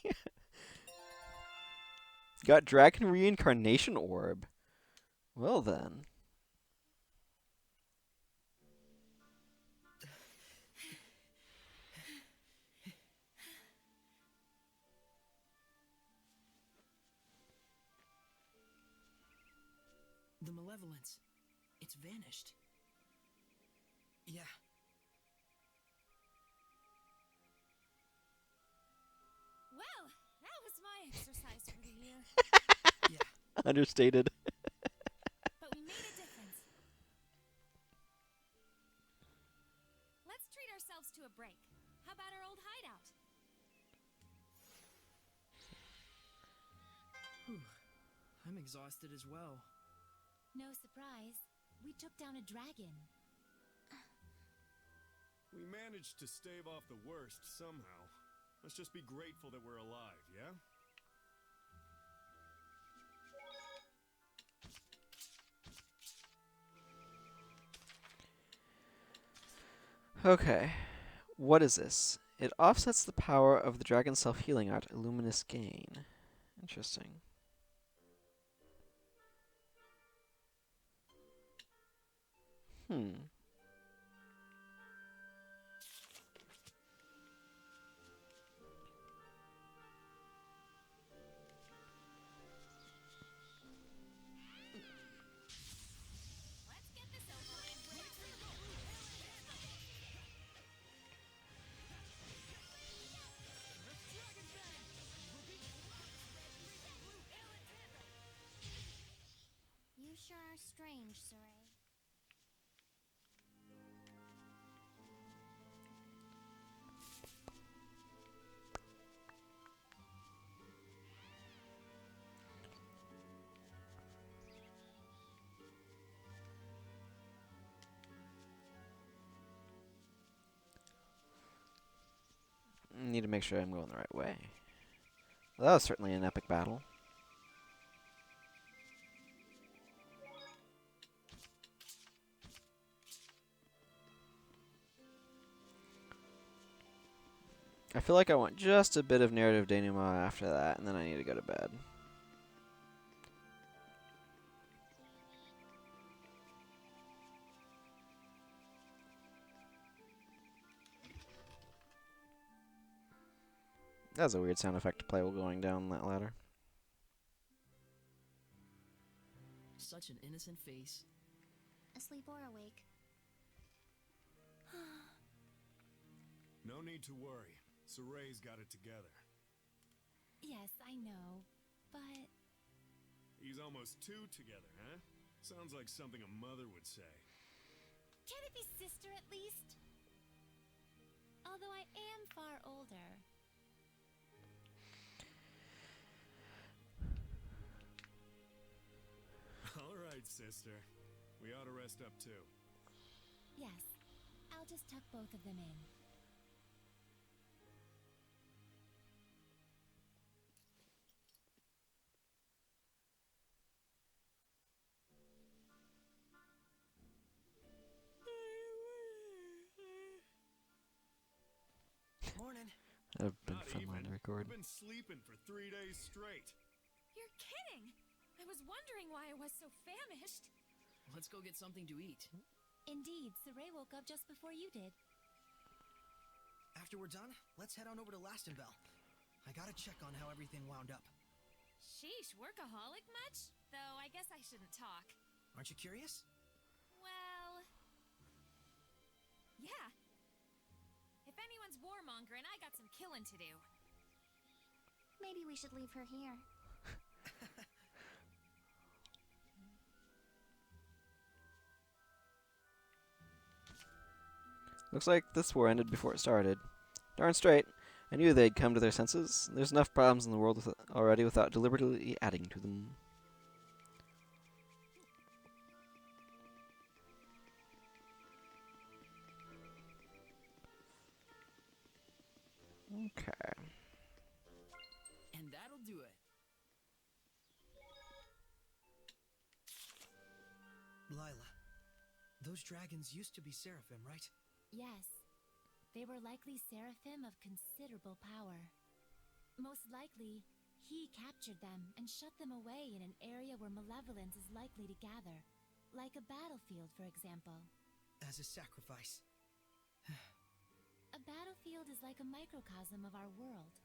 [SPEAKER 1] Got Dragon Reincarnation Orb. Well then.
[SPEAKER 8] The malevolence. It's vanished. Yeah.
[SPEAKER 5] Well, that was my exercise for the year.
[SPEAKER 1] Understated.
[SPEAKER 5] But we made a difference. Let's treat ourselves to a break. How about our old hideout?
[SPEAKER 8] Whew. I'm exhausted as well.
[SPEAKER 5] No surprise. We took down a dragon.
[SPEAKER 4] We managed to stave off the worst somehow. Let's just be grateful that we're alive, yeah?
[SPEAKER 1] Okay. What is this? It offsets the power of the dragon's self-healing art, Illuminous Gain. Interesting. Hmm.
[SPEAKER 5] Let's get this over with.
[SPEAKER 7] You sure are strange, Saray.
[SPEAKER 1] Need to make sure I'm going the right way. Well, that was certainly an epic battle. I feel like I want just a bit of narrative denouement after that, and then I need to go to bed. That was a weird sound effect to play while going down that ladder.
[SPEAKER 8] Such an innocent face.
[SPEAKER 7] Asleep or awake?
[SPEAKER 4] No need to worry. Saray's got it together.
[SPEAKER 5] Yes, I know, but...
[SPEAKER 4] He's almost two together, huh? Sounds like something a mother would say.
[SPEAKER 5] Can it be sister at least? Although I am far older.
[SPEAKER 4] All right, sister. We ought to rest up too.
[SPEAKER 5] Yes, I'll just tuck both of them in.
[SPEAKER 8] Morning.
[SPEAKER 1] That'd have been
[SPEAKER 4] Not
[SPEAKER 1] fun line
[SPEAKER 4] even.
[SPEAKER 1] to record.
[SPEAKER 4] I've been sleeping for 3 days straight.
[SPEAKER 6] You're kidding! I was wondering why I was so famished.
[SPEAKER 8] Let's go get something to eat.
[SPEAKER 5] Indeed, Saray woke up just before you did.
[SPEAKER 17] After we're done, let's head on over to Lastenbell. I gotta check on how everything wound up.
[SPEAKER 6] Sheesh, workaholic much? Though I guess I shouldn't talk.
[SPEAKER 17] Aren't you curious?
[SPEAKER 6] Well... yeah. If anyone's warmongering, I got some killing to do.
[SPEAKER 7] Maybe we should leave her here.
[SPEAKER 1] Looks like this war ended before it started. Darn straight. I knew they'd come to their senses. There's enough problems in the world already without deliberately adding to them. Okay.
[SPEAKER 8] And that'll do it.
[SPEAKER 17] Lila, those dragons used to be seraphim, right?
[SPEAKER 5] Yes. They were likely seraphim of considerable power. Most likely, he captured them and shut them away in an area where malevolence is likely to gather, like a battlefield, for example.
[SPEAKER 17] As a sacrifice.
[SPEAKER 5] A battlefield is like a microcosm of our world.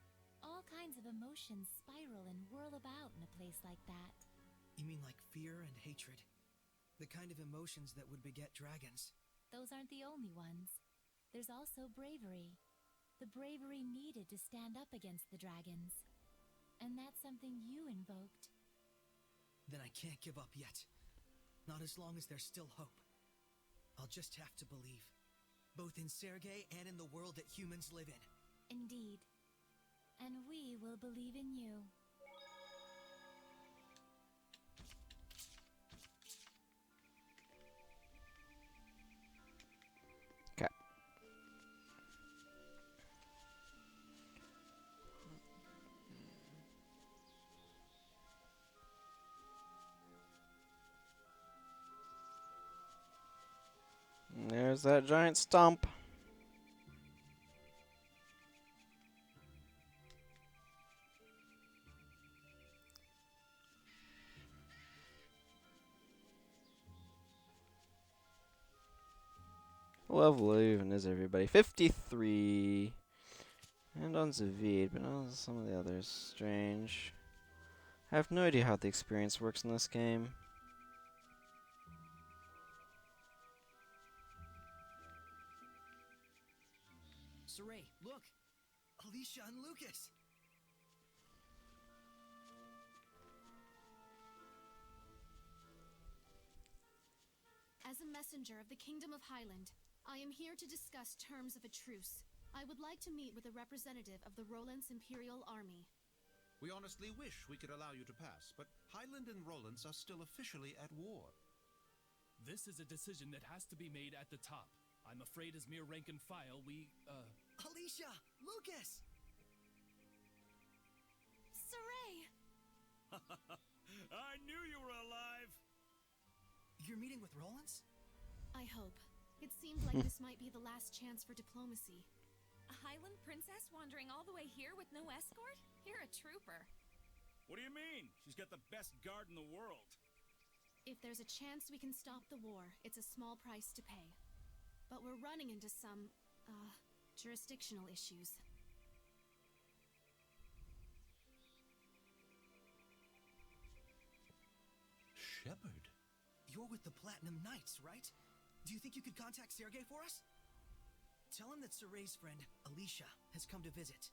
[SPEAKER 5] All kinds of emotions spiral and whirl about in a place like that.
[SPEAKER 17] You mean like fear and hatred? The kind of emotions that would beget dragons?
[SPEAKER 5] Those aren't the only ones. There's also bravery. The bravery needed to stand up against the dragons. And that's something you invoked.
[SPEAKER 17] Then I can't give up yet. Not as long as there's still hope. I'll just have to believe. Both in Sergei and in the world that humans live in.
[SPEAKER 5] Indeed. And we will believe in you.
[SPEAKER 1] Okay. There's that giant stump. Level even is everybody? 53. And on Zavid, but not some of the others. Strange. I have no idea how the experience works in this game.
[SPEAKER 17] Saray, look! Alicia and Lucas!
[SPEAKER 10] As a messenger of the Kingdom of Highland, I am here to discuss terms of a truce. I would like to meet with a representative of the Roland's Imperial Army.
[SPEAKER 16] We honestly wish we could allow you to pass, but Highland and Rollins are still officially at war.
[SPEAKER 9] This is a decision that has to be made at the top. I'm afraid as mere rank and file,
[SPEAKER 17] Alicia! Lucas!
[SPEAKER 10] Saray!
[SPEAKER 15] I knew you were alive!
[SPEAKER 17] You're meeting with Rollins?
[SPEAKER 10] I hope. It seemed like this might be the last chance for diplomacy.
[SPEAKER 6] A Highland princess wandering all the way here with no escort? You're a trooper.
[SPEAKER 15] What do you mean? She's got the best guard in the world.
[SPEAKER 10] If there's a chance we can stop the war, it's a small price to pay. But we're running into some, jurisdictional issues.
[SPEAKER 16] Shepard?
[SPEAKER 17] You're with the Platinum Knights, right? Do you think you could contact Sergei for us? Tell him that Saray's friend, Alicia, has come to visit.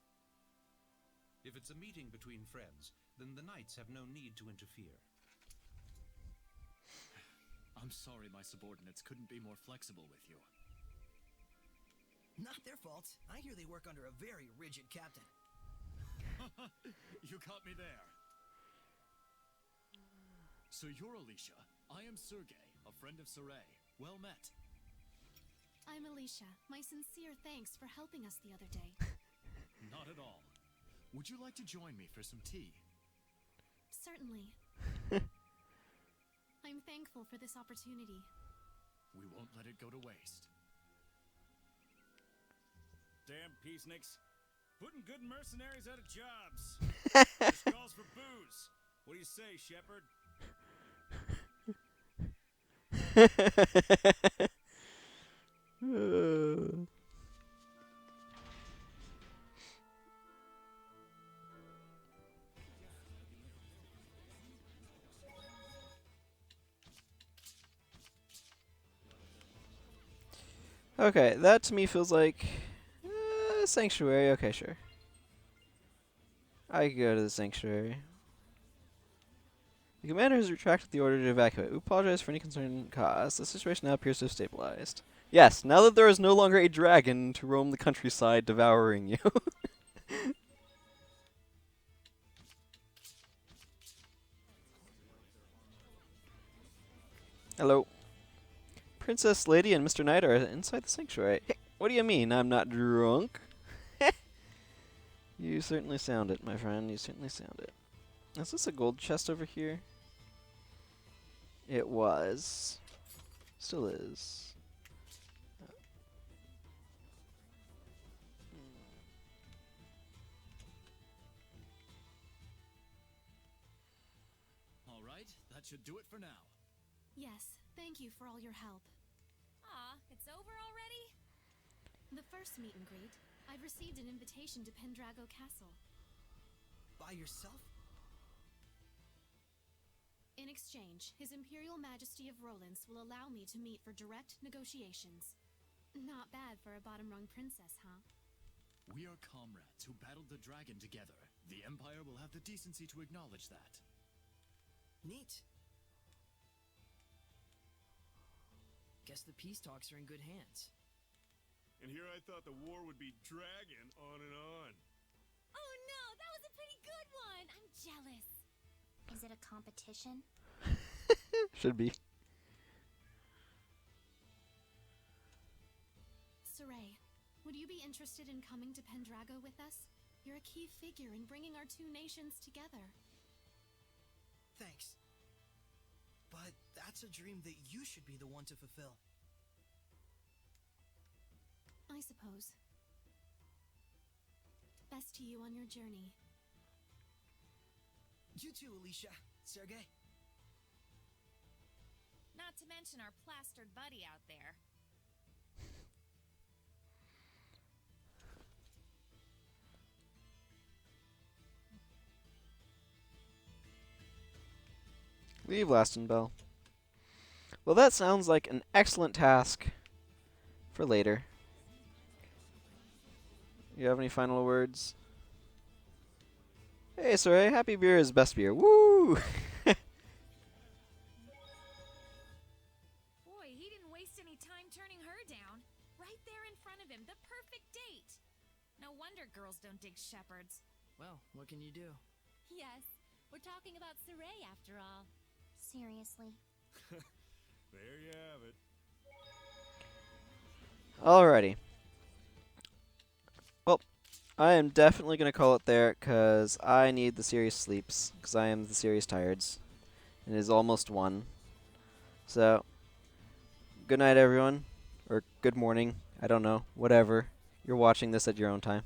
[SPEAKER 16] If it's a meeting between friends, then the Knights have no need to interfere.
[SPEAKER 22] I'm sorry my subordinates couldn't be more flexible with you.
[SPEAKER 17] Not their fault. I hear they work under a very rigid captain.
[SPEAKER 22] You caught me there. So you're Alicia. I am Sergei, a friend of Saray. Well met.
[SPEAKER 10] I'm Alicia. My sincere thanks for helping us the other day.
[SPEAKER 22] Not at all. Would you like to join me for some tea?
[SPEAKER 10] Certainly. I'm thankful for this opportunity.
[SPEAKER 22] We won't let it go to waste.
[SPEAKER 15] Damn peaceniks. Putting good mercenaries out of jobs. This calls for booze. What do you say, Shepard?
[SPEAKER 1] Okay, that to me feels like sanctuary. Okay, sure. I can go to the sanctuary. The commander has retracted the order to evacuate. We apologize for any concern caused. The situation now appears to have stabilized. Yes, now that there is no longer a dragon to roam the countryside devouring you. Hello. Princess Lady and Mr. Knight are inside the sanctuary. Hey, what do you mean I'm not drunk? You certainly sound it, my friend. You certainly sound it. Is this a gold chest over here? It was. Still is.
[SPEAKER 22] That should do it for now.
[SPEAKER 10] Yes, thank you for all your help.
[SPEAKER 5] Aw, it's over already?
[SPEAKER 10] The first meet and greet, I've received an invitation to Pendrago Castle.
[SPEAKER 17] By yourself?
[SPEAKER 10] In exchange, His Imperial Majesty of Rollins will allow me to meet for direct negotiations. Not bad for a bottom-rung princess, huh?
[SPEAKER 22] We are comrades who battled the dragon together. The Empire will have the decency to acknowledge that.
[SPEAKER 8] Neat. Guess the peace talks are in good hands.
[SPEAKER 4] And here I thought the war would be dragging on and on.
[SPEAKER 5] Oh no, that was a pretty good one! I'm jealous.
[SPEAKER 7] Is it a competition?
[SPEAKER 1] Should be.
[SPEAKER 10] Saray, would you be interested in coming to Pendrago with us? You're a key figure in bringing our two nations together.
[SPEAKER 17] Thanks. But that's a dream that you should be the one to fulfill.
[SPEAKER 10] I suppose. Best to you on your journey.
[SPEAKER 17] You too, Alicia. Sergey.
[SPEAKER 5] Not to mention our plastered buddy out there.
[SPEAKER 1] Leave Bell. Well, that sounds like an excellent task for later. You have any final words? Hey, Saray, happy beer is best beer. Woo!
[SPEAKER 5] Boy, he didn't waste any time turning her down. Right there in front of him, the perfect date. No wonder girls don't dig shepherds.
[SPEAKER 8] Well, what can you do?
[SPEAKER 5] Yes, we're talking about Saray after all.
[SPEAKER 7] Seriously.
[SPEAKER 4] There you have it.
[SPEAKER 1] Alrighty. Well, I am definitely going to call it there because I need the serious sleeps because I am the serious tireds. It is almost 1. So, good night, everyone. Or good morning. I don't know. Whatever. You're watching this at your own time.